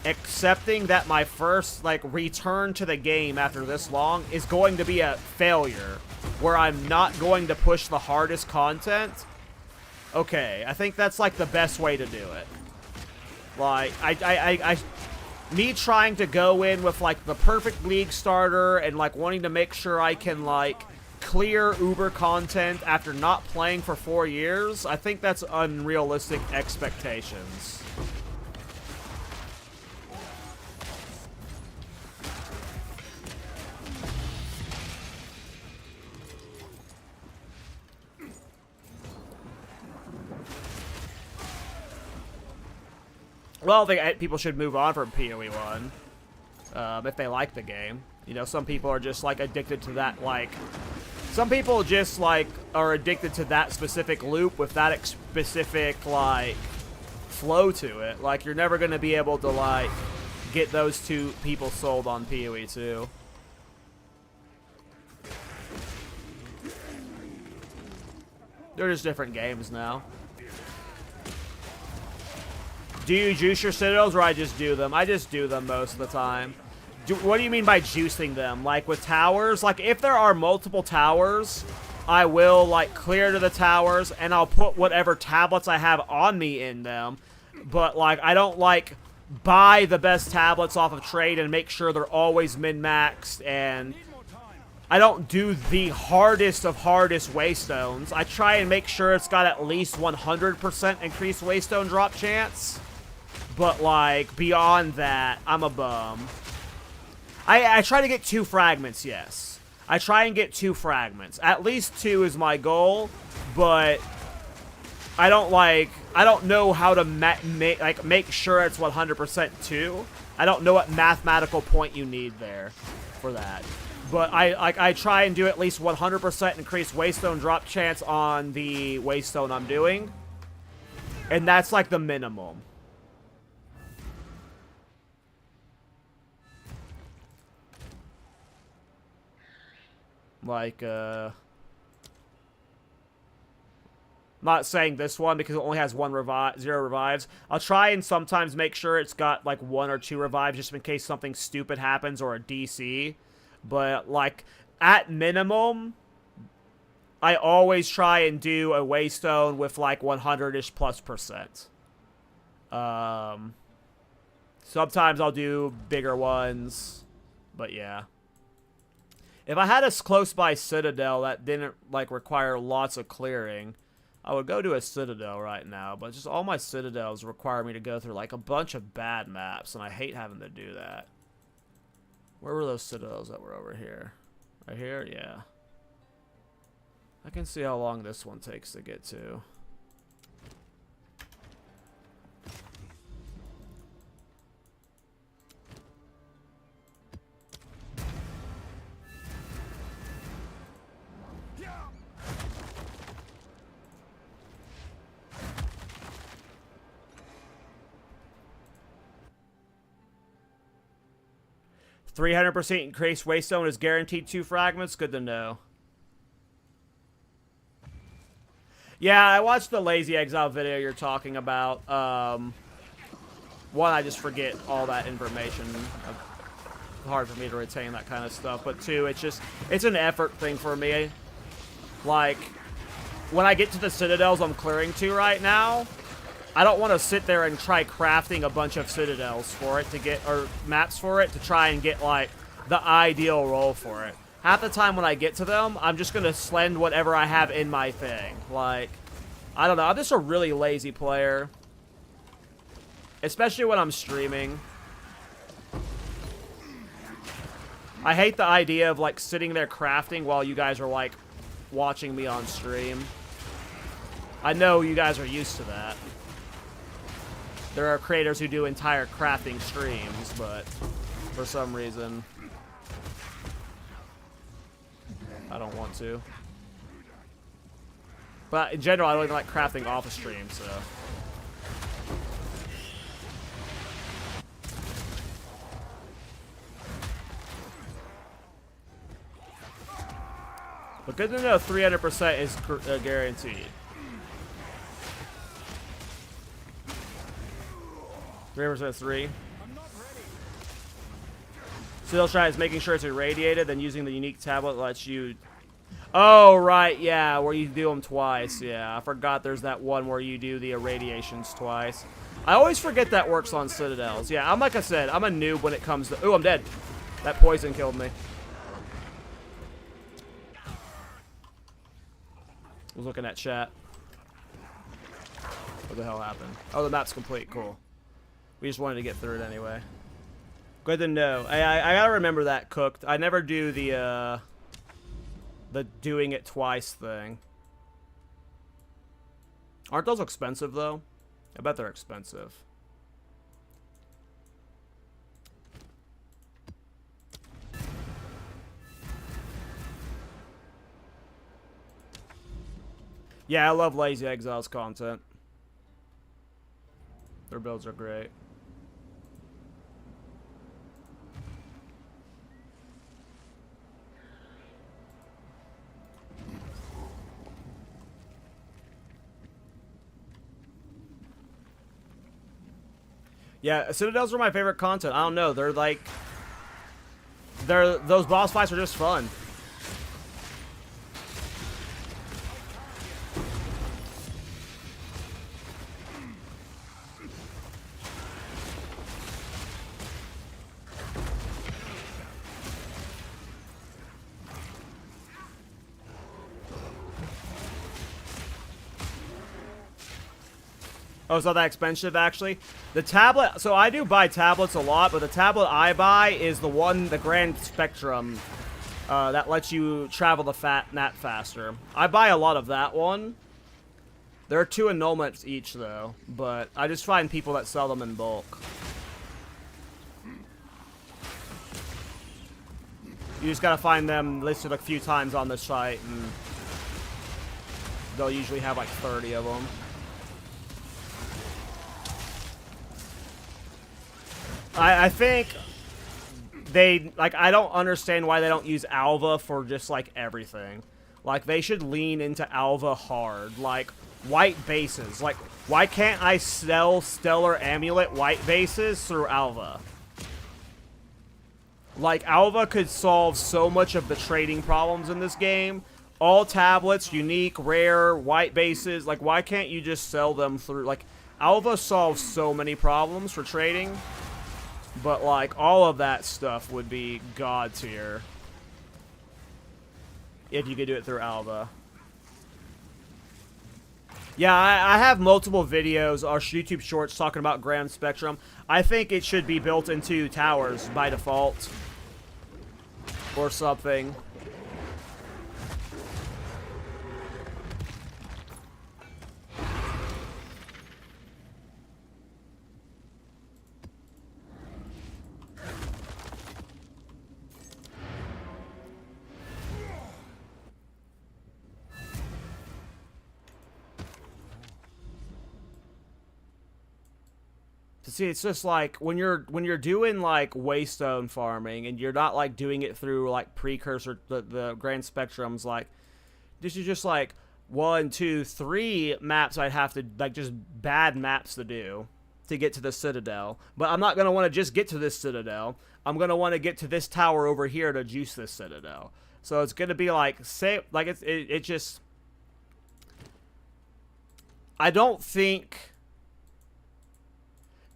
accepting that my first, like, return to the game after this long is going to be a failure, where I'm not going to push the hardest content, okay, I think that's, like, the best way to do it. Like, me trying to go in with, like, the perfect league starter and, like, wanting to make sure I can, like, clear Uber content after not playing for 4 years, I think that's unrealistic expectations. Well, I think people should move on from PoE 1 if they like the game. You know, some people are just, like, addicted to that, like... Some people just, like, are addicted to that specific loop with that specific, like, flow to it. Like, you're never going to be able to, like, get those two people sold on PoE 2. They're just different games now. Do you juice your citadels, or I just do them? I just do them most of the time. What do you mean by juicing them? Like, with towers? Like, if there are multiple towers, I will, like, clear to the towers, and I'll put whatever tablets I have on me in them. But, like, I don't, like, buy the best tablets off of trade and make sure they're always min-maxed, and I don't do the hardest of hardest waystones. I try and make sure it's got at least 100% increased waystone drop chance. But, like, beyond that, I'm a bum. I try to get 2 fragments, yes. I try and get 2 fragments. At least 2 is my goal, but I don't know how to make sure it's 100% 2. I don't know what mathematical point you need there for that. But I try and do at least 100% increased Waystone drop chance on the Waystone I'm doing. And that's like the minimum. Like, I'm not saying this one because it only has 0 revives. I'll try and sometimes make sure it's got like 1 or 2 revives just in case something stupid happens or a DC. But like at minimum, I always try and do a Waystone with like 100-ish plus %. Sometimes I'll do bigger ones, but yeah. If I had a close by Citadel that didn't like require lots of clearing, I would go to a Citadel right now, but just all my Citadels require me to go through like a bunch of bad maps, and I hate having to do that. Where were those Citadels that were over here? Right here? Yeah. I can see how long this one takes to get to. Yeah. 300% increased Waystone is guaranteed 2 fragments. Good to know. Yeah, I watched the Lazy Exile video you're talking about. One, I just forget all that information. Hard for me to retain that kind of stuff. But two, it's an effort thing for me. Like, when I get to the Citadels I'm clearing to right now, I don't want to sit there and try crafting a bunch of Citadels for it to get, or maps for it to try and get, like, the ideal role for it. Half the time when I get to them, I'm just going to slend whatever I have in my thing. Like, I don't know. I'm just a really lazy player. Especially when I'm streaming. I hate the idea of, like, sitting there crafting while you guys are, like, watching me on stream. I know you guys are used to that. There are creators who do entire crafting streams, but for some reason, I don't want to. But in general, I don't even like crafting off a stream, so. But good to know 300% is guaranteed. 3% 3. Still try is making sure it's irradiated, then using the unique tablet lets you... Oh, right, yeah, where you do them twice. Yeah, I forgot there's that one where you do the irradiations twice. I always forget that works on Citadels. Yeah, like I said, I'm a noob when it comes to... Ooh, I'm dead. That poison killed me. I was looking at chat. What the hell happened? Oh, the map's complete. Cool. We just wanted to get through it anyway. Good to know. I gotta remember that, Cooked. I never do the doing it twice thing. Aren't those expensive, though? I bet they're expensive. Yeah, I love Lazy Exile's content. Their builds are great. Yeah, Citadels are my favorite content. I don't know. They're like... those boss fights are just fun. Oh, it's not that expensive, actually. The tablet... So, I do buy tablets a lot, but the tablet I buy is the one, the Grand Spectrum, that lets you travel the map faster. I buy a lot of that one. There are 2 annulments each, though, but I just find people that sell them in bulk. You just gotta find them listed a few times on the site, and they'll usually have like 30 of them. I think they, like, I don't understand why they don't use Alva for just, like, everything. Like, they should lean into Alva hard. Like, white bases. Like, why can't I sell Stellar Amulet white bases through Alva? Like, Alva could solve so much of the trading problems in this game. All tablets, unique, rare, white bases. Like, why can't you just sell them through... Like, Alva solves so many problems for trading. But, like, all of that stuff would be god tier. If you could do it through Alva. Yeah, I have multiple videos or YouTube shorts talking about Grand Spectrum. I think it should be built into towers by default. Or something. See, it's just like when you're doing like waystone farming and you're not like doing it through like precursor the Grand Spectrums, like this is just like 1, 2, 3 maps I'd have to like just bad maps to do to get to the Citadel. But I'm not gonna want to just get to this Citadel. I'm gonna want to get to this tower over here to juice this Citadel. So it's gonna be like it just. I don't think.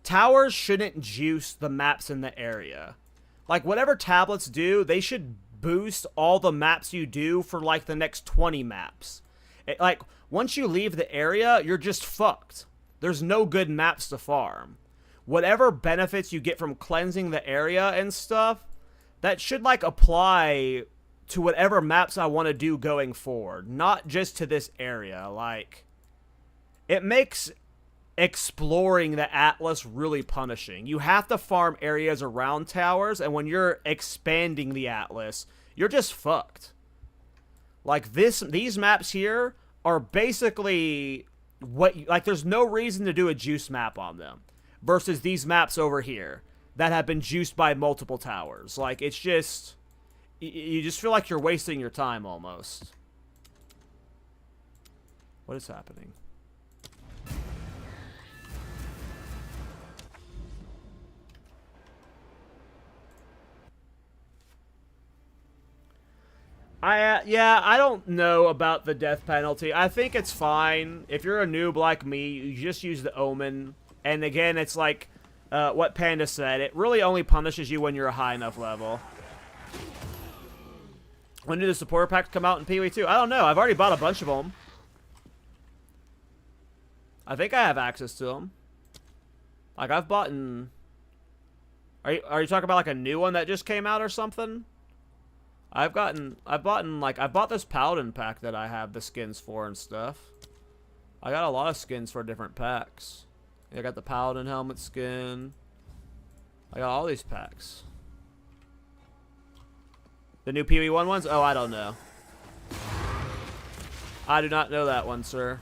Towers shouldn't juice the maps in the area. Like, whatever tablets do, they should boost all the maps you do for, like, the next 20 maps. Like, once you leave the area, you're just fucked. There's no good maps to farm. Whatever benefits you get from cleansing the area and stuff, that should, like, apply to whatever maps I want to do going forward. Not just to this area. Like, it makes exploring the Atlas really punishing. You have to farm areas around towers, and when you're expanding the Atlas, you're just fucked. Like these maps here are basically like there's no reason to do a juice map on them versus these maps over here that have been juiced by multiple towers. Like, it's just you just feel like you're wasting your time almost. What is happening? Yeah, I don't know about the death penalty. I think it's fine. If you're a noob like me, you just use the Omen. And again, it's like what Panda said. It really only punishes you when you're a high enough level. When do the supporter packs come out in PoE 2? I don't know. I've already bought a bunch of them. I think I have access to them. Like, I've bought in... Are you talking about like a new one that just came out or something? I bought this Paladin pack that I have the skins for and stuff. I got a lot of skins for different packs. I got the Paladin helmet skin. I got all these packs. The new PoE 1 ones? Oh, I don't know. I do not know that one, sir.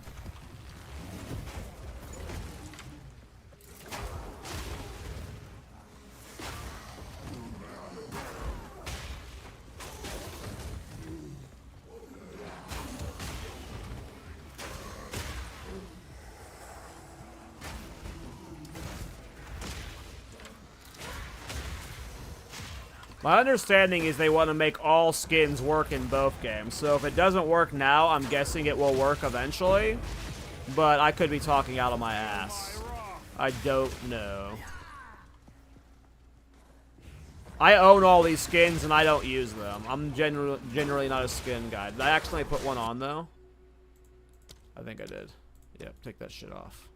My understanding is they want to make all skins work in both games. So if it doesn't work now, I'm guessing it will work eventually. But I could be talking out of my ass. I don't know. I own all these skins and I don't use them. I'm generally not a skin guy. Did I accidentally put one on though? I think I did. Yep, take that shit off.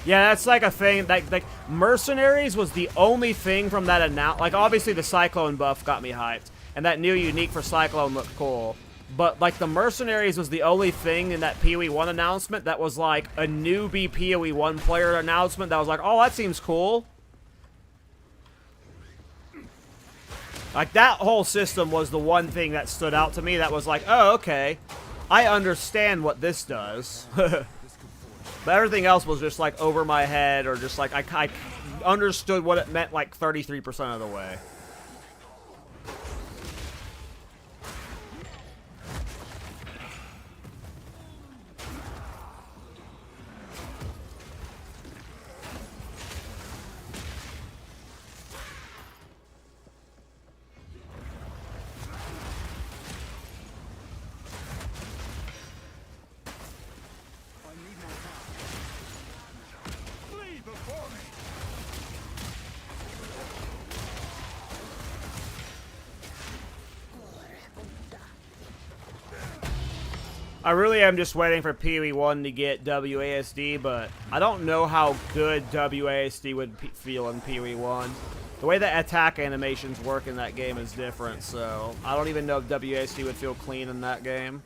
Yeah, that's like a thing. Like Mercenaries was the only thing from that announce. Like, obviously the Cyclone buff got me hyped. and that new unique for Cyclone looked cool. But, like, the Mercenaries was the only thing in that PoE 1 announcement that was, like, a newbie PoE 1 player announcement that was like, oh, that seems cool. Like, that whole system was the one thing that stood out to me that was like, oh, okay. I understand what this does. But everything else was just, like, over my head, or just, like, I understood what it meant, like, 33% of the way. I really am just waiting for PoE 1 to get WASD, but I don't know how good WASD would feel in PoE 1. The way that attack animations work in that game is different, so I don't even know if WASD would feel clean in that game.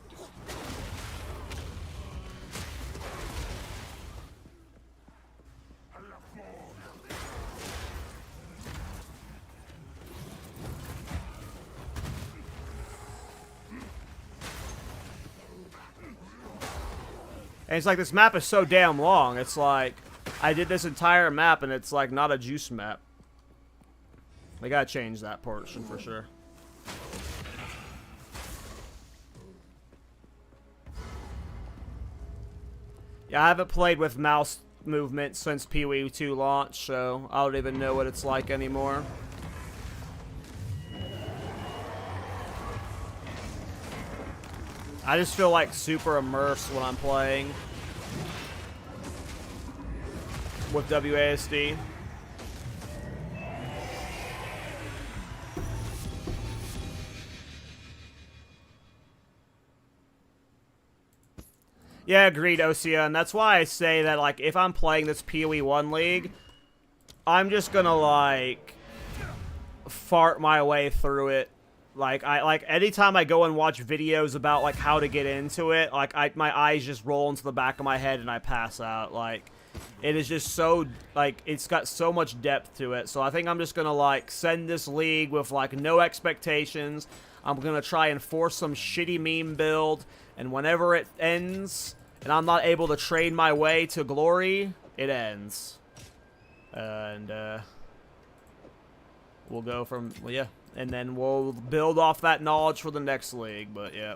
And it's like, this map is so damn long. It's like, I did this entire map and it's like not a juice map. They gotta change that portion for sure. Yeah, I haven't played with mouse movement since PoE 2 launch, so I don't even know what it's like anymore. I just feel like super immersed when I'm playing with WASD. Yeah, agreed, Osea, and that's why I say that, like, if I'm playing this PoE 1 league, I'm just gonna, like, fart my way through it. Like, anytime I go and watch videos about, like, how to get into it, like, my eyes just roll into the back of my head and I pass out. Like, it is just so, like, it's got so much depth to it. So I think I'm just gonna, like, send this league with, like, no expectations. I'm gonna try and force some shitty meme build, and whenever it ends, and I'm not able to trade my way to glory, it ends. And, we'll go from, well, yeah. And then we'll build off that knowledge for the next league, but yeah.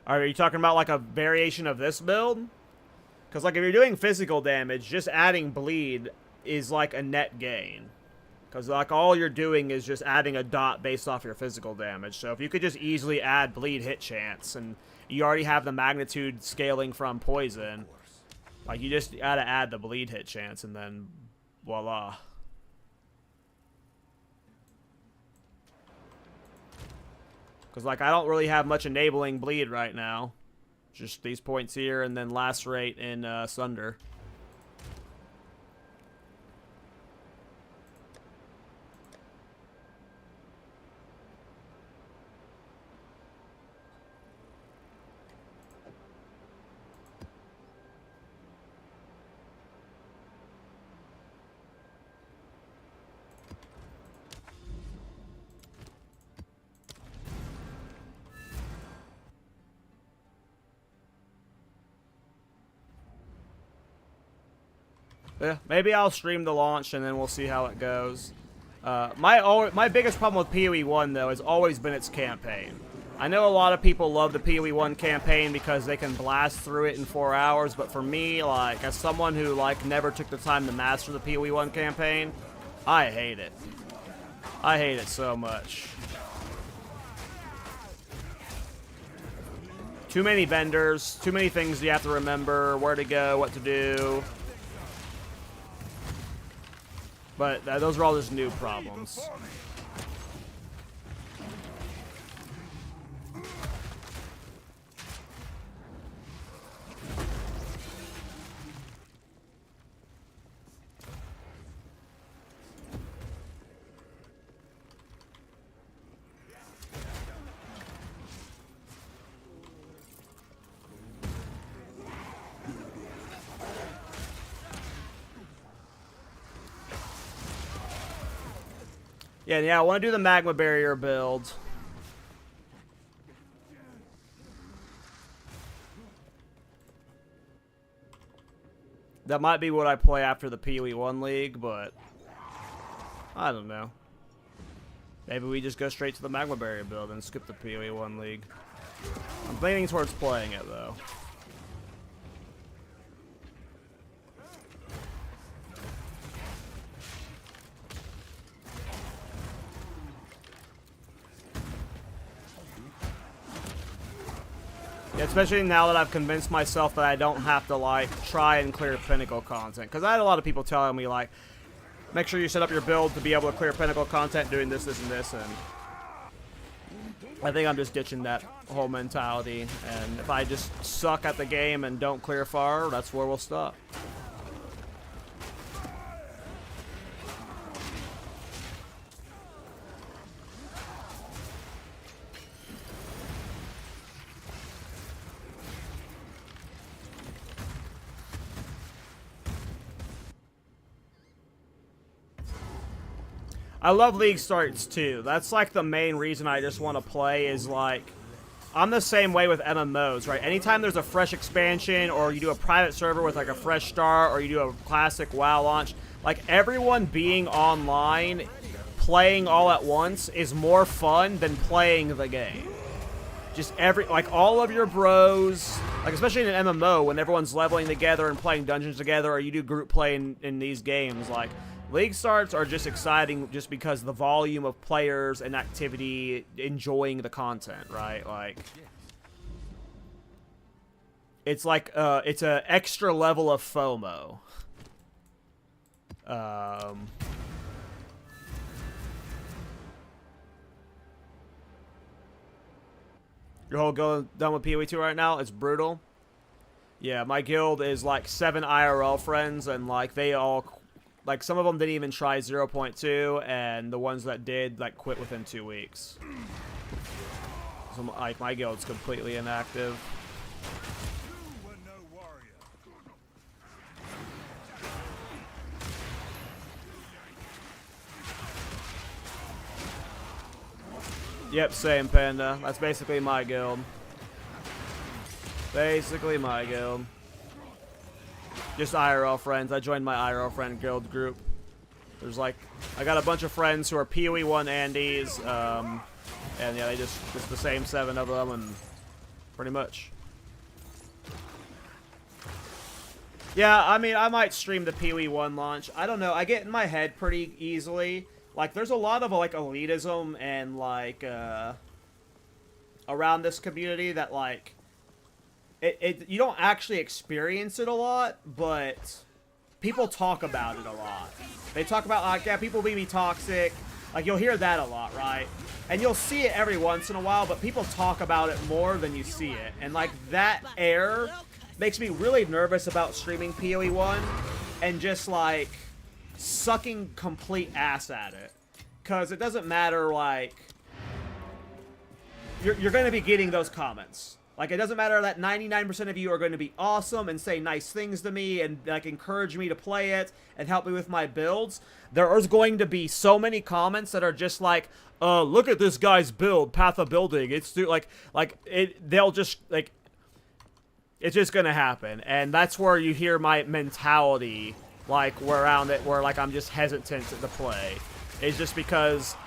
Are you talking about like a variation of this build? Because like if you're doing physical damage, just adding bleed is like a net gain. Because, like, all you're doing is just adding a dot based off your physical damage. So if you could just easily add bleed hit chance, and you already have the magnitude scaling from poison, like, you just gotta add the bleed hit chance, and then voila. Because, like, I don't really have much enabling bleed right now. Just these points here, and then lacerate in Sunder. Yeah, maybe I'll stream the launch and then we'll see how it goes. My biggest problem with PoE 1 though has always been its campaign. I know a lot of people love the PoE 1 campaign because they can blast through it in 4 hours, but for me, like, as someone who, like, never took the time to master the PoE 1 campaign, I hate it. I hate it so much. Too many vendors, too many things you have to remember, where to go, what to do. But those are all just new problems. Yeah, I want to do the magma barrier build. That might be what I play after the PoE 1 League, but I don't know. Maybe we just go straight to the magma barrier build and skip the PoE 1 League. I'm leaning towards playing it, though. Yeah, especially now that I've convinced myself that I don't have to, like, try and clear Pinnacle content. Because I had a lot of people telling me, like, make sure you set up your build to be able to clear Pinnacle content doing this, this, and this, and I think I'm just ditching that whole mentality. And if I just suck at the game and don't clear far, that's where we'll stop. I love League starts too. That's like the main reason I just want to play is like, I'm the same way with MMOs, right? Anytime there's a fresh expansion or you do a private server with like a fresh start or you do a classic WoW launch, like everyone being online, playing all at once is more fun than playing the game. Just like all of your bros, like especially in an MMO when everyone's leveling together and playing dungeons together or you do group play in these games, like League starts are just exciting just because the volume of players and activity enjoying the content, right? Like, it's like, it's an extra level of FOMO. Your whole guild done with PoE 2 right now? It's brutal. Yeah, my guild is like 7 IRL friends and like they all... Like, some of them didn't even try 0.2, and the ones that did, like, quit within 2 weeks. So, like, my guild's completely inactive. Yep, same, Panda. That's basically my guild. Basically my guild. Just IRL friends. I joined my IRL friend guild group. There's like, I got a bunch of friends who are PoE 1 Andes, and yeah, they just the same 7 of them, and pretty much. Yeah, I mean, I might stream the PoE 1 launch. I don't know. I get in my head pretty easily. Like, there's a lot of like elitism and like around this community that like. You don't actually experience it a lot, but people talk about it a lot. They talk about, like, yeah, people be toxic. Like, you'll hear that a lot, right? And you'll see it every once in a while, but people talk about it more than you see it. And, like, that air makes me really nervous about streaming PoE 1 and just, like, sucking complete ass at it. Because it doesn't matter, like... You're going to be getting those comments. Like, it doesn't matter that 99% of you are going to be awesome and say nice things to me and, like, encourage me to play it and help me with my builds. There is going to be so many comments that are just like, look at this guy's build, path of building. It's, they'll just, like, it's just going to happen. And that's where you hear my mentality, like, around it, where, like, I'm just hesitant to play. It's just because...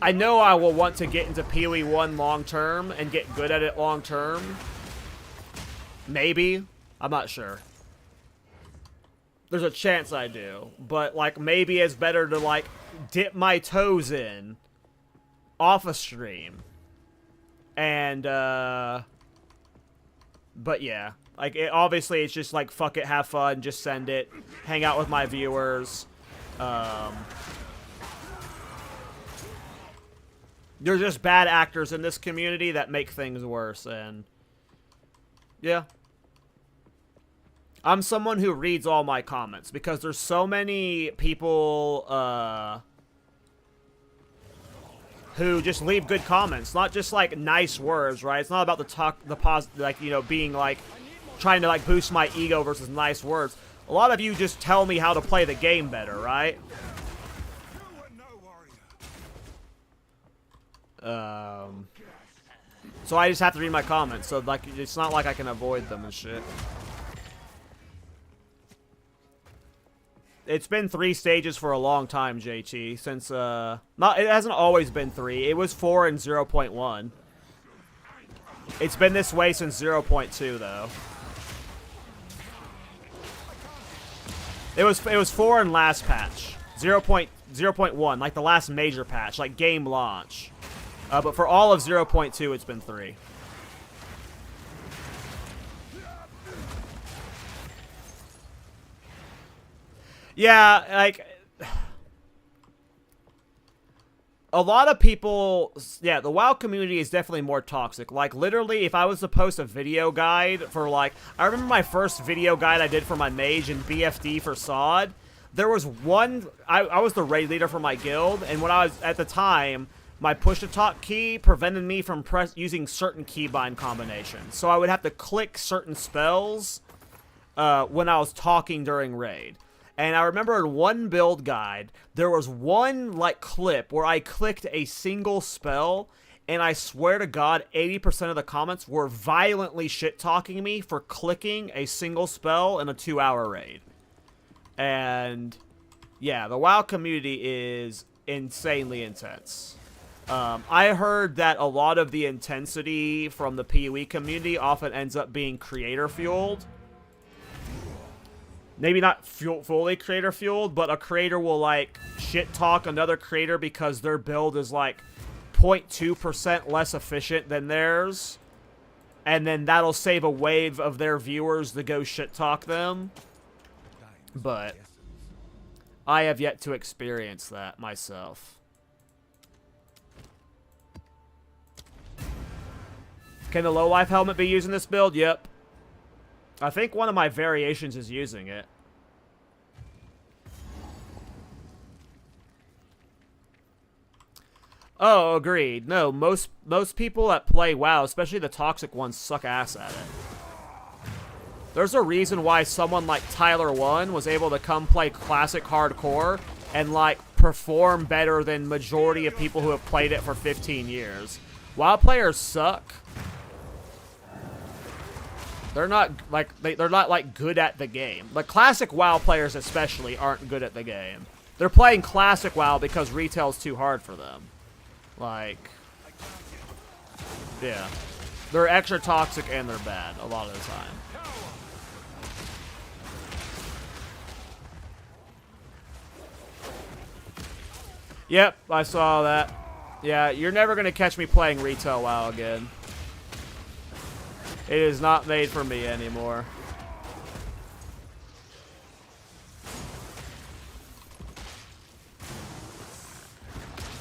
I know I will want to get into PoE 1 long term and get good at it long term. Maybe. I'm not sure. There's a chance I do. But, like, maybe it's better to, like, dip my toes in off a stream. And, but yeah. Like, obviously it's just, like, fuck it, have fun, just send it. Hang out with my viewers. There's just bad actors in this community that make things worse, and... Yeah. I'm someone who reads all my comments, because there's so many people, who just leave good comments. Not just, like, nice words, right? It's not about like, you know, being, like, trying to, like, boost my ego versus nice words. A lot of you just tell me how to play the game better, right? So I just have to read my comments. So like, it's not like I can avoid them and shit. It's been 3 stages for a long time, JT. Since it hasn't always been 3. It was 4 and 0.1. It's been this way since 0.2 though. It was 4 in last patch. 0.1, like the last major patch, like game launch. But for all of 0.2, it's been 3. Yeah, like... A lot of people... Yeah, the WoW community is definitely more toxic. Like, literally, if I was to post a video guide for, like... I remember my first video guide I did for my mage in BFD for SOD. There was one... I was the raid leader for my guild, and when I was... At the time... My push-to-talk key prevented me from using certain keybind combinations. So I would have to click certain spells when I was talking during raid. And I remember in one build guide, there was one, like, clip where I clicked a single spell, and I swear to God, 80% of the comments were violently shit-talking me for clicking a single spell in a 2-hour raid. And, yeah, the WoW community is insanely intense. I heard that a lot of the intensity from the PoE community often ends up being creator-fueled. Maybe not fully creator-fueled, but a creator will, like, shit-talk another creator because their build is, like, 0.2% less efficient than theirs. And then that'll save a wave of their viewers to go shit-talk them. But I have yet to experience that myself. Can the low-life helmet be used in this build? Yep. I think one of my variations is using it. Oh, agreed. No, most people that play WoW, especially the toxic ones, suck ass at it. There's a reason why someone like Tyler1 was able to come play classic hardcore and, like, perform better than majority of people who have played it for 15 years. WoW players suck. They're not, like, they're not, like, good at the game. Like, classic WoW players especially aren't good at the game. They're playing classic WoW because retail's too hard for them. Like, yeah. They're extra toxic and they're bad a lot of the time. Yep, I saw that. Yeah, you're never going to catch me playing retail WoW again. It is not made for me anymore.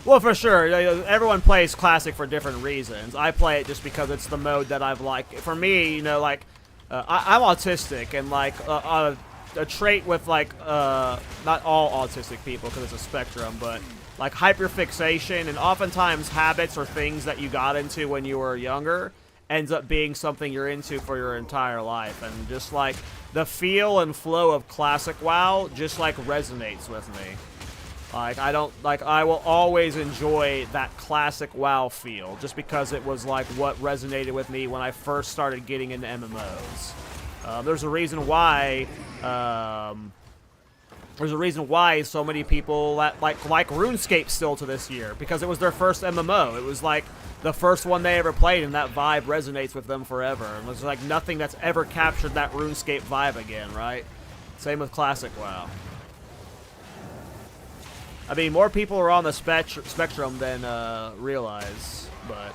Well, for sure. Everyone plays Classic for different reasons. I play it just because it's the mode that I've liked. For me, you know, like, I'm autistic, and, like, a trait with, like, not all autistic people, because it's a spectrum, but, like, hyperfixation, and oftentimes habits or things that you got into when you were younger ends up being something you're into for your entire life. And just, like, the feel and flow of Classic WoW just, like, resonates with me. Like, I will always enjoy that Classic WoW feel, just because it was, like, what resonated with me when I first started getting into MMOs. There's a reason why, so many people that, like RuneScape still to this year, because it was their first MMO. It was, like, the first one they ever played, and that vibe resonates with them forever. And there's, like, nothing that's ever captured that RuneScape vibe again, right? Same with Classic WoW. I mean, more people are on the spectrum than realize, but...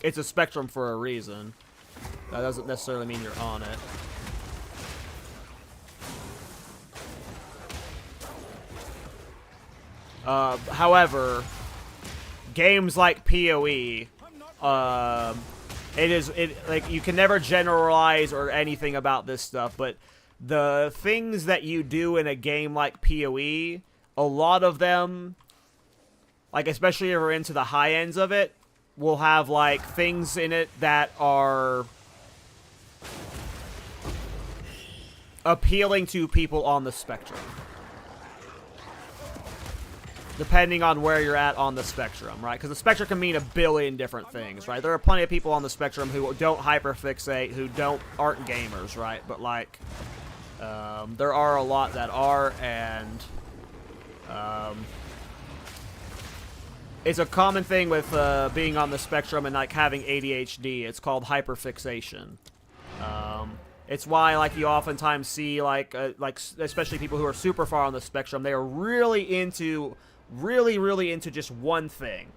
It's a spectrum for a reason. That doesn't necessarily mean you're on it. However, games like PoE, like, you can never generalize or anything about this stuff, but the things that you do in a game like PoE, a lot of them, like, especially if you're into the high ends of it, will have, like, things in it that are appealing to people on the spectrum. depending on where you're at on the spectrum, right? Because the spectrum can mean a billion different things, right? There are plenty of people on the spectrum who don't hyperfixate, who aren't gamers, right? But like, there are a lot that are, and it's a common thing with being on the spectrum and like having ADHD. It's called hyperfixation. It's why, like, you oftentimes see, like especially people who are super far on the spectrum, they are really into just one thing.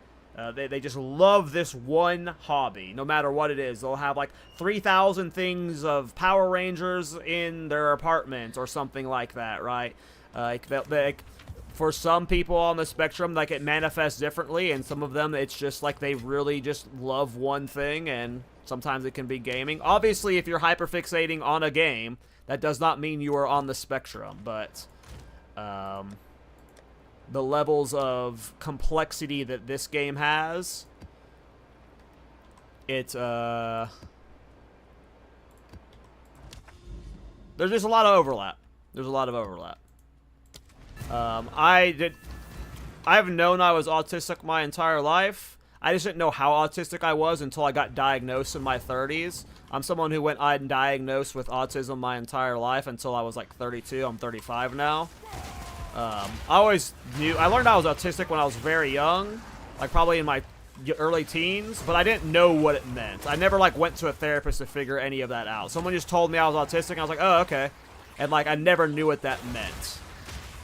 They just love this one hobby, no matter what it is. They'll have, like, 3,000 things of Power Rangers in their apartment or something like that, right? For some people on the spectrum, like, it manifests differently, and some of them, it's just, like, they really just love one thing, and sometimes it can be gaming. Obviously, if you're hyperfixating on a game, that does not mean you are on the spectrum, but the levels of complexity that this game has, there's just a lot of overlap. There's a lot of overlap. I've known I was autistic my entire life. I just didn't know how autistic I was until I got diagnosed in my 30s. I'm someone who went undiagnosed with autism my entire life until I was like 32. I'm 35 now. I learned I was autistic when I was very young, like probably in my early teens, but I didn't know what it meant. I never like went to a therapist to figure any of that out. Someone just told me I was autistic, and I was like, oh, okay. And like, I never knew what that meant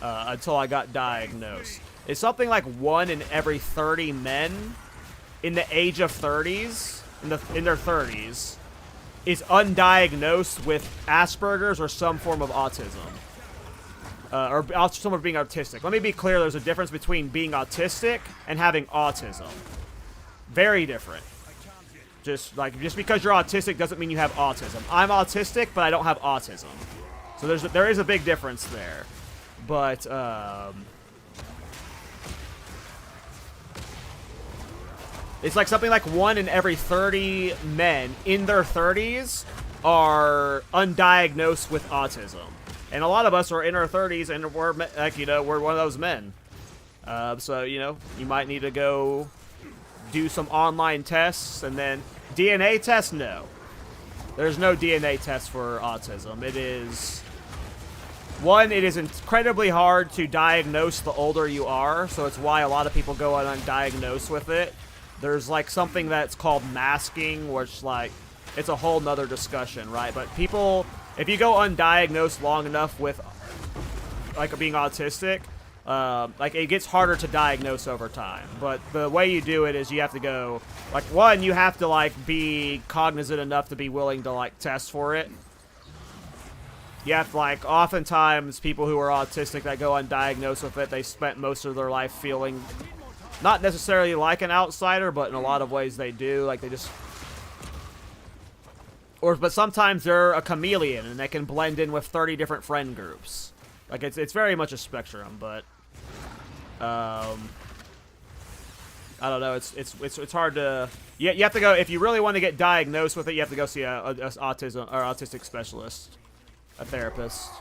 until I got diagnosed. It's something like 1 in every 30 men in the age of 30s, in their 30s, is undiagnosed with Asperger's or some form of autism. Or someone being autistic. Let me be clear, there's a difference between being autistic and having autism. Very different. Just because you're autistic doesn't mean you have autism. I'm autistic, but I don't have autism. So there is a big difference there. But, it's like something like 1 in every 30 men in their 30s are undiagnosed with autism. And a lot of us are in our 30s, and we're, like, we're one of those men. So, you might need to go do some online tests, and then DNA test? No. There's no DNA test for autism. It is incredibly hard to diagnose the older you are, so it's why a lot of people go undiagnosed with it. There's, like, something that's called masking, which, like, it's a whole nother discussion, right? But people, if you go undiagnosed long enough with, like, being autistic, like, it gets harder to diagnose over time. But the way you do it is you have to go, like, one, you have to, like, be cognizant enough to be willing to, like, test for it. You have to, like, oftentimes people who are autistic that go undiagnosed with it, they spent most of their life feeling not necessarily like an outsider, but in a lot of ways they do. Like, they just... But sometimes they're a chameleon, and they can blend in with 30 different friend groups. Like, it's very much a spectrum, but... I don't know, it's hard to... You have to go... If you really want to get diagnosed with it, you have to go see a autistic specialist. A therapist.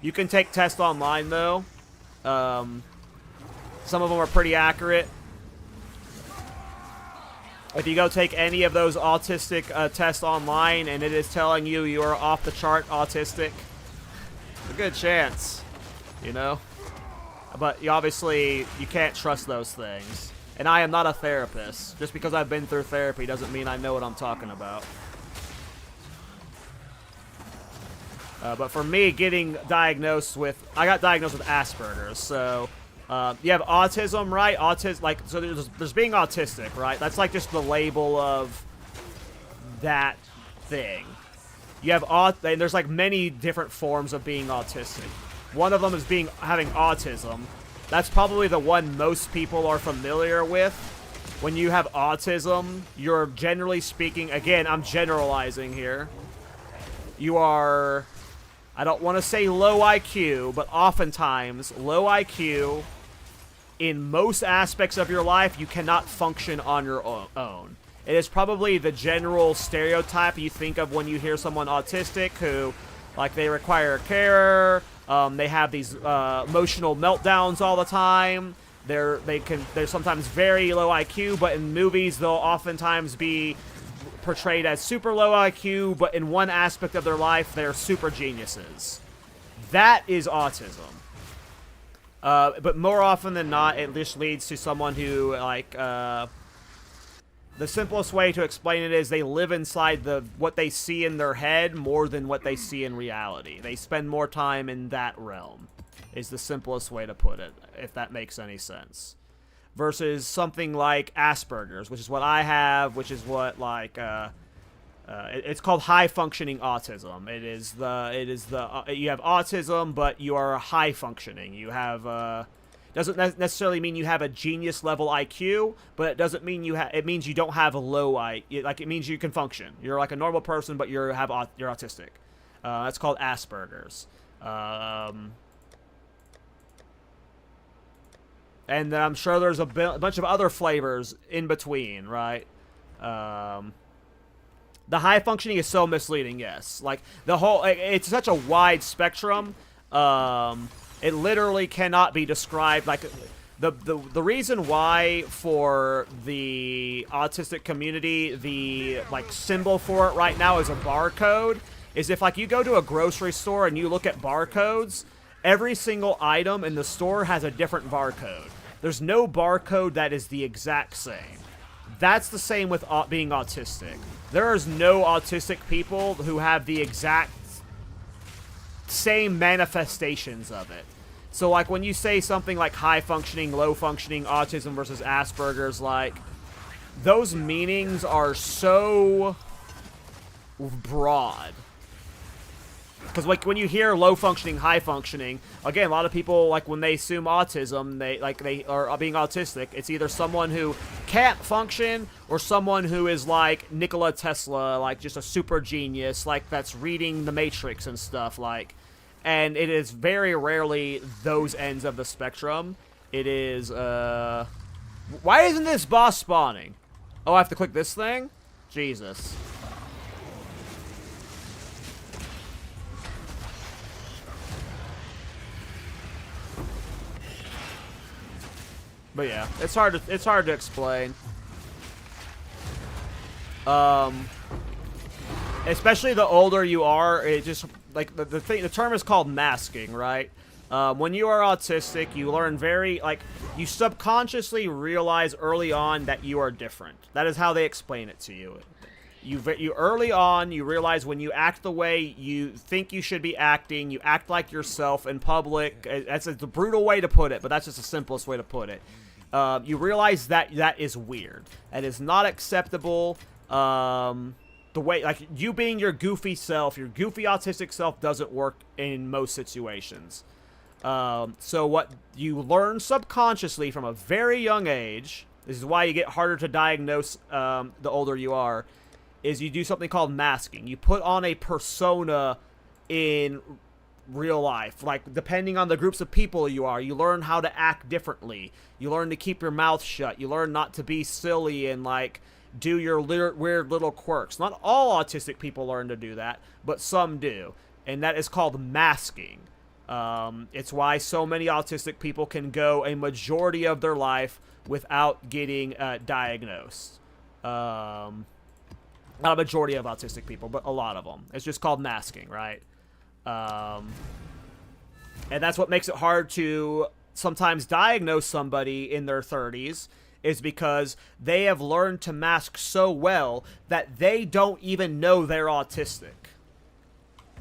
You can take tests online, though. Some of them are pretty accurate. If you go take any of those autistic tests online and it is telling you you are off the chart autistic, a good chance, But obviously, you can't trust those things. And I am not a therapist. Just because I've been through therapy doesn't mean I know what I'm talking about. But for me, getting diagnosed with... I got diagnosed with Asperger's, so... you have autism, right? So there's being autistic, right? That's like just the label of that thing. You have and there's like many different forms of being autistic. One of them is having autism. That's probably the one most people are familiar with. When you have autism, you're generally speaking, again, I'm generalizing here. You are, I don't want to say low IQ, but oftentimes low IQ. In most aspects of your life, you cannot function on your own. It is probably the general stereotype you think of when you hear someone autistic who, like, they require a carer, They have these emotional meltdowns all the time. They're sometimes very low IQ, but in movies they'll oftentimes be portrayed as super low IQ, but in one aspect of their life they're super geniuses. That is autism. But more often than not, it just leads to someone who, like, the simplest way to explain it is they live inside what they see in their head more than what they see in reality. They spend more time in that realm, is the simplest way to put it, if that makes any sense. Versus something like Asperger's, which is what I have, which is what, like, it's called high-functioning autism. You have autism, but you are high-functioning. You have, doesn't necessarily mean you have a genius-level IQ, but it doesn't mean it means you don't have a low IQ. Like, it means you can function. You're like a normal person, but you're autistic. That's called Asperger's. And then I'm sure there's a bunch of other flavors in between, right? The high functioning is so misleading, yes. Like, it's such a wide spectrum. It literally cannot be described. Like, the reason why for the autistic community, the, like, symbol for it right now is a barcode, is if, like, you go to a grocery store and you look at barcodes, every single item in the store has a different barcode. There's no barcode that is the exact same. That's the same with being autistic. There is no autistic people who have the exact same manifestations of it. So, like, when you say something like high-functioning, low-functioning, autism versus Asperger's, like, those meanings are so broad. Because, like, when you hear low-functioning, high-functioning, again, a lot of people, like, when they assume autism, they are being autistic, it's either someone who can't function or someone who is, like, Nikola Tesla, like, just a super genius, like, that's reading The Matrix and stuff, like. And it is very rarely those ends of the spectrum. It is, why isn't this boss spawning? Oh, I have to click this thing? Jesus. But yeah, it's hard to explain. Especially the older you are, it just, like, the term is called masking, right? When you are autistic, you learn you subconsciously realize early on that you are different. That is how they explain it to you. You early on, you realize when you act the way you think you should be acting, you act like yourself in public. That's a brutal way to put it, but that's just the simplest way to put it. You realize that is weird. That is not acceptable. The way, like, you being your goofy self, your goofy autistic self doesn't work in most situations. So what you learn subconsciously from a very young age, this is why you get harder to diagnose the older you are, is you do something called masking. You put on a persona in real life. Like, depending on the groups of people you are, you learn how to act differently. You learn to keep your mouth shut. You learn not to be silly and, like, do your weird little quirks. Not all autistic people learn to do that, but some do. And that is called masking. It's why so many autistic people can go a majority of their life without getting diagnosed. Not a majority of autistic people, but a lot of them. It's just called masking, right? And that's what makes it hard to sometimes diagnose somebody in their 30s, is because they have learned to mask so well that they don't even know they're autistic.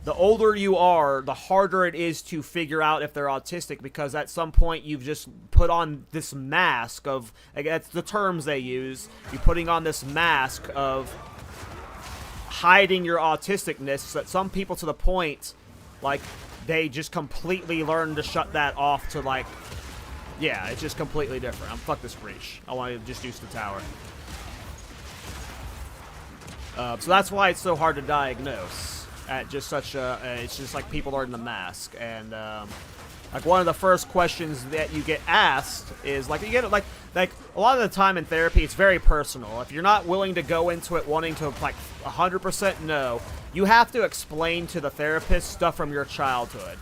The older you are, the harder it is to figure out if they're autistic, because at some point you've just put on this mask of, that's the terms they use, you're putting on this mask of hiding your autisticness, that some people, to the point, like, they just completely learn to shut that off to, like, yeah, it's just completely different. Fuck this breach. I want to just use the tower. So that's why it's so hard to diagnose at just such a, it's just like people learn the mask. And, like, one of the first questions that you get asked is, like, you get, like a lot of the time in therapy, it's very personal. If you're not willing to go into it wanting to, like, 100% know, you have to explain to the therapist stuff from your childhood.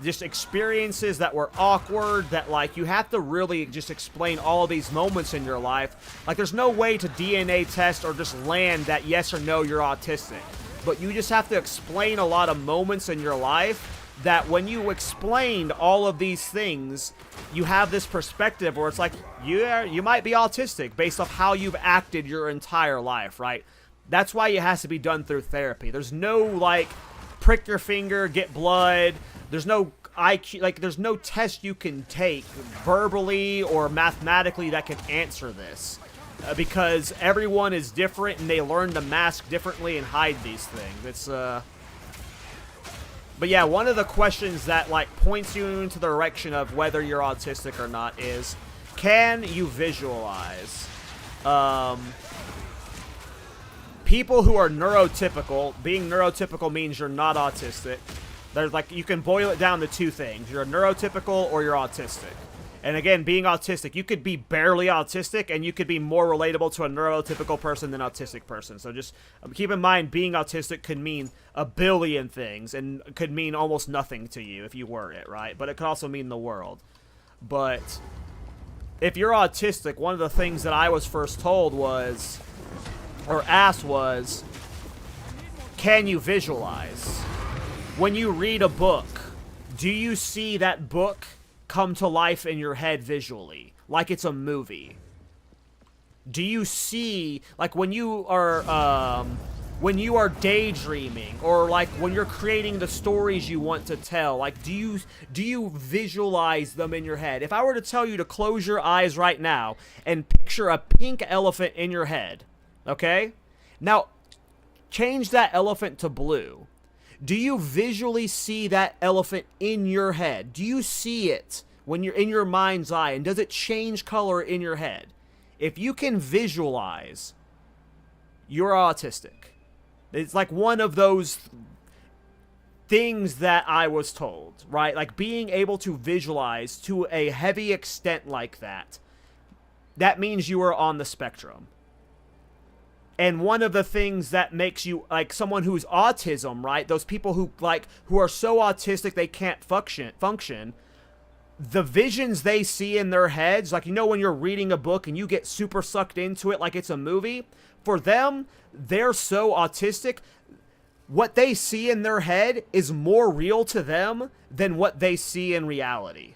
just experiences that were awkward, that like you have to really just explain all of these moments in your life. Like there's no way to DNA test or just land that yes or no you're autistic. But you just have to explain a lot of moments in your life that when you explained all of these things, you have this perspective where it's like, yeah, you might be autistic based off how you've acted your entire life, right? That's why it has to be done through therapy. There's no, like, prick your finger, get blood. There's no IQ, like, there's no test you can take verbally or mathematically that can answer this. Because everyone is different and they learn to mask differently and hide these things. It's, But yeah, one of the questions that, like, points you into the direction of whether you're autistic or not is, can you visualize? People who are neurotypical, being neurotypical means you're not autistic. There's, like, you can boil it down to two things. You're neurotypical or you're autistic. And again, being autistic, you could be barely autistic and you could be more relatable to a neurotypical person than an autistic person. So just keep in mind, being autistic could mean a billion things and could mean almost nothing to you if you were it, right? But it could also mean the world. But if you're autistic, one of the things that I was first told was, or asked was, can you visualize? When you read a book, do you see that book come to life in your head visually, like it's a movie? Do you see, like, when you are daydreaming, or like when you're creating the stories you want to tell, like, do you visualize them in your head? If I were to tell you to close your eyes right now and picture a pink elephant in your head, okay? Now, change that elephant to blue. Do you visually see that elephant in your head? Do you see it when you're in your mind's eye? And does it change color in your head? If you can visualize, you're autistic. It's like one of those things that I was told, right? Like being able to visualize to a heavy extent like that, that means you are on the spectrum. And one of the things that makes you, like, someone who's autism, right? Those people who, like, who are so autistic they can't function, the visions they see in their heads, like, you know when you're reading a book and you get super sucked into it like it's a movie? For them, they're so autistic, what they see in their head is more real to them than what they see in reality.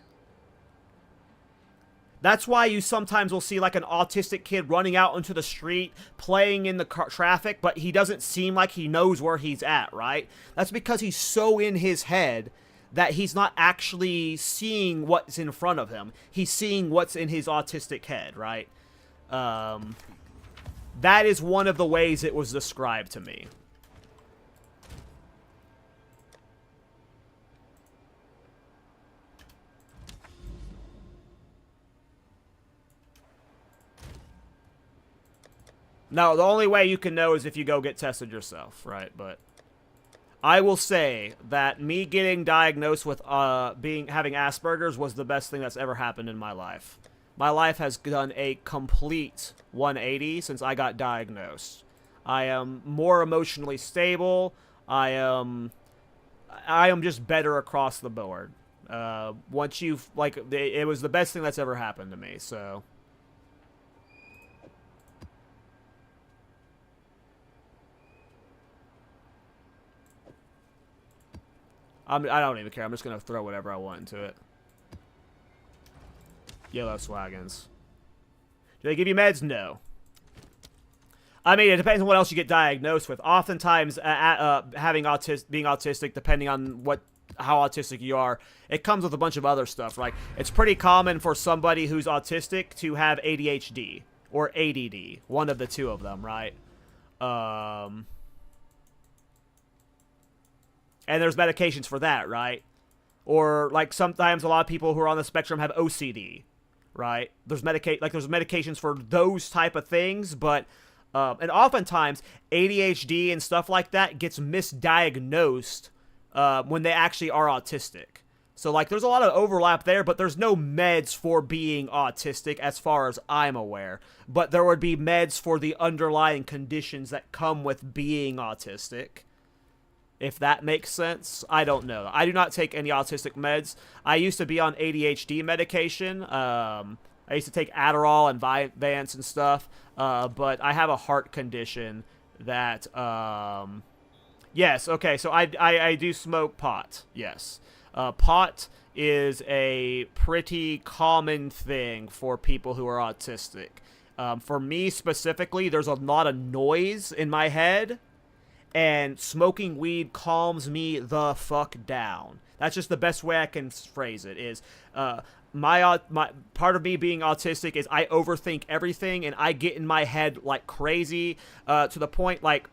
That's why you sometimes will see, like, an autistic kid running out into the street, playing in the traffic, but he doesn't seem like he knows where he's at, right? That's because he's so in his head that he's not actually seeing what's in front of him. He's seeing what's in his autistic head, right? That is one of the ways it was described to me. No, the only way you can know is if you go get tested yourself, right? But I will say that me getting diagnosed with having Asperger's was the best thing that's ever happened in my life. My life has done a complete 180 since I got diagnosed. I am more emotionally stable. I am just better across the board. Once you've, like, it was the best thing that's ever happened to me, so. I don't even care. I'm just going to throw whatever I want into it. Yellow Swaggins. Do they give you meds? No. I mean, it depends on what else you get diagnosed with. Oftentimes, being autistic, depending on how autistic you are, it comes with a bunch of other stuff. Like, it's pretty common for somebody who's autistic to have ADHD or ADD. One of the two of them, right? And there's medications for that, right? Or, like, sometimes a lot of people who are on the spectrum have OCD, right? There's medications for those type of things, but and oftentimes ADHD and stuff like that gets misdiagnosed when they actually are autistic. So, like, there's a lot of overlap there, but there's no meds for being autistic as far as I'm aware. But there would be meds for the underlying conditions that come with being autistic. if that makes sense. I don't know. I do not take any autistic meds. I used to be on ADHD medication. I used to take Adderall and Vyvanse and stuff, but I have a heart condition that, yes, okay, so I do smoke pot, yes. Pot is a pretty common thing for people who are autistic. For me specifically, there's a lot of noise in my head, and smoking weed calms me the fuck down. That's just the best way I can phrase it, is my part of me being autistic is I overthink everything, and I get in my head like crazy, to the point, like,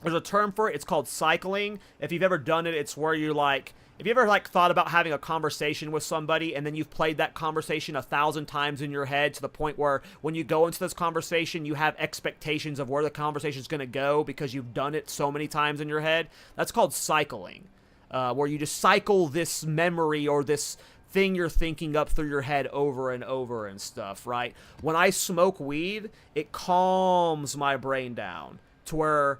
there's a term for it, it's called cycling. If you've ever done it, it's where you like, if you ever like thought about having a conversation with somebody and then you've played that conversation 1,000 times in your head to the point where when you go into this conversation, you have expectations of where the conversation is going to go because you've done it so many times in your head. That's called cycling, where you just cycle this memory or this thing you're thinking up through your head over and over and stuff, right? When I smoke weed, it calms my brain down to where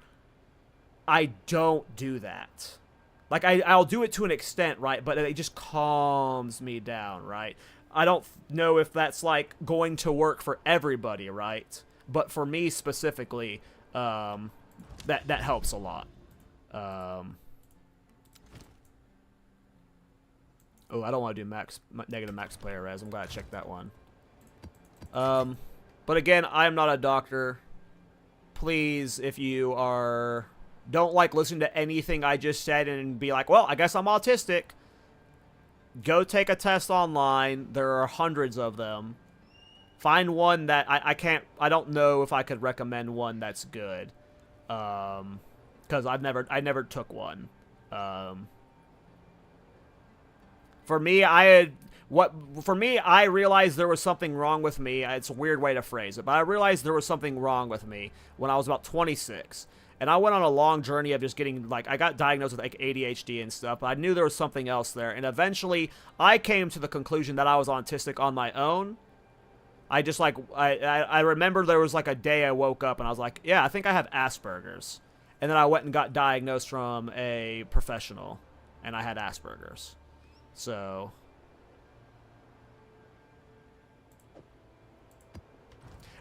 I don't do that. Like, I'll do it to an extent, right? But it just calms me down, right? I don't know if that's, like, going to work for everybody, right? But for me specifically, that helps a lot. Oh, I don't want to do negative max player res. I'm glad I checked that one. But again, I'm not a doctor. Please, if you don't like listen to anything I just said and be like, well, I guess I'm autistic, go take a test online. There are hundreds of them. Find one that I don't know if I could recommend one that's good. Cause I never took one. For me, I realized there was something wrong with me. It's a weird way to phrase it, but I realized there was something wrong with me when I was about 26. And I went on a long journey of just getting, like, I got diagnosed with, like, ADHD and stuff, but I knew there was something else there. And eventually, I came to the conclusion that I was autistic on my own. I just, like, I remember there was, like, a day I woke up and I was like, yeah, I think I have Asperger's. And then I went and got diagnosed from a professional, and I had Asperger's. So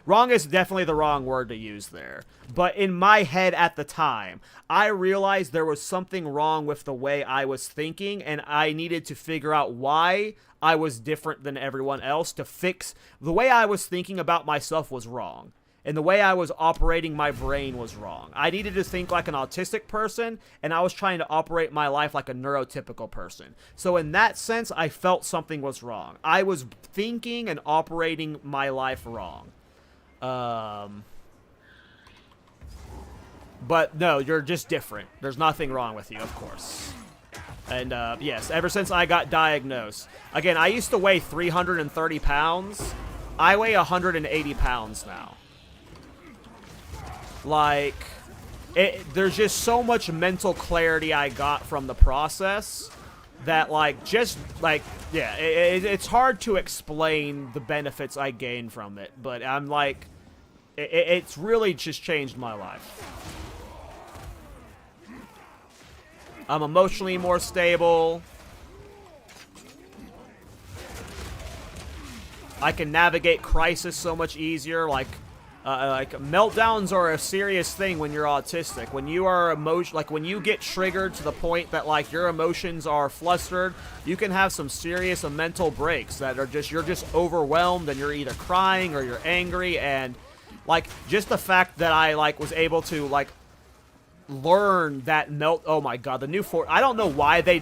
wrong is definitely the wrong word to use there. But in my head at the time, I realized there was something wrong with the way I was thinking, and I needed to figure out why I was different than everyone else to fix the way I was thinking about myself was wrong. And the way I was operating my brain was wrong. I needed to think like an autistic person, and I was trying to operate my life like a neurotypical person. So in that sense, I felt something was wrong. I was thinking and operating my life wrong. But no, you're just different. There's nothing wrong with you, of course. And yes, ever since I got diagnosed. Again, I used to weigh 330 pounds. I weigh 180 pounds now. Like, there's just so much mental clarity I got from the process that, like, just, like, yeah, it's hard to explain the benefits I gained from it. But I'm like, it's really just changed my life. I'm emotionally more stable. I can navigate crisis so much easier. Like meltdowns are a serious thing when you're autistic. When you are when you get triggered to the point that, like, your emotions are flustered, you can have some serious mental breaks that are just, you're just overwhelmed and you're either crying or you're angry. And, like, just the fact that I, like, was able to, like, learn that oh my god, the new I don't know why they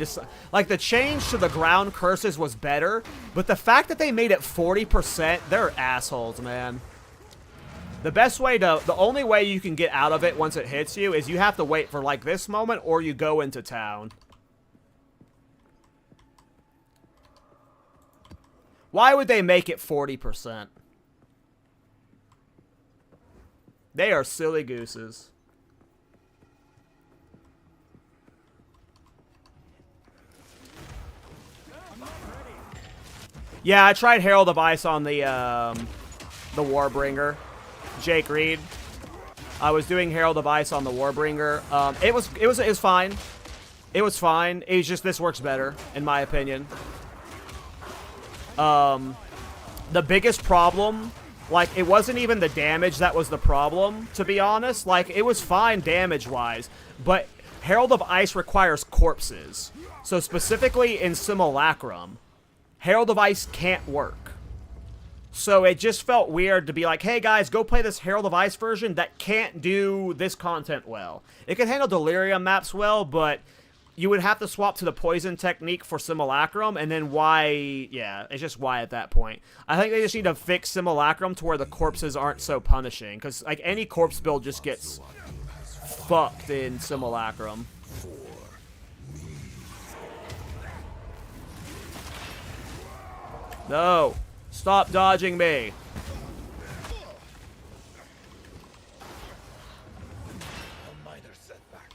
like, the change to the ground curses was better, but the fact that they made it 40%, they're assholes, man. The best way the only way you can get out of it once it hits you is you have to wait for, like, this moment, or you go into town. Why would they make it 40%? They are silly gooses. Yeah, I tried Herald of Ice on the Warbringer. Jake Reed. I was doing Herald of Ice on the Warbringer. It was fine. It was fine. It's just this works better, in my opinion. The biggest problem, like, it wasn't even the damage that was the problem, to be honest. Like, it was fine damage-wise, but Herald of Ice requires corpses. So specifically in Simulacrum, Herald of Ice can't work. So it just felt weird to be like, hey guys, go play this Herald of Ice version that can't do this content well. It can handle Delirium maps well, but you would have to swap to the poison technique for Simulacrum, and then why, yeah, it's just why at that point. I think they just need to fix Simulacrum to where the corpses aren't so punishing, because, like, any corpse build just gets fucked in Simulacrum. No! Stop dodging me! A minor setback.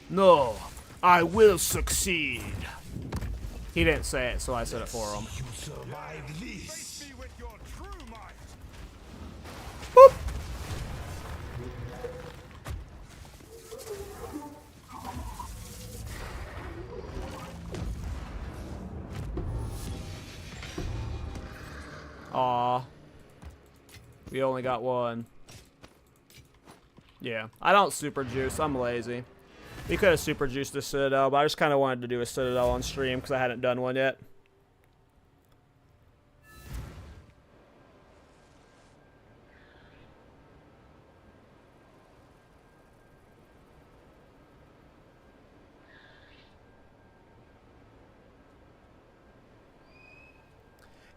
No, I will succeed. He didn't say it, so I said it for him. You survived this. Boop. Aw. We only got one. Yeah, I don't super juice. I'm lazy. We could have super juiced the Citadel, but I just kind of wanted to do a Citadel on stream because I hadn't done one yet.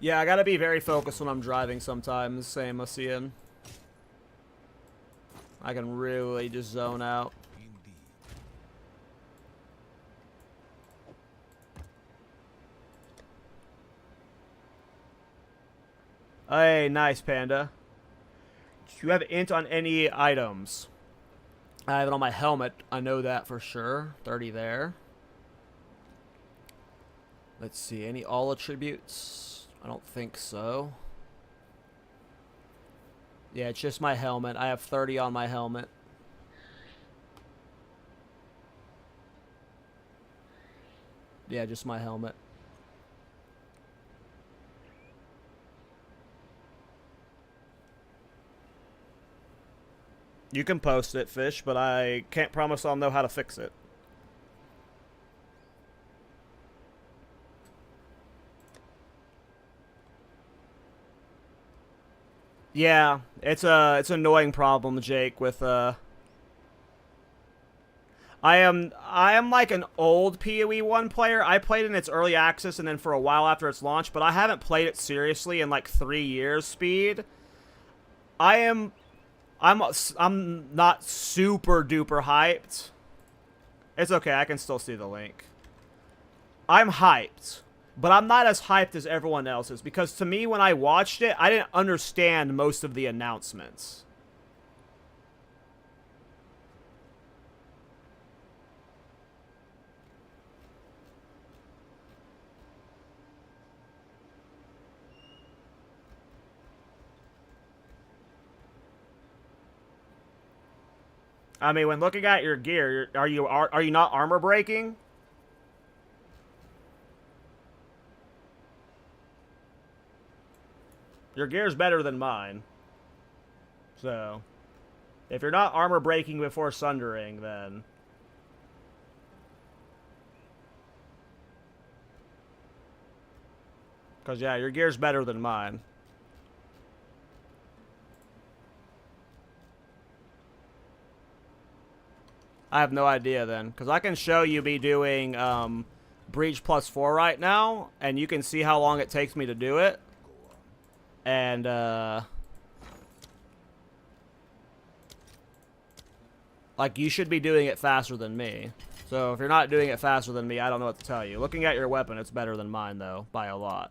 Yeah, I gotta be very focused when I'm driving sometimes, same as Ian. I can really just zone out. Hey, nice, Panda. Do you have int on any items? I have it on my helmet. I know that for sure. 30 there. Let's see. Any all attributes? I don't think so. Yeah, it's just my helmet. I have 30 on my helmet. Yeah, just my helmet. You can post it, Fish, but I can't promise I'll know how to fix it. Yeah, it's an annoying problem, Jake, with I am like an old PoE 1 player. I played in its early access and then for a while after its launch, but I haven't played it seriously in like 3 years speed. I'm not super duper hyped. It's okay, I can still see the link. I'm hyped, but I'm not as hyped as everyone else is, because to me, when I watched it, I didn't understand most of the announcements. I mean, when looking at your gear, are you not armor breaking? Your gear's better than mine. So, if you're not armor breaking before sundering, then because yeah, your gear's better than mine. I have no idea then, because I can show you me doing Breach +4 right now, and you can see how long it takes me to do it. And like, you should be doing it faster than me. So if you're not doing it faster than me, I don't know what to tell you. Looking at your weapon, it's better than mine though, by a lot.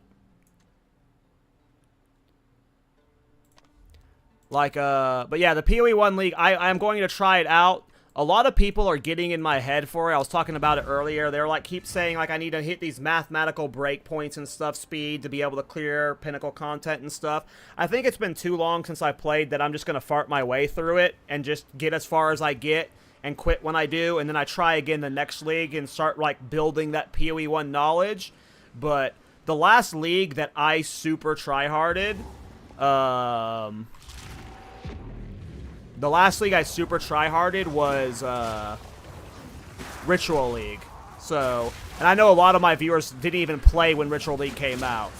Like, but yeah, the PoE 1 League, I'm going to try it out. a lot of people are getting in my head for it. I was talking about it earlier. They're like, keep saying like I need to hit these mathematical breakpoints and stuff, speed, to be able to clear pinnacle content and stuff. I think it's been too long since I played that I'm just going to fart my way through it and just get as far as I get and quit when I do, and then I try again the next league and start like building that PoE 1 knowledge. But the last league that I super tryharded, the last league I super tryharded was Ritual League. So, and I know a lot of my viewers didn't even play when Ritual League came out.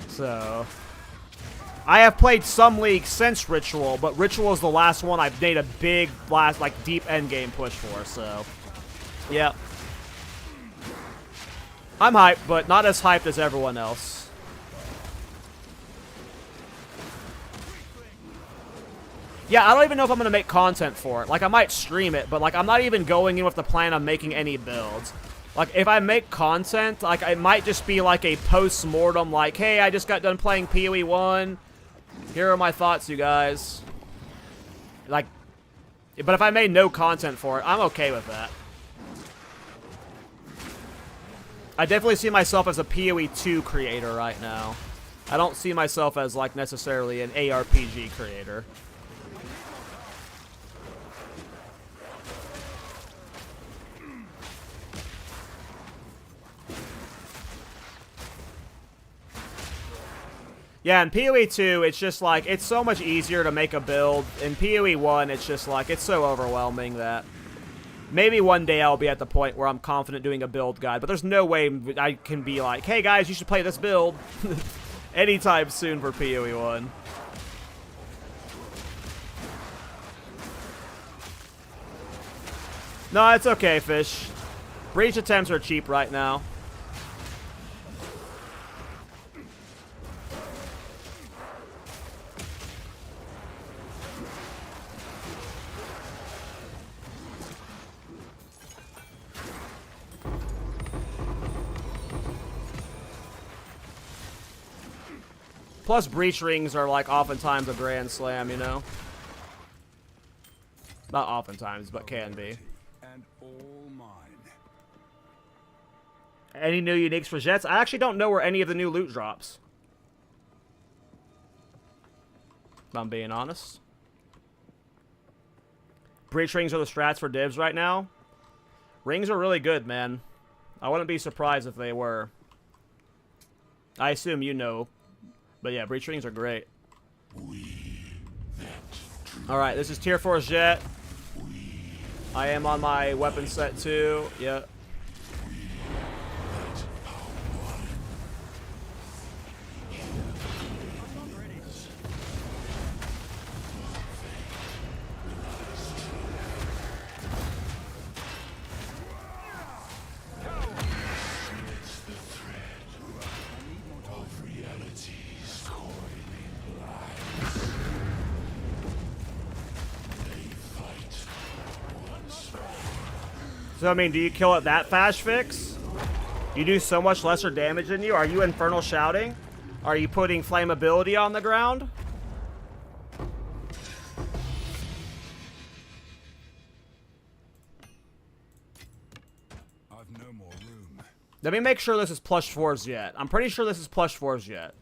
So, I have played some leagues since Ritual, but Ritual is the last one I've made a big, last, like, deep endgame push for. So, yeah. I'm hyped, but not as hyped as everyone else. Yeah, I don't even know if I'm going to make content for it. Like, I might stream it, but, like, I'm not even going in with the plan of making any builds. Like, if I make content, like, it might just be, like, a post-mortem, like, hey, I just got done playing PoE 1. Here are my thoughts, you guys. Like, but if I made no content for it, I'm okay with that. I definitely see myself as a PoE 2 creator right now. I don't see myself as, like, necessarily an ARPG creator. Yeah, in PoE 2, it's just like, it's so much easier to make a build. In PoE 1, it's just like, it's so overwhelming that maybe one day I'll be at the point where I'm confident doing a build guide, but there's no way I can be like, hey guys, you should play this build anytime soon for PoE 1. No, it's okay, Fish. Breach attempts are cheap right now. Plus, breach rings are, like, oftentimes a grand slam, you know? Not oftentimes, but can be. And all mine. Any new uniques for Jets? I actually don't know where any of the new loot drops. If I'm being honest. Breach rings are the strats for divs right now. Rings are really good, man. I wouldn't be surprised if they were. I assume you know. But yeah, breach rings are great. Alright, this is tier 4 Jet. I am on my weapon set too. Yeah. So, I mean, do you kill it that fast, Fix? You do so much lesser damage than you? Are you Infernal Shouting? Are you putting Flammability on the ground? I've no more room. Let me make sure this is plush 4s yet. I'm pretty sure this is plush 4s yet.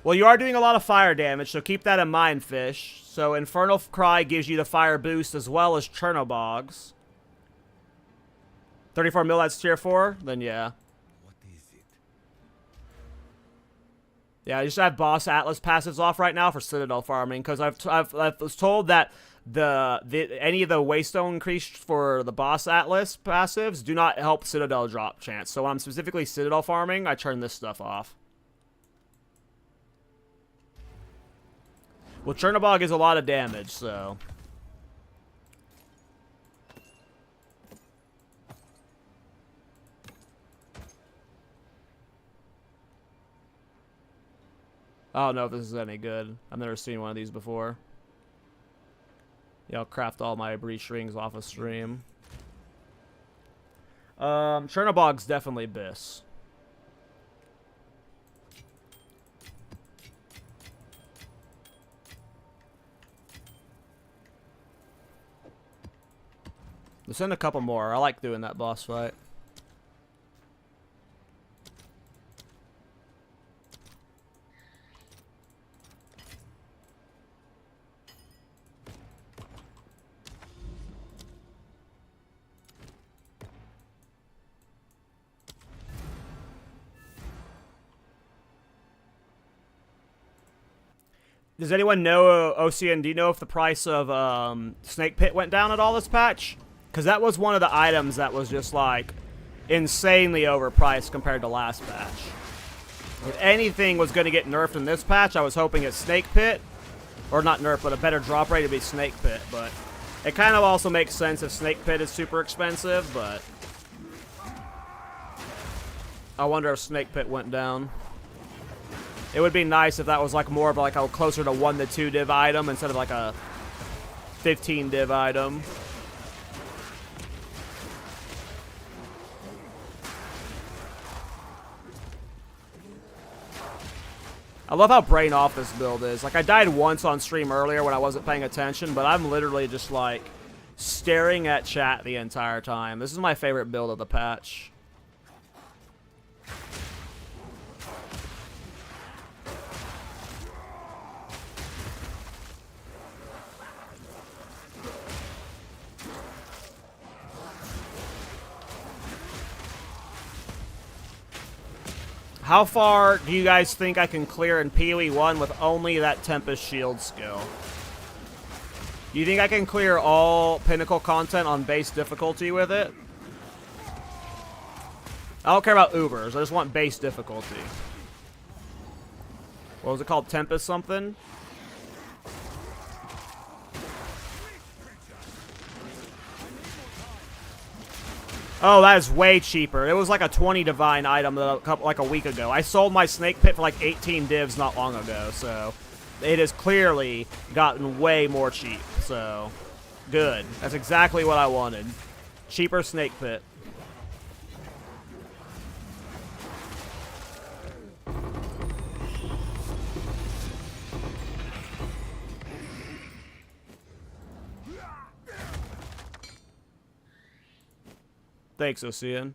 Well, you are doing a lot of fire damage, so keep that in mind, Fish. So Infernal Cry gives you the fire boost as well as Chernobogs. 34 mil, that's tier 4? Then yeah. What is it? Yeah, I just have Boss Atlas passives off right now for Citadel farming, because I was told that any of the Waystone increase for the Boss Atlas passives do not help Citadel drop chance. So when I'm specifically Citadel farming, I turn this stuff off. Well, Chernobog is a lot of damage, so... I don't know if this is any good. I've never seen one of these before. Yeah, I'll craft all my breach rings off of stream. Chernobog's definitely Biss. Let's send a couple more. I like doing that boss fight. Does anyone know, OCN, do you know if the price of Snake Pit went down at all this patch? Because that was one of the items that was just, like, insanely overpriced compared to last patch. If anything was going to get nerfed in this patch, I was hoping it's Snake Pit. Or not nerfed, but a better drop rate would be Snake Pit. But it kind of also makes sense if Snake Pit is super expensive, but I wonder if Snake Pit went down. It would be nice if that was like more of like a closer to 1 to 2 div item instead of like a 15 div item. I love how brain off this build is. Like, I died once on stream earlier when I wasn't paying attention, but I'm literally just like staring at chat the entire time. This is my favorite build of the patch. How far do you guys think I can clear in PoE 1 with only that Tempest Shield skill? Do you think I can clear all Pinnacle content on base difficulty with it? I don't care about Ubers, I just want base difficulty. What was it called? Tempest something? Oh, that is way cheaper. It was like a 20 divine item like a week ago. I sold my Snake Pit for like 18 divs not long ago, so it has clearly gotten way more cheap. So, good. That's exactly what I wanted. Cheaper Snake Pit. Thanks, Ocean.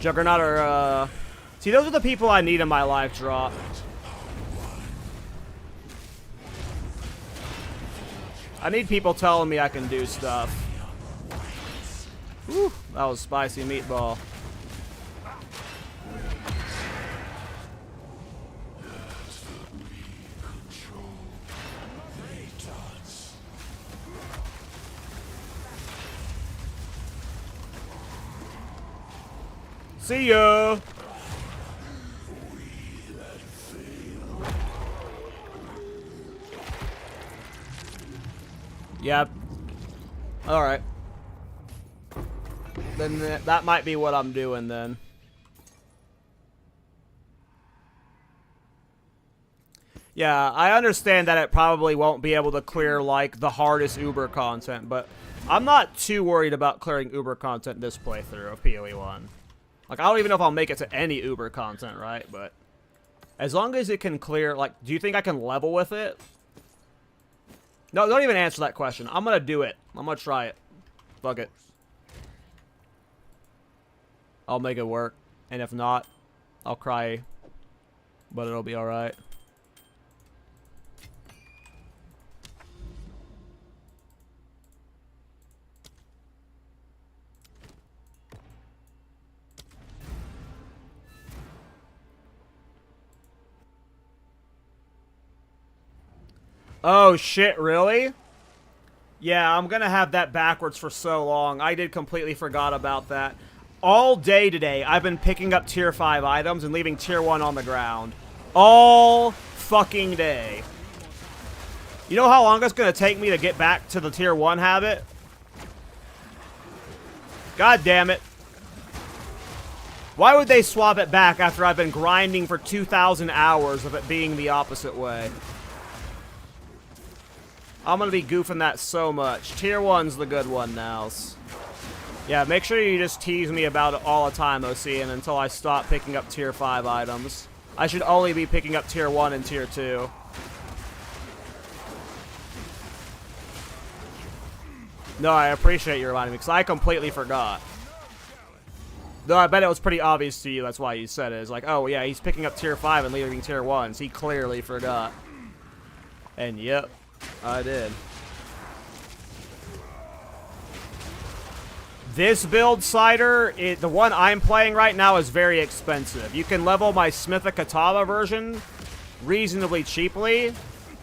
Juggernaut or, see, those are the people I need in my live drop. I need people telling me I can do stuff. Whew, that was spicy meatball. See ya! Yep. Alright. Then that might be what I'm doing then. Yeah, I understand that it probably won't be able to clear, like, the hardest Uber content, but I'm not too worried about clearing Uber content this playthrough of PoE 1. Like, I don't even know if I'll make it to any Uber content, right? But as long as it can clear, like, do you think I can level with it? No, don't even answer that question. I'm gonna do it. I'm gonna try it. Fuck it. I'll make it work. And if not, I'll cry. But it'll be alright. Oh shit, really? Yeah, I'm gonna have that backwards for so long. I did completely forgot about that. All day today, I've been picking up tier 5 items and leaving tier 1 on the ground. All fucking day. You know how long it's gonna take me to get back to the tier 1 habit? God damn it. Why would they swap it back after I've been grinding for 2,000 hours of it being the opposite way? I'm gonna be goofing that so much. Tier 1's the good one now. Yeah, make sure you just tease me about it all the time, Ocean, until I stop picking up Tier 5 items. I should only be picking up Tier 1 and Tier 2. No, I appreciate you reminding me, because I completely forgot. Though I bet it was pretty obvious to you, that's why you said it. It's like, oh yeah, he's picking up Tier 5 and leaving Tier 1s. He clearly forgot. And yep, I did. This build, Cider, the one I'm playing right now is very expensive. You can level my Smith-a-Katana version reasonably cheaply,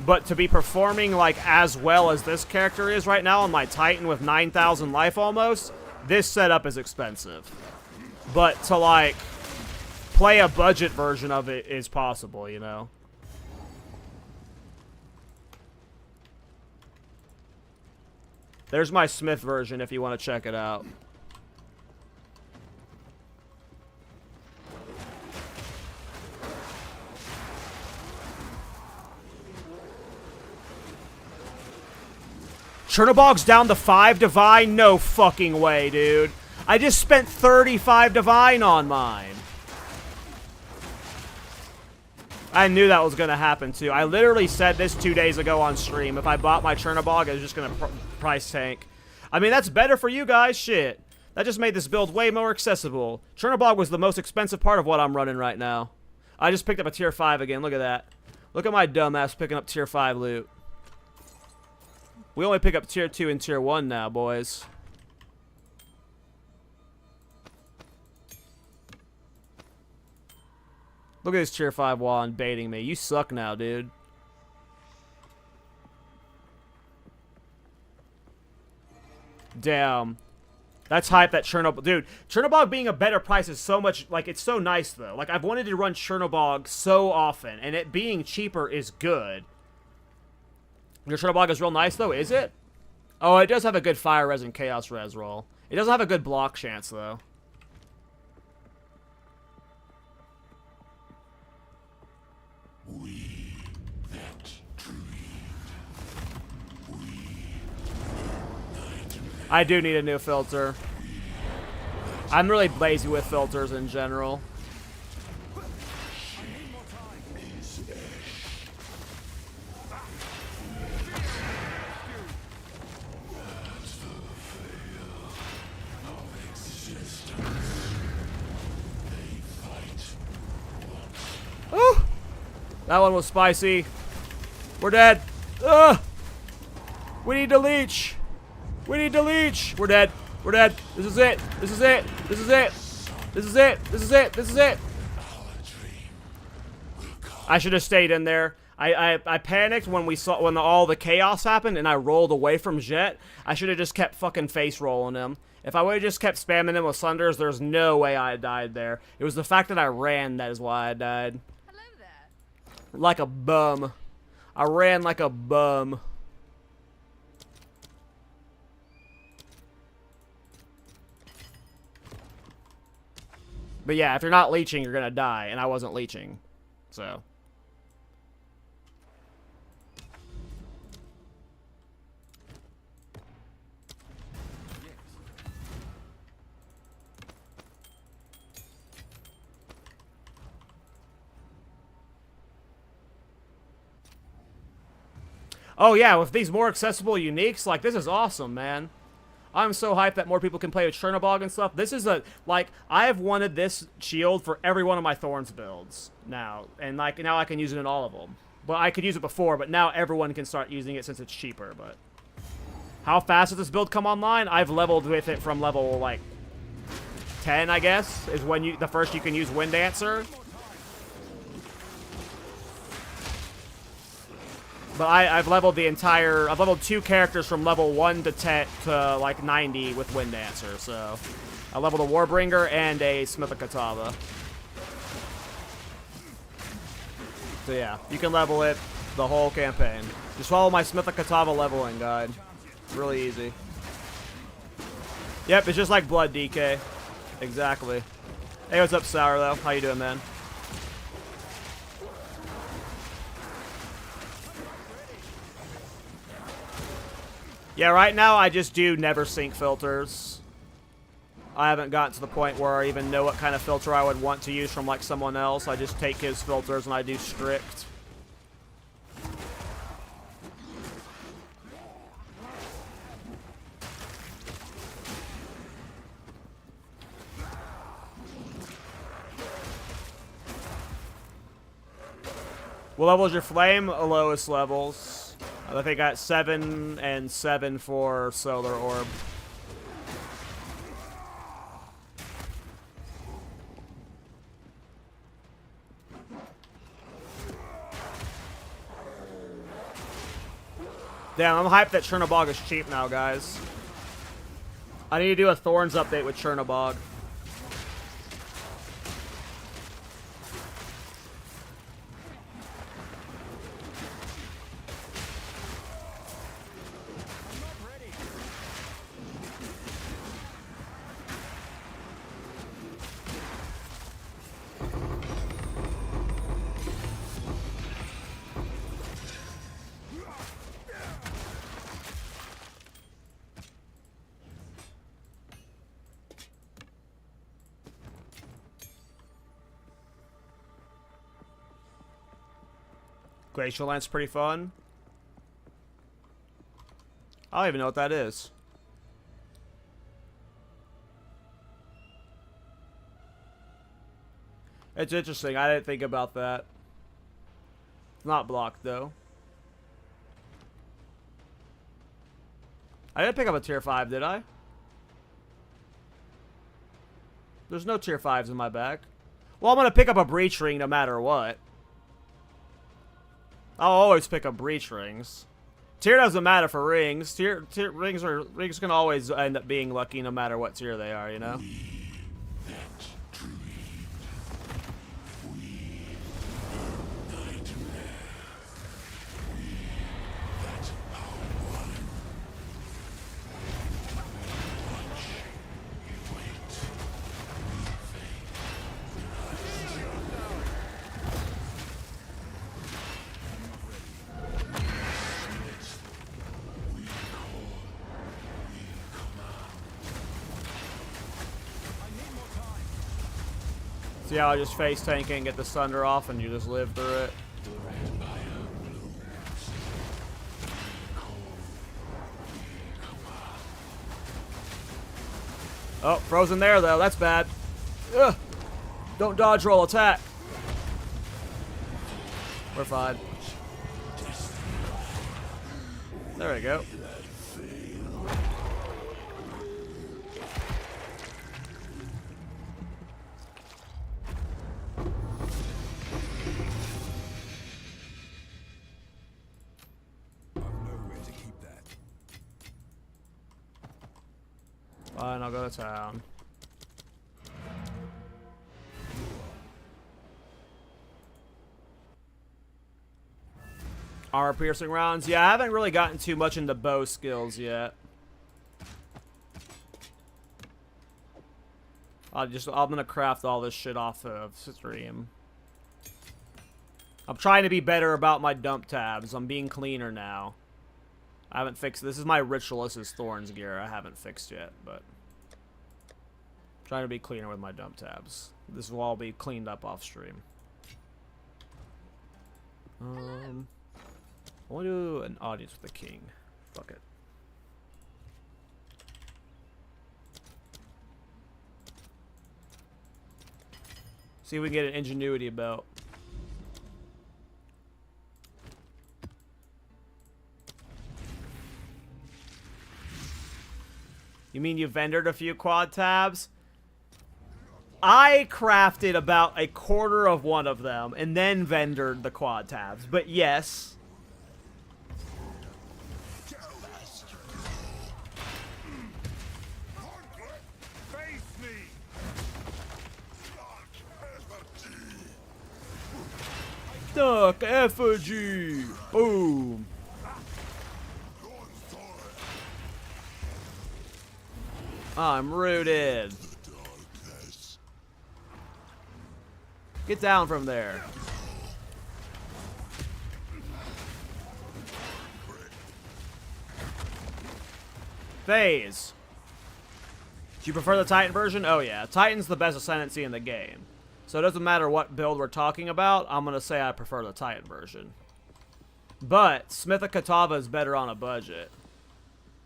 but to be performing like as well as this character is right now on my Titan with 9,000 life almost, this setup is expensive. But to like play a budget version of it is possible, you know? There's my Smith version if you want to check it out. Chernobog's down to 5 divine? No fucking way, dude. I just spent 35 divine on mine. I knew that was going to happen, too. I literally said this 2 days ago on stream. If I bought my Chernobog, I was just going to price tank. I mean, that's better for you guys. Shit. That just made this build way more accessible. Chernobog was the most expensive part of what I'm running right now. I just picked up a tier 5 again. Look at that. Look at my dumbass picking up tier 5 loot. We only pick up tier 2 and tier 1 now, boys. Look at this tier 5 wand baiting me. You suck now, dude. Damn. That's hype that Chernobog... Dude, Chernobog being a better price is so much... Like, it's so nice, though. Like, I've wanted to run Chernobog so often, and it being cheaper is good. Your Chernobog is real nice, though, is it? Oh, it does have a good Fire Res and Chaos Res roll. It doesn't have a good block chance, though. I do need a new filter. I'm really lazy with filters in general. Oh! That one was spicy. We're dead. Ugh! We need to leech. We need to leech. We're dead. We're dead. This is it. This is it. This is it. This is it. This is it. This is it. I should have stayed in there. I panicked when all the chaos happened and I rolled away from Jet. I should have just kept fucking face rolling him. If I would have just kept spamming him with Sunders, there's no way I died there. It was the fact that I ran that is why I died. Hello there. Like a bum. I ran like a bum. But yeah, if you're not leeching, you're gonna die, and I wasn't leeching, so. Oh yeah, with these more accessible uniques, like, this is awesome, man. I'm so hyped that more people can play with Chernobog and stuff. This is like, I have wanted this shield for every one of my Thorns builds now. And, like, now I can use it in all of them. But I could use it before, but now everyone can start using it since it's cheaper, but. How fast does this build come online? I've leveled with it from level, like, 10, I guess, is when the first you can use Wind Dancer. But I've leveled I've leveled 2 characters from level 1 to 10 to like 90 with Wind Dancer, so. I leveled a Warbringer and a Smith-a-Katana. So yeah, you can level it the whole campaign. Just follow my Smith-a-Katana leveling guide. It's really easy. Yep, it's just like Blood DK. Exactly. Hey, what's up, Sour, though? How you doing, man? Yeah, right now I just do never sync filters. I haven't gotten to the point where I even know what kind of filter I would want to use from like someone else. I just take his filters and I do strict. What level is your flame? Lowest levels. I think I got 7 and 7 for solar orb. Damn, I'm hyped that Chernobog is cheap now, guys. I need to do a Thorns update with Chernobog. Glacial Lance pretty fun. I don't even know what that is. It's interesting. I didn't think about that. It's not blocked though. I didn't pick up a tier 5, did I? There's no tier 5s in my bag. Well, I'm gonna pick up a breach ring no matter what. I'll always pick up breach rings. Tier doesn't matter for rings. Rings can always end up being lucky no matter what tier they are, you know? See how I just face tank it and get the thunder off and you just live through it? Oh, frozen there though, that's bad. Ugh. Don't dodge roll, attack. We're fine. There we go. Fine, I'll go to town. Armor piercing rounds. Yeah, I haven't really gotten too much into bow skills yet. I'm gonna craft all this shit off of stream. I'm trying to be better about my dump tabs. I'm being cleaner now. I haven't fixed. This is my Ritualist's Thorns gear. I haven't fixed yet, but I'm trying to be cleaner with my dump tabs. This will all be cleaned up off stream. I want to do an audience with the king. Fuck it. See if we can get an ingenuity belt. You mean you vendored a few quad tabs? I crafted about a quarter of one of them and then vendored the quad tabs. But yes. Duck effigy. Boom. I'm rooted. Get down from there. Phase. Do you prefer the Titan version? Oh yeah, Titan's the best ascendancy in the game. So it doesn't matter what build we're talking about, I'm going to say I prefer the Titan version. But Smith of Katava is better on a budget.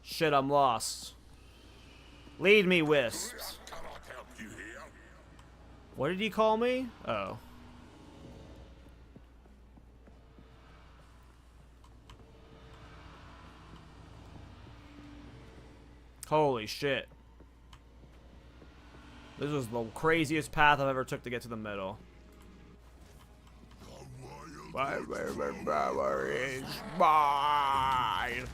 Shit, I'm lost. Lead me, Wisps. Cannot help you here. What did he call me? Oh. Holy shit. This was the craziest path I've ever took to get to the middle. My favorite power is mine.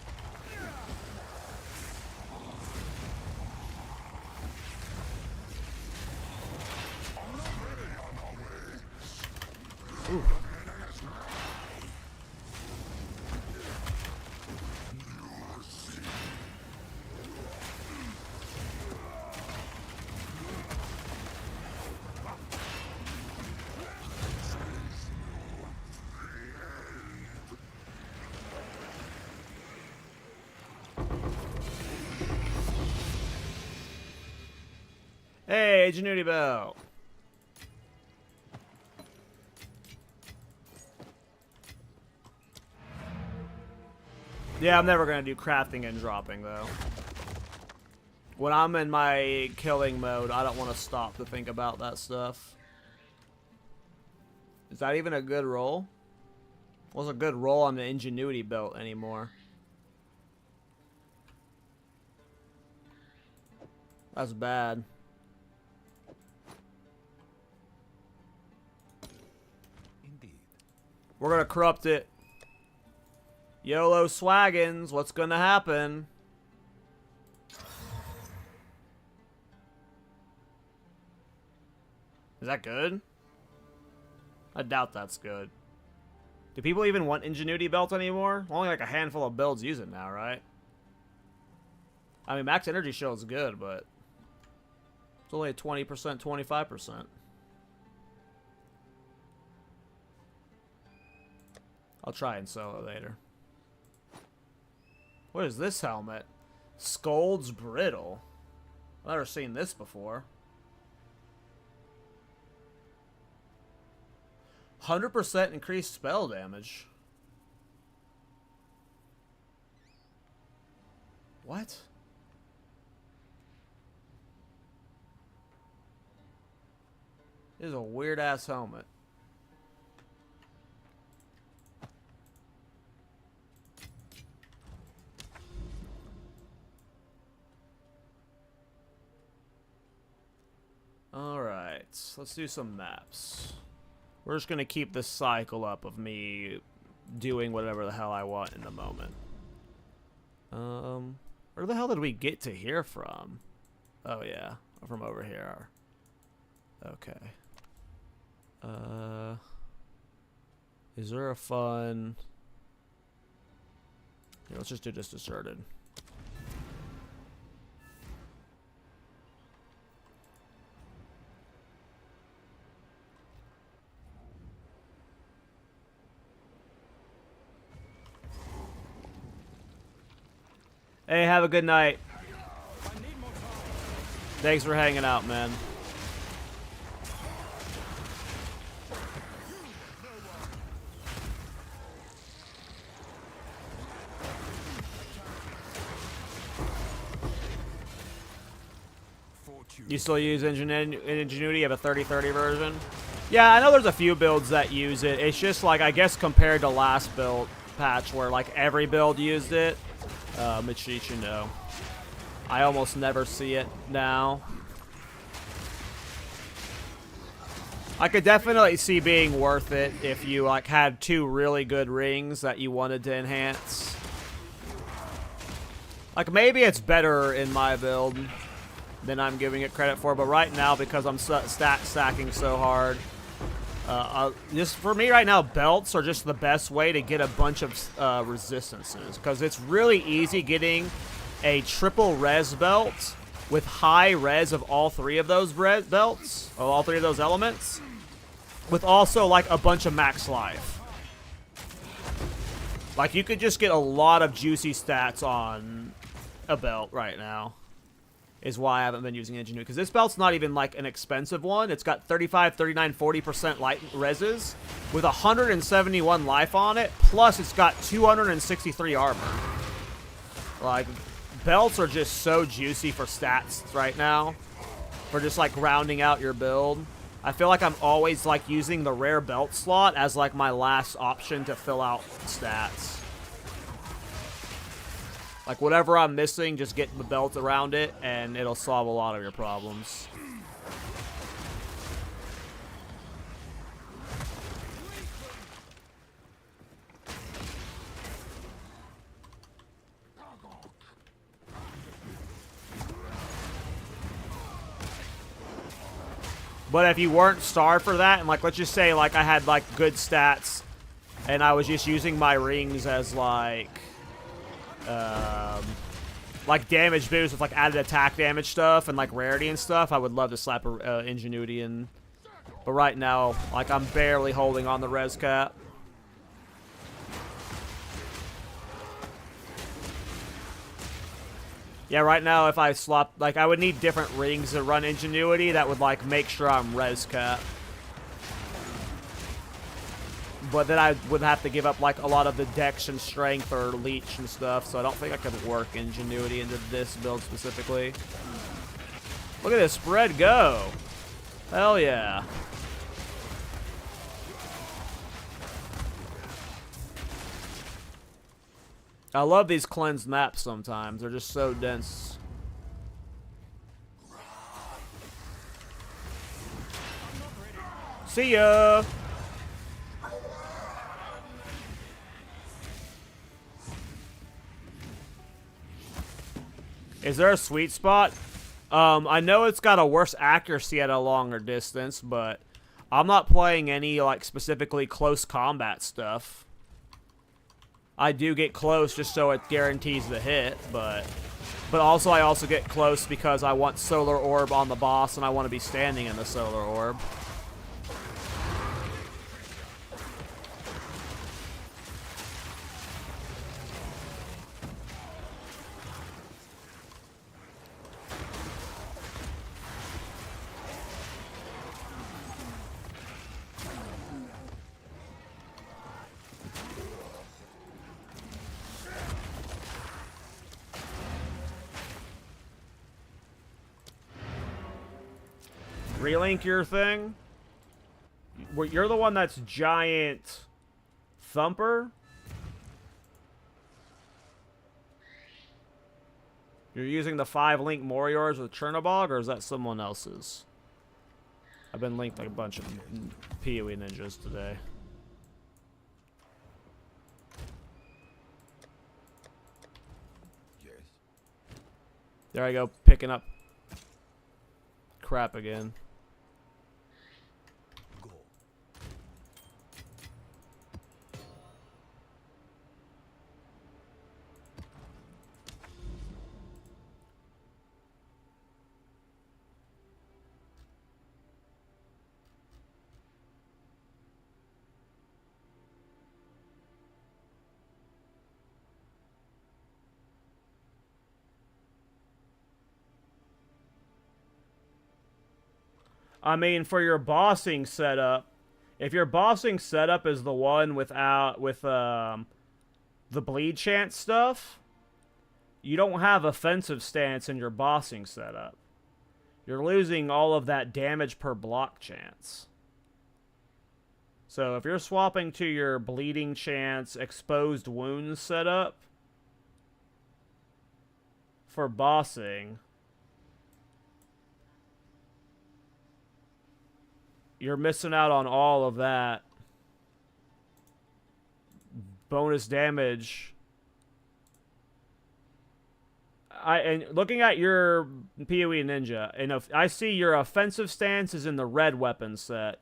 Ooh. Hey, Ingenuity Bell. Yeah, I'm never going to do crafting and dropping, though. When I'm in my killing mode, I don't want to stop to think about that stuff. Is that even a good roll? What's a good roll on the Ingenuity belt anymore? That's bad. Indeed. We're gonna corrupt it. YOLO swaggins, what's gonna happen? Is that good? I doubt that's good. Do people even want Ingenuity belt anymore? Only like a handful of builds use it now, right? I mean, max energy shield's good, but it's only a 20%, 25%. I'll try and sell it later. What is this helmet? Scold's Brittle. I've never seen this before. 100% increased spell damage. What? This is a weird ass helmet. Alright, let's do some maps. We're just gonna keep this cycle up of me doing whatever the hell I want in the moment. Where the hell did we get to here from? Oh yeah, from over here. Okay. Is there a fun... Here, let's just do this deserted. Hey, have a good night. Thanks for hanging out, man. You still use Ingenuity? You have a 3030 version? Yeah, I know there's a few builds that use it. It's just like, I guess compared to last build patch where like every build used it. Michichi, no. I almost never see it now. I could definitely see being worth it if you like had two really good rings that you wanted to enhance. Like maybe it's better in my build than I'm giving it credit for, but right now because I'm stacking so hard, just for me right now, belts are just the best way to get a bunch of resistances, because it's really easy getting a triple res belt with high res of all three of those belts, or all three of those elements, with also like a bunch of max life. Like you could just get a lot of juicy stats on a belt right now. Is why I haven't been using Ingenuity. Because this belt's not even, like, an expensive one. It's got 35, 39, 40% light reses with 171 life on it. Plus, it's got 263 armor. Like, belts are just so juicy for stats right now. For just, like, rounding out your build. I feel like I'm always, like, using the rare belt slot as, like, my last option to fill out stats. Like, whatever I'm missing, just get the belt around it, and it'll solve a lot of your problems. But if you weren't starved for that, and, like, let's just say, like, I had, like, good stats, and I was just using my rings as, like damage boost with, like, added attack damage stuff and, like, rarity and stuff, I would love to slap a Ingenuity in. But right now, like, I'm barely holding on the res cap. Yeah, right now, if I swap, like, I would need different rings to run Ingenuity that would, like, make sure I'm res cap. But then I would have to give up, like, a lot of the dex and strength or leech and stuff, so I don't think I could work Ingenuity into this build specifically. Look at this spread go. Hell yeah. I love these cleansed maps sometimes. They're just so dense. See ya! Is there a sweet spot? I know it's got a worse accuracy at a longer distance, but I'm not playing any, like, specifically close combat stuff. I do get close just so it guarantees the hit, but also I also get close because I want Solar Orb on the boss and I want to be standing in the Solar Orb. Relink your thing? You're the one that's giant thumper? You're using the 5-link Moriors with Chernobog, or is that someone else's? I've been linked like a bunch of PoE ninjas today. Yes. There I go, picking up crap again. Go. I mean, for your bossing setup, if your bossing setup is the one with the bleed chance stuff, you don't have offensive stance in your bossing setup. You're losing all of that damage per block chance. So if you're swapping to your bleeding chance exposed wounds setup for bossing, you're missing out on all of that bonus damage. And looking at your PoE Ninja, and if I see your offensive stance is in the red weapon set,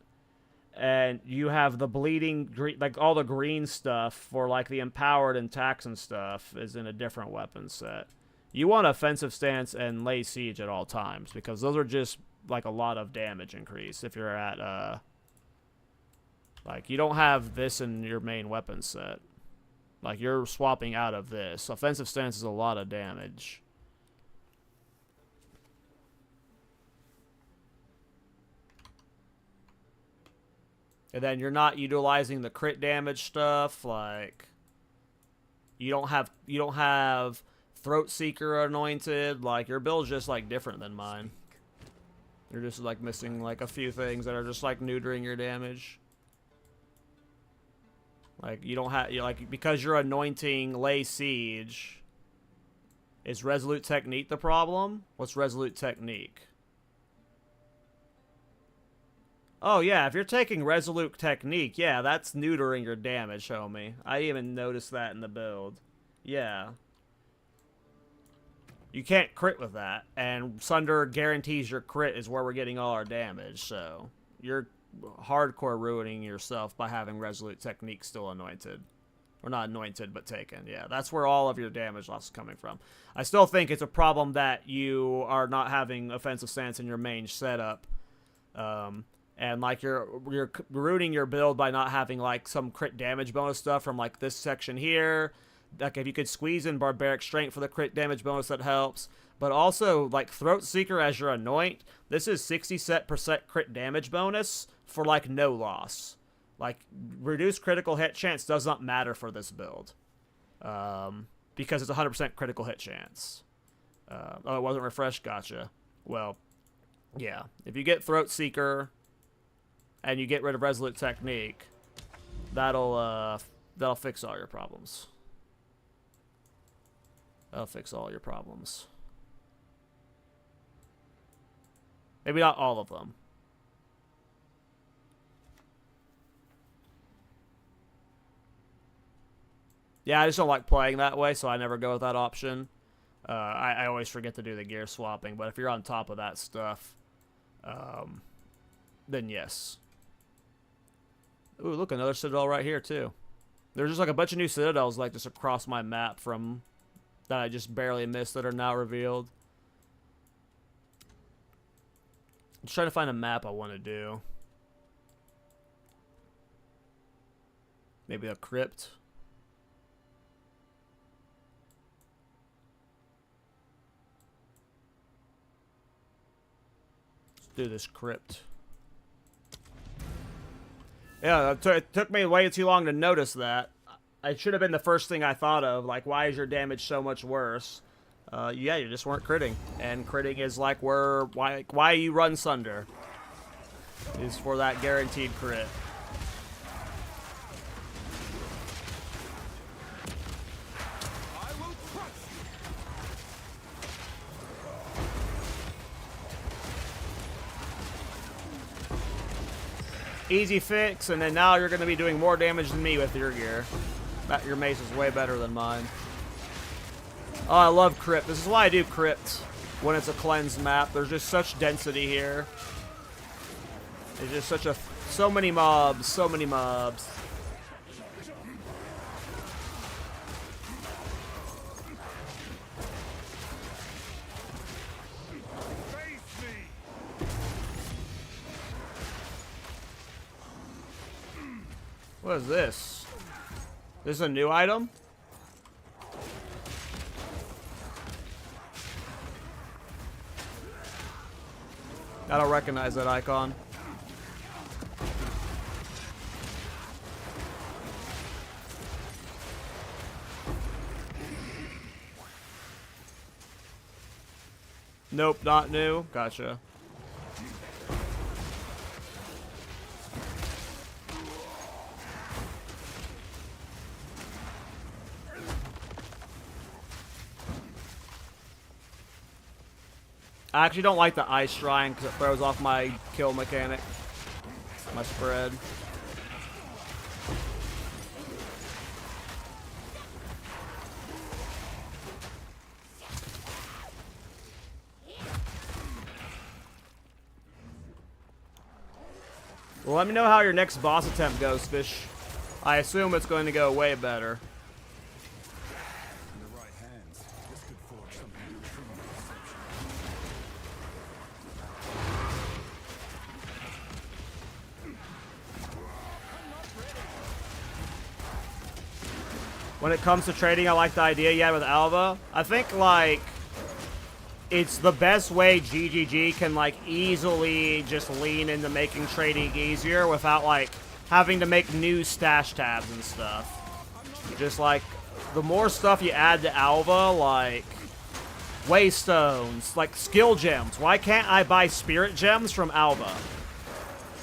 and you have the bleeding green, like all the green stuff for like the empowered and tax and stuff is in a different weapon set. You want offensive stance and lay siege at all times because those are just like a lot of damage increase if you're at like you don't have this in your main weapon set. Like you're swapping out of this. Offensive stance is a lot of damage. And then you're not utilizing the crit damage stuff, like you don't have Throat Seeker anointed, like your build's just like different than mine. You're just like missing like a few things that are just like neutering your damage. Like you don't have like because you're anointing Lay Siege. Is Resolute Technique the problem? What's Resolute Technique? Oh, yeah, if you're taking Resolute Technique, yeah, that's neutering your damage, homie. I even noticed that in the build. Yeah. You can't crit with that, and Sunder guarantees your crit is where we're getting all our damage, so you're hardcore ruining yourself by having Resolute Technique still anointed. Or not anointed, but taken. Yeah, that's where all of your damage loss is coming from. I still think it's a problem that you are not having Offensive Stance in your main setup. And like you're ruining your build by not having like some crit damage bonus stuff from like this section here. Like if you could squeeze in Barbaric Strength for the crit damage bonus, that helps. But also like Throat Seeker as your anoint, this is 60% crit damage bonus for like no loss. Like reduced critical hit chance does not matter for this build, because it's 100% critical hit chance. Oh, it wasn't refreshed. Gotcha. Well, yeah. If you get Throat Seeker and you get rid of Resolute Technique, that'll fix all your problems. That'll fix all your problems. Maybe not all of them. Yeah, I just don't like playing that way, so I never go with that option. I always forget to do the gear swapping, but if you're on top of that stuff, then yes. Ooh, look, another citadel right here, too. There's just like a bunch of new citadels like just across my map from that I just barely missed that are now revealed. I'm just trying to find a map I want to do. Maybe a crypt. Let's do this crypt. Yeah, it took me way too long to notice that. It should have been the first thing I thought of. Like, why is your damage so much worse? Yeah, you just weren't critting. And critting is like why you run Sunder. Is for that guaranteed crit. Easy fix, and then now you're going to be doing more damage than me with your gear. Your mace is way better than mine. Oh, I love crypt. This is why I do crypt when it's a cleansed map. There's just such density here. There's just so many mobs, so many mobs. What is this? This is a new item? I don't recognize that icon. Nope, not new. Gotcha. I actually don't like the Ice Shrine because it throws off my kill mechanic. My spread. Well, let me know how your next boss attempt goes, Fish. I assume it's going to go way better. When it comes to trading, I like the idea you had with Alva. I think, like, it's the best way GGG can, like, easily just lean into making trading easier without, like, having to make new stash tabs and stuff. Just like, the more stuff you add to Alva, like Waystones, like skill gems. Why can't I buy spirit gems from Alva?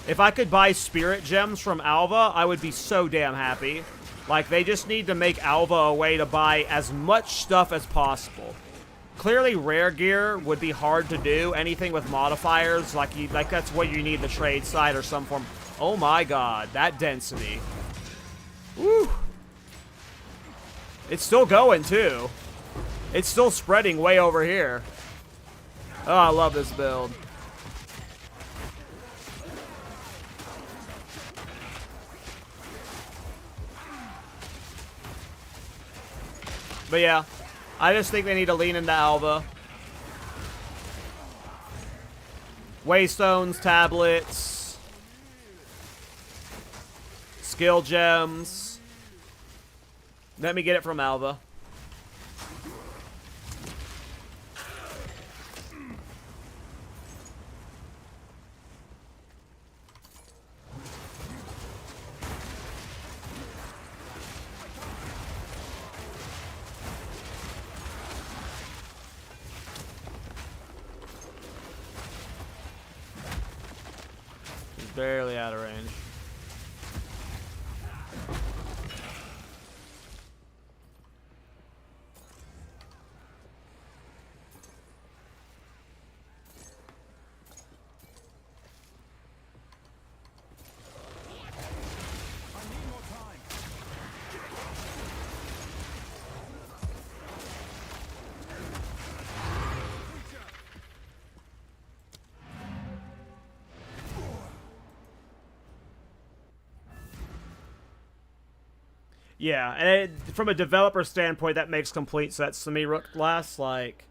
If I could buy spirit gems from Alva, I would be so damn happy. Like, they just need to make Alva a way to buy as much stuff as possible. Clearly, rare gear would be hard to do. Anything with modifiers, like that's what you need the trade side or some form. Oh my god, that density. Woo! It's still going, too. It's still spreading way over here. Oh, I love this build. But yeah, I just think they need to lean into Alva. Waystones, tablets, skill gems. Let me get it from Alva. He's barely out of range. Yeah, and from a developer standpoint, that makes complete sense to me, Rook Glass. Like,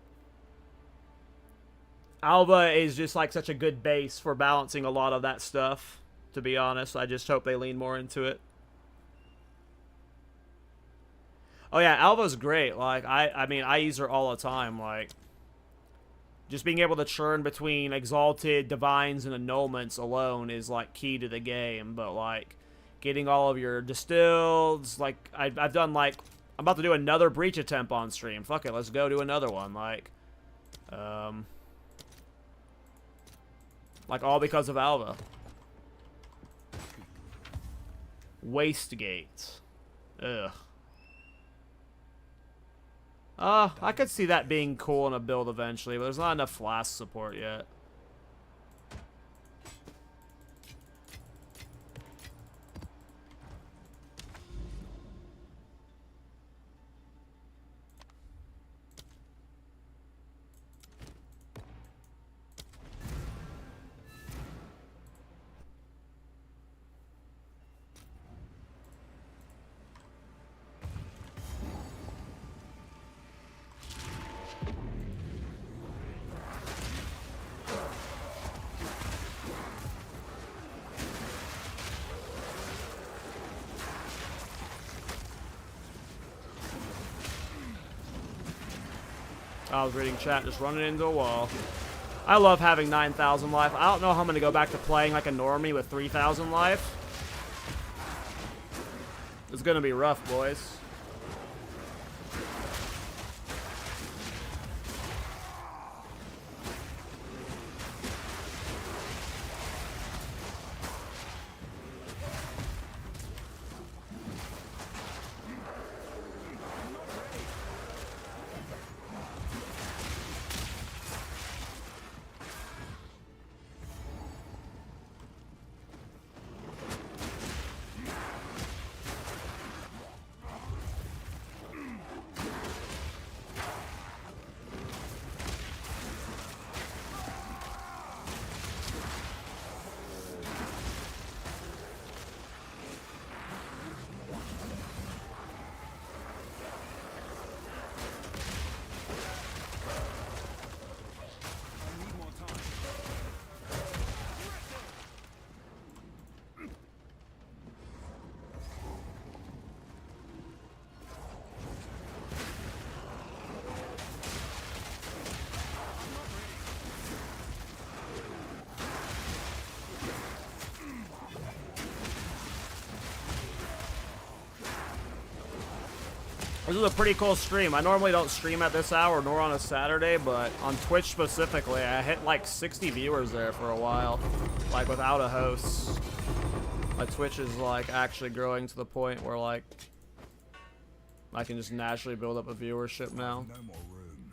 Alva is just like such a good base for balancing a lot of that stuff, to be honest. I just hope they lean more into it. Oh yeah, Alva's great. Like, I mean, I use her all the time. Like, just being able to churn between Exalted, Divines, and Annulments alone is, like, key to the game. But, like, getting all of your distilleds, like, I've done, like, I'm about to do another Breach attempt on stream. Fuck it, let's go do another one. Like, all because of Alva. Wastegate. Ugh. I could see that being cool in a build eventually, but there's not enough flask support yet. I was reading chat, just running into a wall. I love having 9,000 life. I don't know how I'm going to go back to playing like a normie with 3,000 life. It's going to be rough, boys. This is a pretty cool stream. I normally don't stream at this hour nor on a Saturday, but on Twitch specifically, I hit like 60 viewers there for a while, like without a host. My Twitch is like actually growing to the point where like I can just naturally build up a viewership now. No more room.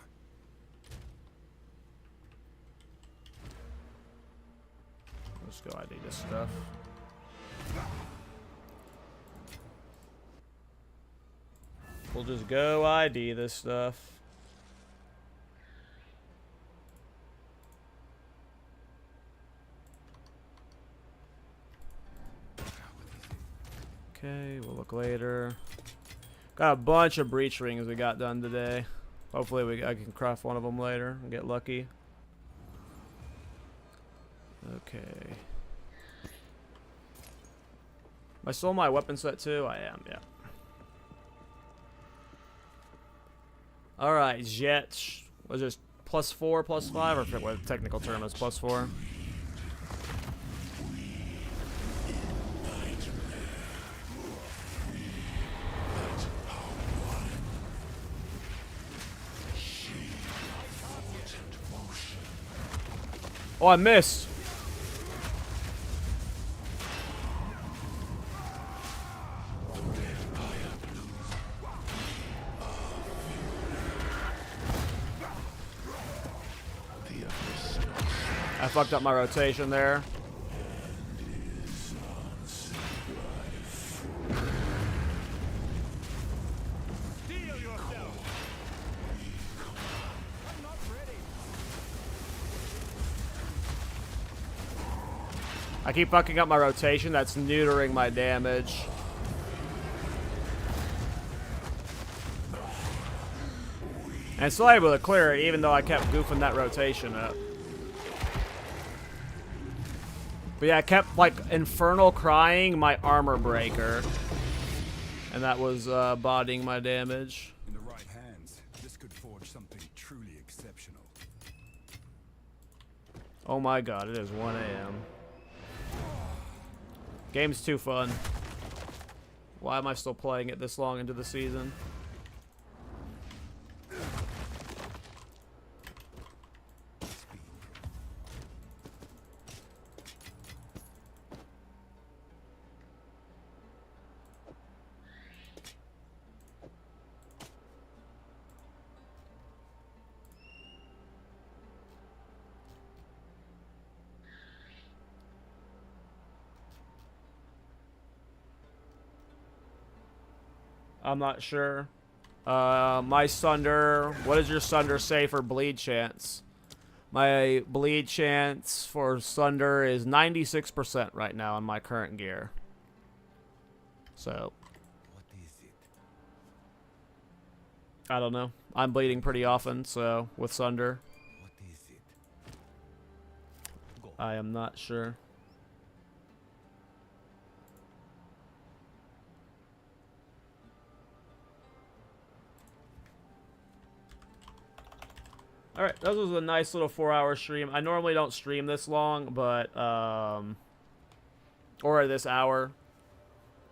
Let's go ID this stuff. We'll just go ID this stuff. Okay, we'll look later. Got a bunch of breach rings we got done today. Hopefully I can craft one of them later and get lucky. Okay. Am I still in my weapon set too? I am, yeah. Alright, Jet. Was this +4, +5? Or I forget what the technical term is, +4. Oh, I missed. I fucked up my rotation there. I keep fucking up my rotation. That's neutering my damage. And still able to clear it, even though I kept goofing that rotation up. But yeah, I kept, like, Infernal crying my armor breaker. And that was bodying my damage. In the right hands, this could forge something truly exceptional. Oh my god, it is 1 a.m. Game's too fun. Why am I still playing it this long into the season? I'm not sure. My Sunder. What does your Sunder say for bleed chance? My bleed chance for Sunder is 96% right now on my current gear. So. What is it? I don't know. I'm bleeding pretty often, so with Sunder. What is it? Go. I am not sure. Alright, that was a nice little 4-hour stream. I normally don't stream this long, but, or this hour.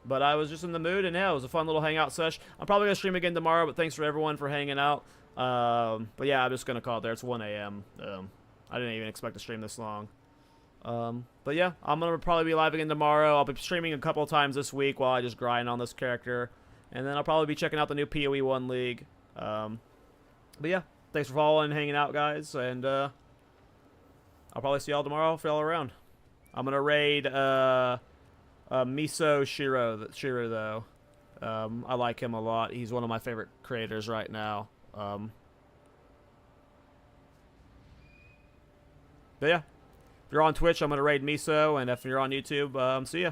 But I was just in the mood, and yeah, it was a fun little hangout sesh. I'm probably going to stream again tomorrow, but thanks for everyone for hanging out. But yeah, I'm just going to call it there. It's 1 a.m. I didn't even expect to stream this long. But yeah, I'm going to probably be live again tomorrow. I'll be streaming a couple of times this week while I just grind on this character. And then I'll probably be checking out the new PoE 1 League. But yeah. Thanks for following and hanging out, guys, and I'll probably see y'all tomorrow if y'all are around. I'm gonna raid Miso Shiro though. I like him a lot. He's one of my favorite creators right now. But yeah, if you're on Twitch, I'm gonna raid Miso, and if you're on YouTube, see ya.